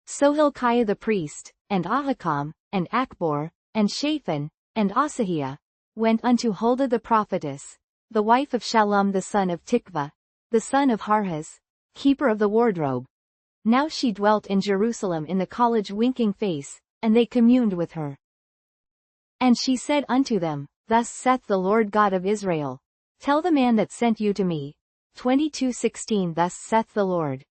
So Hilkiah the priest, and Ahikam, and Achbor, and Shaphan, and Asahiah, went unto Huldah the prophetess, the wife of Shallum the son of Tikvah, the son of Harhas, keeper of the wardrobe. Now she dwelt in Jerusalem in the college winking face, and they communed with her. And she said unto them, Thus saith the Lord God of Israel, Tell the man that sent you to me, 22:16 Thus saith the Lord,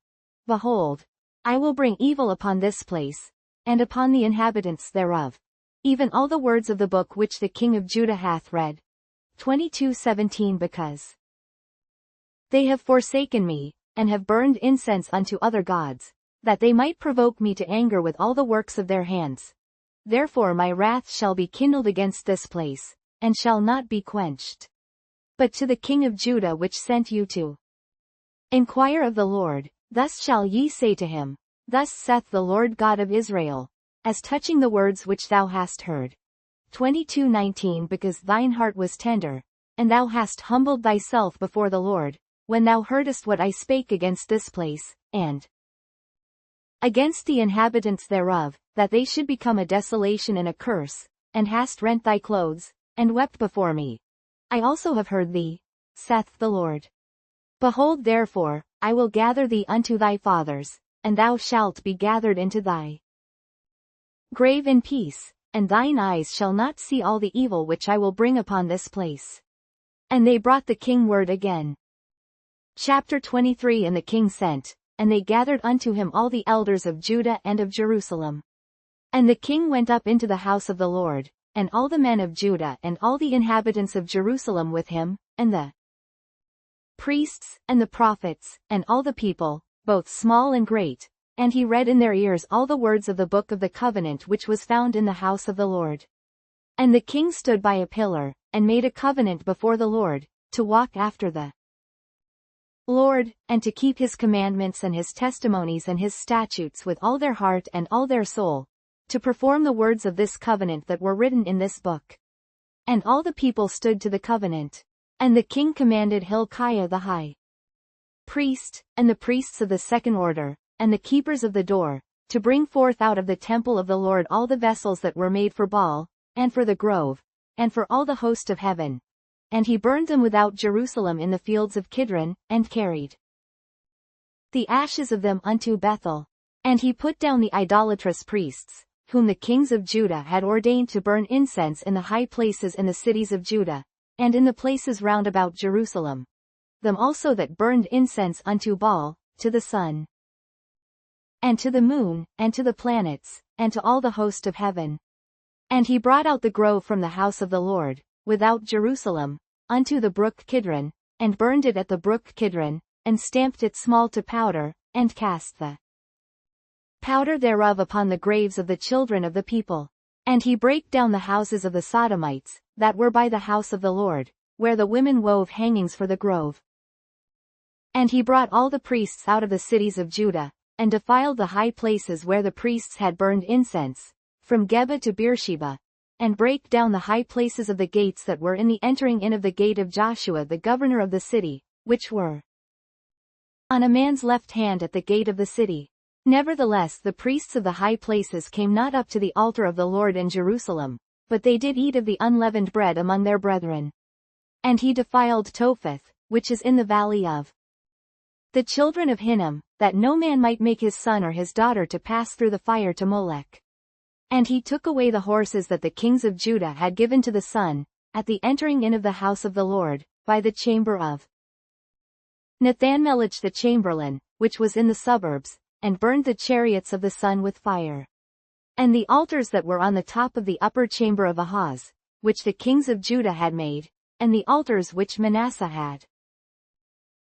Behold, I will bring evil upon this place, and upon the inhabitants thereof, even all the words of the book which the king of Judah hath read. 22:17 Because they have forsaken me, and have burned incense unto other gods, that they might provoke me to anger with all the works of their hands. Therefore my wrath shall be kindled against this place, and shall not be quenched. But to the king of Judah which sent you to inquire of the Lord, thus shall ye say to him, Thus saith the Lord God of Israel, as touching the words which thou hast heard. 22:19 Because thine heart was tender, and thou hast humbled thyself before the Lord, when thou heardest what I spake against this place, and against the inhabitants thereof, that they should become a desolation and a curse, and hast rent thy clothes, and wept before me. I also have heard thee, saith the Lord. Behold therefore, I will gather thee unto thy fathers, and thou shalt be gathered into thy grave in peace, and thine eyes shall not see all the evil which I will bring upon this place. And they brought the king word again. Chapter 23 And the king sent, and they gathered unto him all the elders of Judah and of Jerusalem. And the king went up into the house of the Lord, and all the men of Judah and all the inhabitants of Jerusalem with him, and the priests, and the prophets, and all the people, both small and great, and he read in their ears all the words of the book of the covenant which was found in the house of the Lord. And the king stood by a pillar, and made a covenant before the Lord, to walk after the Lord, and to keep his commandments and his testimonies and his statutes with all their heart and all their soul, to perform the words of this covenant that were written in this book. And all the people stood to the covenant. And the king commanded Hilkiah the high priest, and the priests of the second order, and the keepers of the door, to bring forth out of the temple of the Lord all the vessels that were made for Baal, and for the grove, and for all the host of heaven. And he burned them without Jerusalem in the fields of Kidron, and carried the ashes of them unto Bethel. And he put down the idolatrous priests, whom the kings of Judah had ordained to burn incense in the high places in the cities of Judah, and in the places round about Jerusalem. Them also that burned incense unto Baal, to the sun, and to the moon, and to the planets, and to all the host of heaven. And he brought out the grove from the house of the Lord, without Jerusalem, unto the brook Kidron, and burned it at the brook Kidron, and stamped it small to powder, and cast the powder thereof upon the graves of the children of the people. And he brake down the houses of the Sodomites, that were by the house of the Lord, where the women wove hangings for the grove. And he brought all the priests out of the cities of Judah, and defiled the high places where the priests had burned incense, from Geba to Beersheba, and brake down the high places of the gates that were in the entering in of the gate of Joshua the governor of the city, which were on a man's left hand at the gate of the city. Nevertheless the priests of the high places came not up to the altar of the Lord in Jerusalem, but they did eat of the unleavened bread among their brethren. And he defiled Topheth, which is in the valley of the children of Hinnom, that no man might make his son or his daughter to pass through the fire to Molech. And he took away the horses that the kings of Judah had given to the sun, at the entering in of the house of the Lord, by the chamber of Nathan-Melech the chamberlain, which was in the suburbs, and burned the chariots of the sun with fire. And the altars that were on the top of the upper chamber of Ahaz, which the kings of Judah had made, and the altars which Manasseh had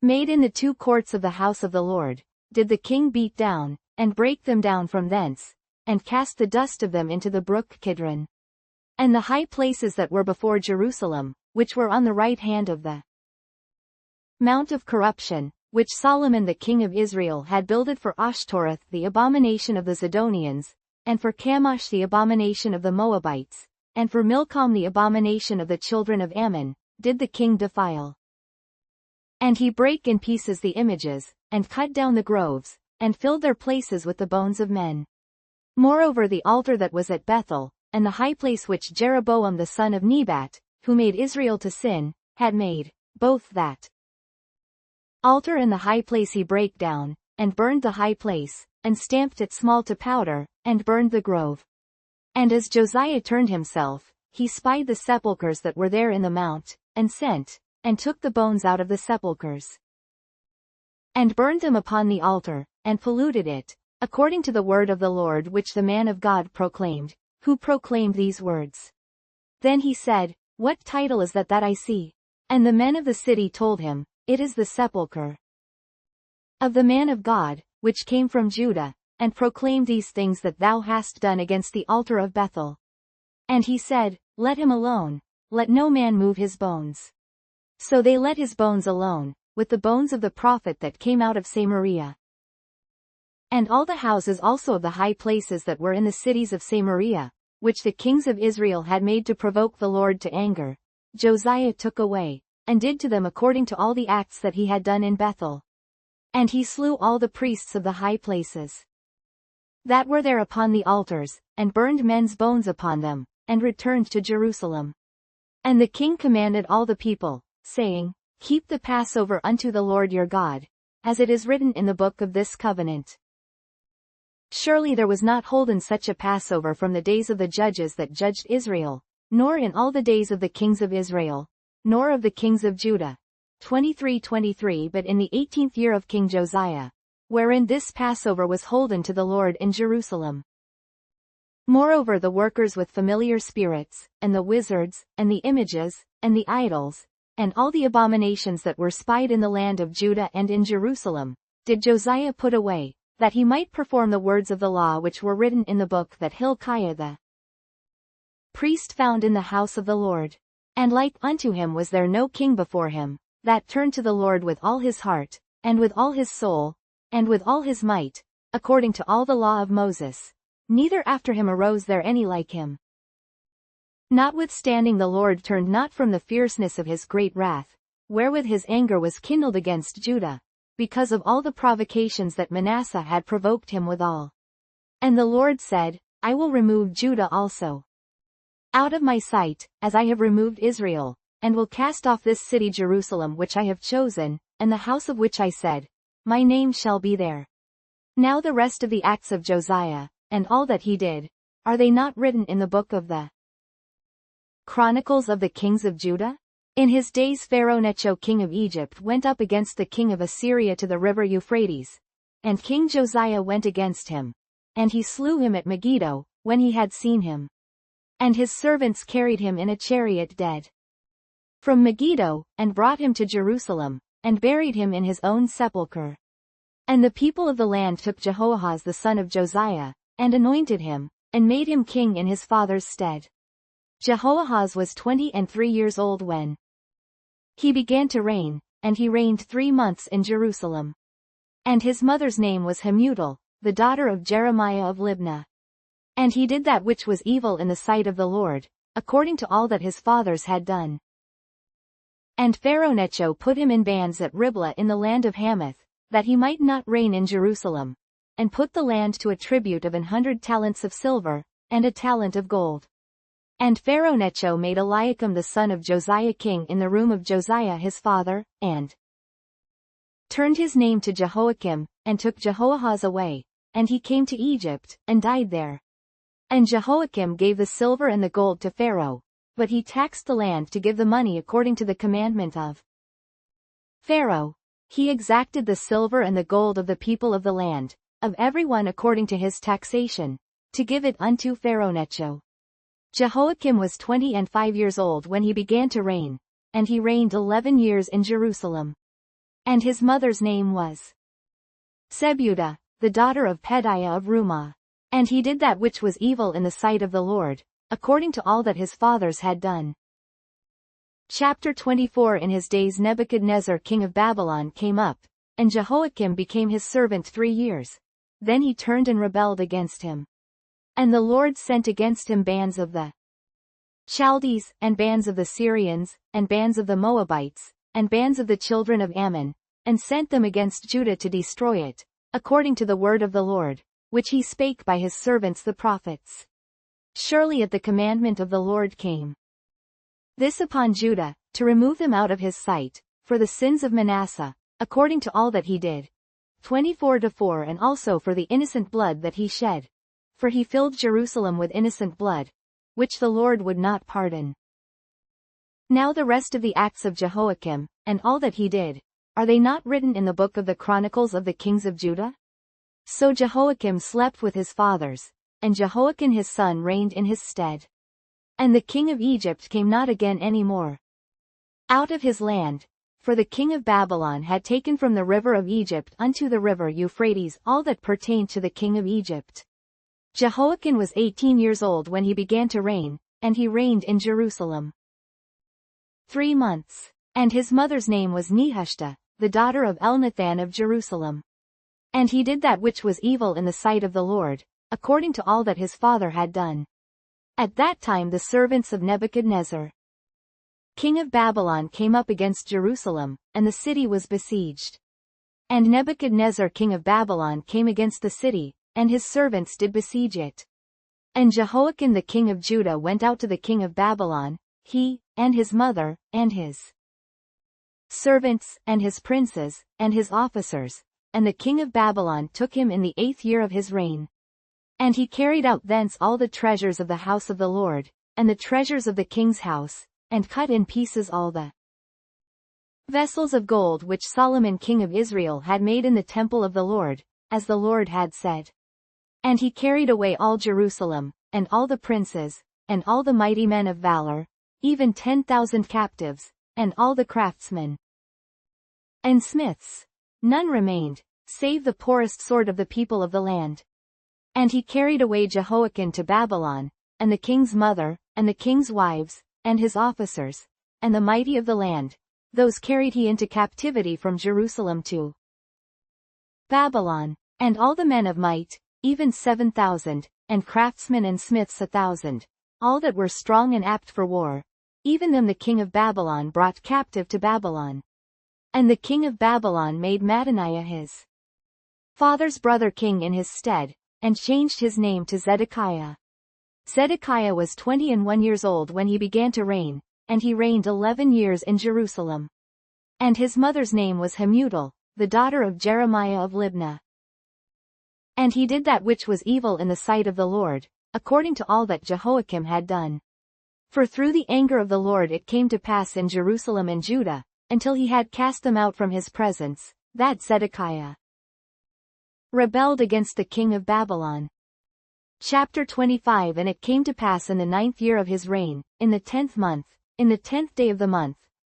made in the two courts of the house of the Lord, did the king beat down, and break them down from thence, and cast the dust of them into the brook Kidron. And the high places that were before Jerusalem, which were on the right hand of the Mount of Corruption, which Solomon the king of Israel had builded for Ashtoreth the abomination of the Zidonians, and for Chemosh the abomination of the Moabites, and for Milcom the abomination of the children of Ammon, did the king defile. And he brake in pieces the images, and cut down the groves, and filled their places with the bones of men. Moreover the altar that was at Bethel, and the high place which Jeroboam the son of Nebat, who made Israel to sin, had made, both that altar and the high place he brake down, and burned the high place, and stamped it small to powder, and burned the grove. And as Josiah turned himself, he spied the sepulchres that were there in the mount, and sent, and took the bones out of the sepulchres, and burned them upon the altar, and polluted it, according to the word of the Lord which the man of God proclaimed, who proclaimed these words. Then he said, What title is that I see? And the men of the city told him, It is the sepulchre of the man of God, which came from Judah, and proclaimed these things that thou hast done against the altar of Bethel. And he said, Let him alone, let no man move his bones. So they let his bones alone, with the bones of the prophet that came out of Samaria. And all the houses also of the high places that were in the cities of Samaria, which the kings of Israel had made to provoke the Lord to anger, Josiah took away, and did to them according to all the acts that he had done in Bethel. And he slew all the priests of the high places that were there upon the altars, and burned men's bones upon them, and returned to Jerusalem. And the king commanded all the people, saying, Keep the Passover unto the Lord your God, as it is written in the book of this covenant. Surely there was not holden such a Passover from the days of the judges that judged Israel, nor in all the days of the kings of Israel, nor of the kings of Judah. 23:23 But in the 18th year of King Josiah, wherein this Passover was holden to the Lord in Jerusalem. Moreover the workers with familiar spirits, and the wizards, and the images, and the idols, and all the abominations that were spied in the land of Judah and in Jerusalem, did Josiah put away, that he might perform the words of the law which were written in the book that Hilkiah the priest found in the house of the Lord. And like unto him was there no king before him, that turned to the Lord with all his heart, and with all his soul, and with all his might, according to all the law of Moses. Neither after him arose there any like him. Notwithstanding the Lord turned not from the fierceness of his great wrath, wherewith his anger was kindled against Judah, because of all the provocations that Manasseh had provoked him withal. And the Lord said, I will remove Judah also out of my sight, as I have removed Israel, and will cast off this city Jerusalem which I have chosen, and the house of which I said, My name shall be there. Now the rest of the acts of Josiah, and all that he did, are they not written in the book of the Chronicles of the kings of Judah? In his days Pharaoh Necho king of Egypt went up against the king of Assyria to the river Euphrates, and King Josiah went against him, and he slew him at Megiddo, when he had seen him. And his servants carried him in a chariot dead from Megiddo, and brought him to Jerusalem, and buried him in his own sepulchre. And the people of the land took Jehoahaz the son of Josiah, and anointed him, and made him king in his father's stead. Jehoahaz was 23 years old when he began to reign, and he reigned 3 months in Jerusalem. And his mother's name was Hamutal, the daughter of Jeremiah of Libnah. And he did that which was evil in the sight of the Lord, according to all that his fathers had done. And Pharaoh-Necho put him in bands at Riblah in the land of Hamath, that he might not reign in Jerusalem, and put the land to a tribute of 100 talents of silver, and a talent of gold. And Pharaoh-Necho made Eliakim the son of Josiah king in the room of Josiah his father, and turned his name to Jehoiakim, and took Jehoahaz away, and he came to Egypt, and died there. And Jehoiakim gave the silver and the gold to Pharaoh, but he taxed the land to give the money according to the commandment of Pharaoh. He exacted the silver and the gold of the people of the land, of every one according to his taxation, to give it unto Pharaoh-Necho. Jehoiakim was 25 years old when he began to reign, and he reigned 11 years in Jerusalem. And his mother's name was Zebudah, the daughter of Pedaiah of Rumah. And he did that which was evil in the sight of the Lord, according to all that his fathers had done. Chapter 24. In his days Nebuchadnezzar king of Babylon came up, and Jehoiakim became his servant 3 years. Then he turned and rebelled against him. And the Lord sent against him bands of the Chaldees, and bands of the Syrians, and bands of the Moabites, and bands of the children of Ammon, and sent them against Judah to destroy it, according to the word of the Lord, which he spake by his servants the prophets. Surely at the commandment of the Lord came this upon Judah, to remove them out of his sight, for the sins of Manasseh, according to all that he did. 24-4. And also for the innocent blood that he shed. For he filled Jerusalem with innocent blood, which the Lord would not pardon. Now the rest of the acts of Jehoiakim, and all that he did, are they not written in the book of the Chronicles of the kings of Judah? So Jehoiakim slept with his fathers, and Jehoiakim his son reigned in his stead. And the king of Egypt came not again any more out of his land, for the king of Babylon had taken from the river of Egypt unto the river Euphrates all that pertained to the king of Egypt. Jehoiakim was 18 years old when he began to reign, and he reigned in Jerusalem 3 months. And his mother's name was Nehushta, the daughter of Elnathan of Jerusalem. And he did that which was evil in the sight of the Lord, according to all that his father had done. At that time the servants of Nebuchadnezzar, king of Babylon, came up against Jerusalem, and the city was besieged. And Nebuchadnezzar king of Babylon came against the city, and his servants did besiege it. And Jehoiakim the king of Judah went out to the king of Babylon, he, and his mother, and his servants, and his princes, and his officers, and the king of Babylon took him in the 8th year of his reign. And he carried out thence all the treasures of the house of the Lord, and the treasures of the king's house, and cut in pieces all the vessels of gold which Solomon king of Israel had made in the temple of the Lord, as the Lord had said. And he carried away all Jerusalem, and all the princes, and all the mighty men of valor, even 10,000 captives, and all the craftsmen and smiths. None remained, save the poorest sort of the people of the land. And he carried away Jehoiakim to Babylon, and the king's mother, and the king's wives, and his officers, and the mighty of the land, those carried he into captivity from Jerusalem to Babylon. And all the men of might, even 7,000, and craftsmen and smiths 1,000, all that were strong and apt for war, even them the king of Babylon brought captive to Babylon. And the king of Babylon made Mattaniah his father's brother king in his stead, and changed his name to Zedekiah. Zedekiah was 21 years old when he began to reign, and he reigned 11 years in Jerusalem. And his mother's name was Hamutal, the daughter of Jeremiah of Libnah. And he did that which was evil in the sight of the Lord, according to all that Jehoiakim had done. For through the anger of the Lord it came to pass in Jerusalem and Judah, until he had cast them out from his presence, that Zedekiah rebelled against the king of Babylon. Chapter 25. And it came to pass in the 9th year of his reign, in the 10th month, in the 10th day of the month,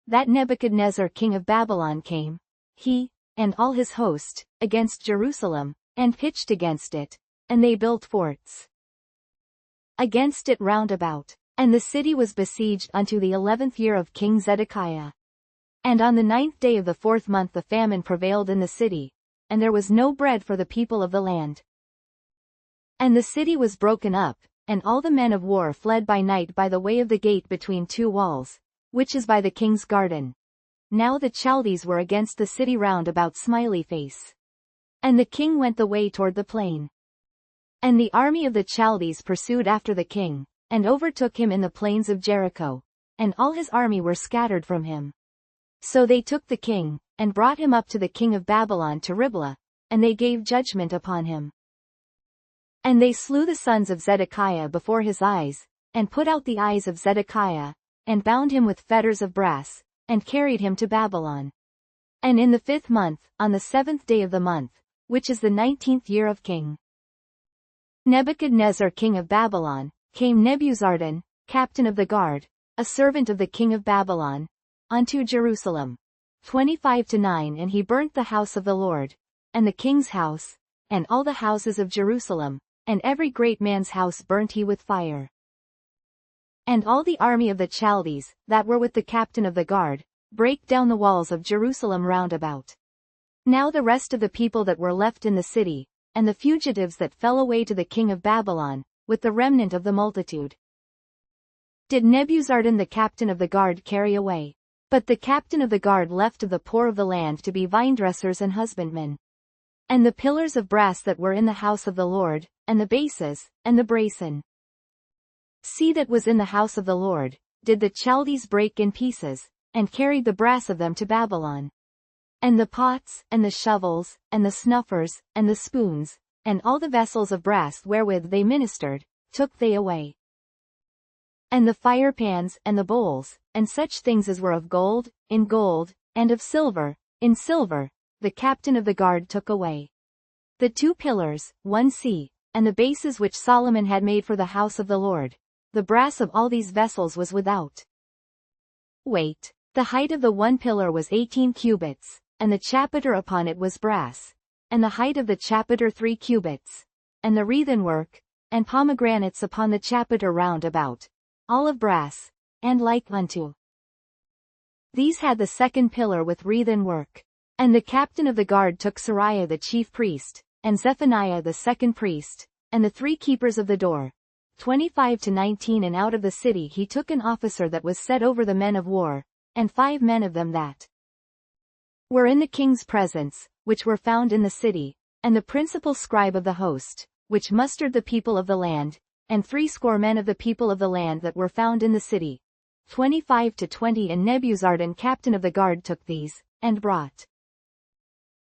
that Nebuchadnezzar king of Babylon came, he, and all his host, against Jerusalem, and pitched against it, and they built forts against it round about. And the city was besieged unto the 11th year of King Zedekiah. And on the 9th day of the 4th month the famine prevailed in the city, and there was no bread for the people of the land. And the city was broken up, and all the men of war fled by night by the way of the gate between 2 walls, which is by the king's garden, Now the Chaldees were against the city round about Smiley Face. And the king went the way toward the plain. And the army of the Chaldees pursued after the king, and overtook him in the plains of Jericho, and all his army were scattered from him. So they took the king, and brought him up to the king of Babylon to Riblah, and they gave judgment upon him. And they slew the sons of Zedekiah before his eyes, and put out the eyes of Zedekiah, and bound him with fetters of brass, and carried him to Babylon. And in the 5th month, on the 7th day of the month, which is the 19th year of King Nebuchadnezzar king of Babylon, came Nebuzaradan, captain of the guard, a servant of the king of Babylon, unto Jerusalem. 25-9 And he burnt the house of the Lord, and the king's house, and all the houses of Jerusalem, and every great man's house burnt he with fire. And all the army of the Chaldees, that were with the captain of the guard, brake down the walls of Jerusalem round about. Now the rest of the people that were left in the city, and the fugitives that fell away to the king of Babylon, with the remnant of the multitude, did Nebuzaradan the captain of the guard carry away. But the captain of the guard left of the poor of the land to be vinedressers and husbandmen. And the pillars of brass that were in the house of the Lord, and the bases, and the brasen sea that was in the house of the Lord, did the Chaldees break in pieces, and carried the brass of them to Babylon. And the pots, and the shovels, and the snuffers, and the spoons, and all the vessels of brass wherewith they ministered, took they away. And the firepans, and the bowls, and such things as were of gold, in gold, and of silver, in silver, the captain of the guard took away. The 2 pillars, 1 sea, and the bases which Solomon had made for the house of the Lord, the brass of all these vessels was without weight. The height of the 1 pillar was 18 cubits, and the chapiter upon it was brass, and the height of the chapiter 3 cubits, and the wreathen work, and pomegranates upon the chapiter round about, all of brass, and like unto these had the 2nd pillar with wreathen work. And the captain of the guard took Sariah the chief priest, and Zephaniah the 2nd priest, and the 3 keepers of the door, 25-19 And out of the city he took an officer that was set over the men of war, and 5 men of them that were in the king's presence, which were found in the city, and the principal scribe of the host, which mustered the people of the land, and 60 men of the people of the land that were found in the city, 25-20 And Nebuzaradan captain of the guard took these, and brought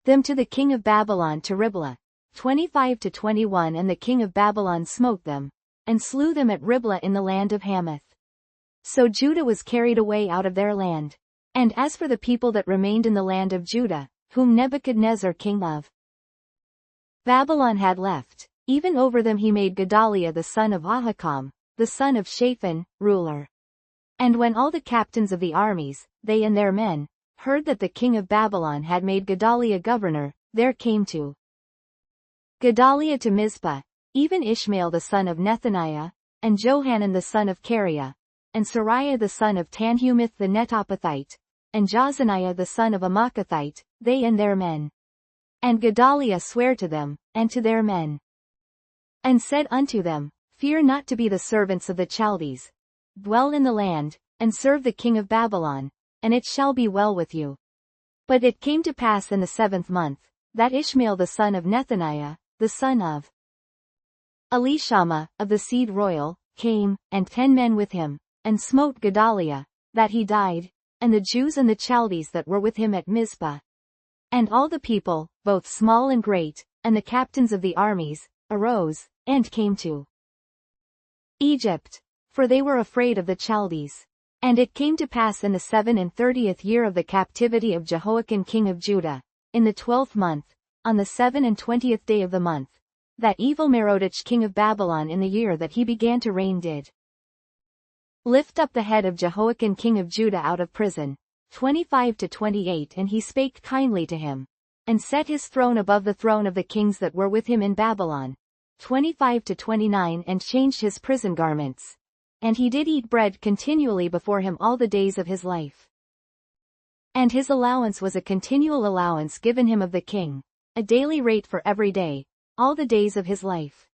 them to the king of Babylon to Riblah, 25-21 And the king of Babylon smote them, and slew them at Riblah in the land of Hamath. So Judah was carried away out of their land. And as for the people that remained in the land of Judah, whom Nebuchadnezzar king of Babylon had left, even over them he made Gedaliah the son of Ahikam, the son of Shaphan, ruler. And when all the captains of the armies, they and their men, heard that the king of Babylon had made Gedaliah governor, there came to Gedaliah to Mizpah, even Ishmael the son of Nethaniah, and Johanan the son of Kareah, and Sariah the son of Tanhumeth the Netophathite, and Jozaniah the son of Amakathite, they and their men. And Gedaliah sware to them, and to their men, and said unto them, Fear not to be the servants of the Chaldees. Dwell in the land, and serve the king of Babylon, and it shall be well with you. But it came to pass in the 7th month, that Ishmael the son of Nethaniah, the son of Elishama, of the seed royal, came, and 10 men with him, and smote Gedaliah, that he died, and the Jews and the Chaldees that were with him at Mizpah. And all the people, both small and great, and the captains of the armies, arose, and came to Egypt, for they were afraid of the Chaldees. And it came to pass in the 37th year of the captivity of Jehoiakim king of Judah, in the 12th month, on the 27th day of the month, that Evil-Merodach king of Babylon in the year that he began to reign did lift up the head of Jehoiakim king of Judah out of prison, 25-28 And he spake kindly to him, and set his throne above the throne of the kings that were with him in Babylon, 25-29 And changed his prison garments. And he did eat bread continually before him all the days of his life. And his allowance was a continual allowance given him of the king, a daily rate for every day, all the days of his life.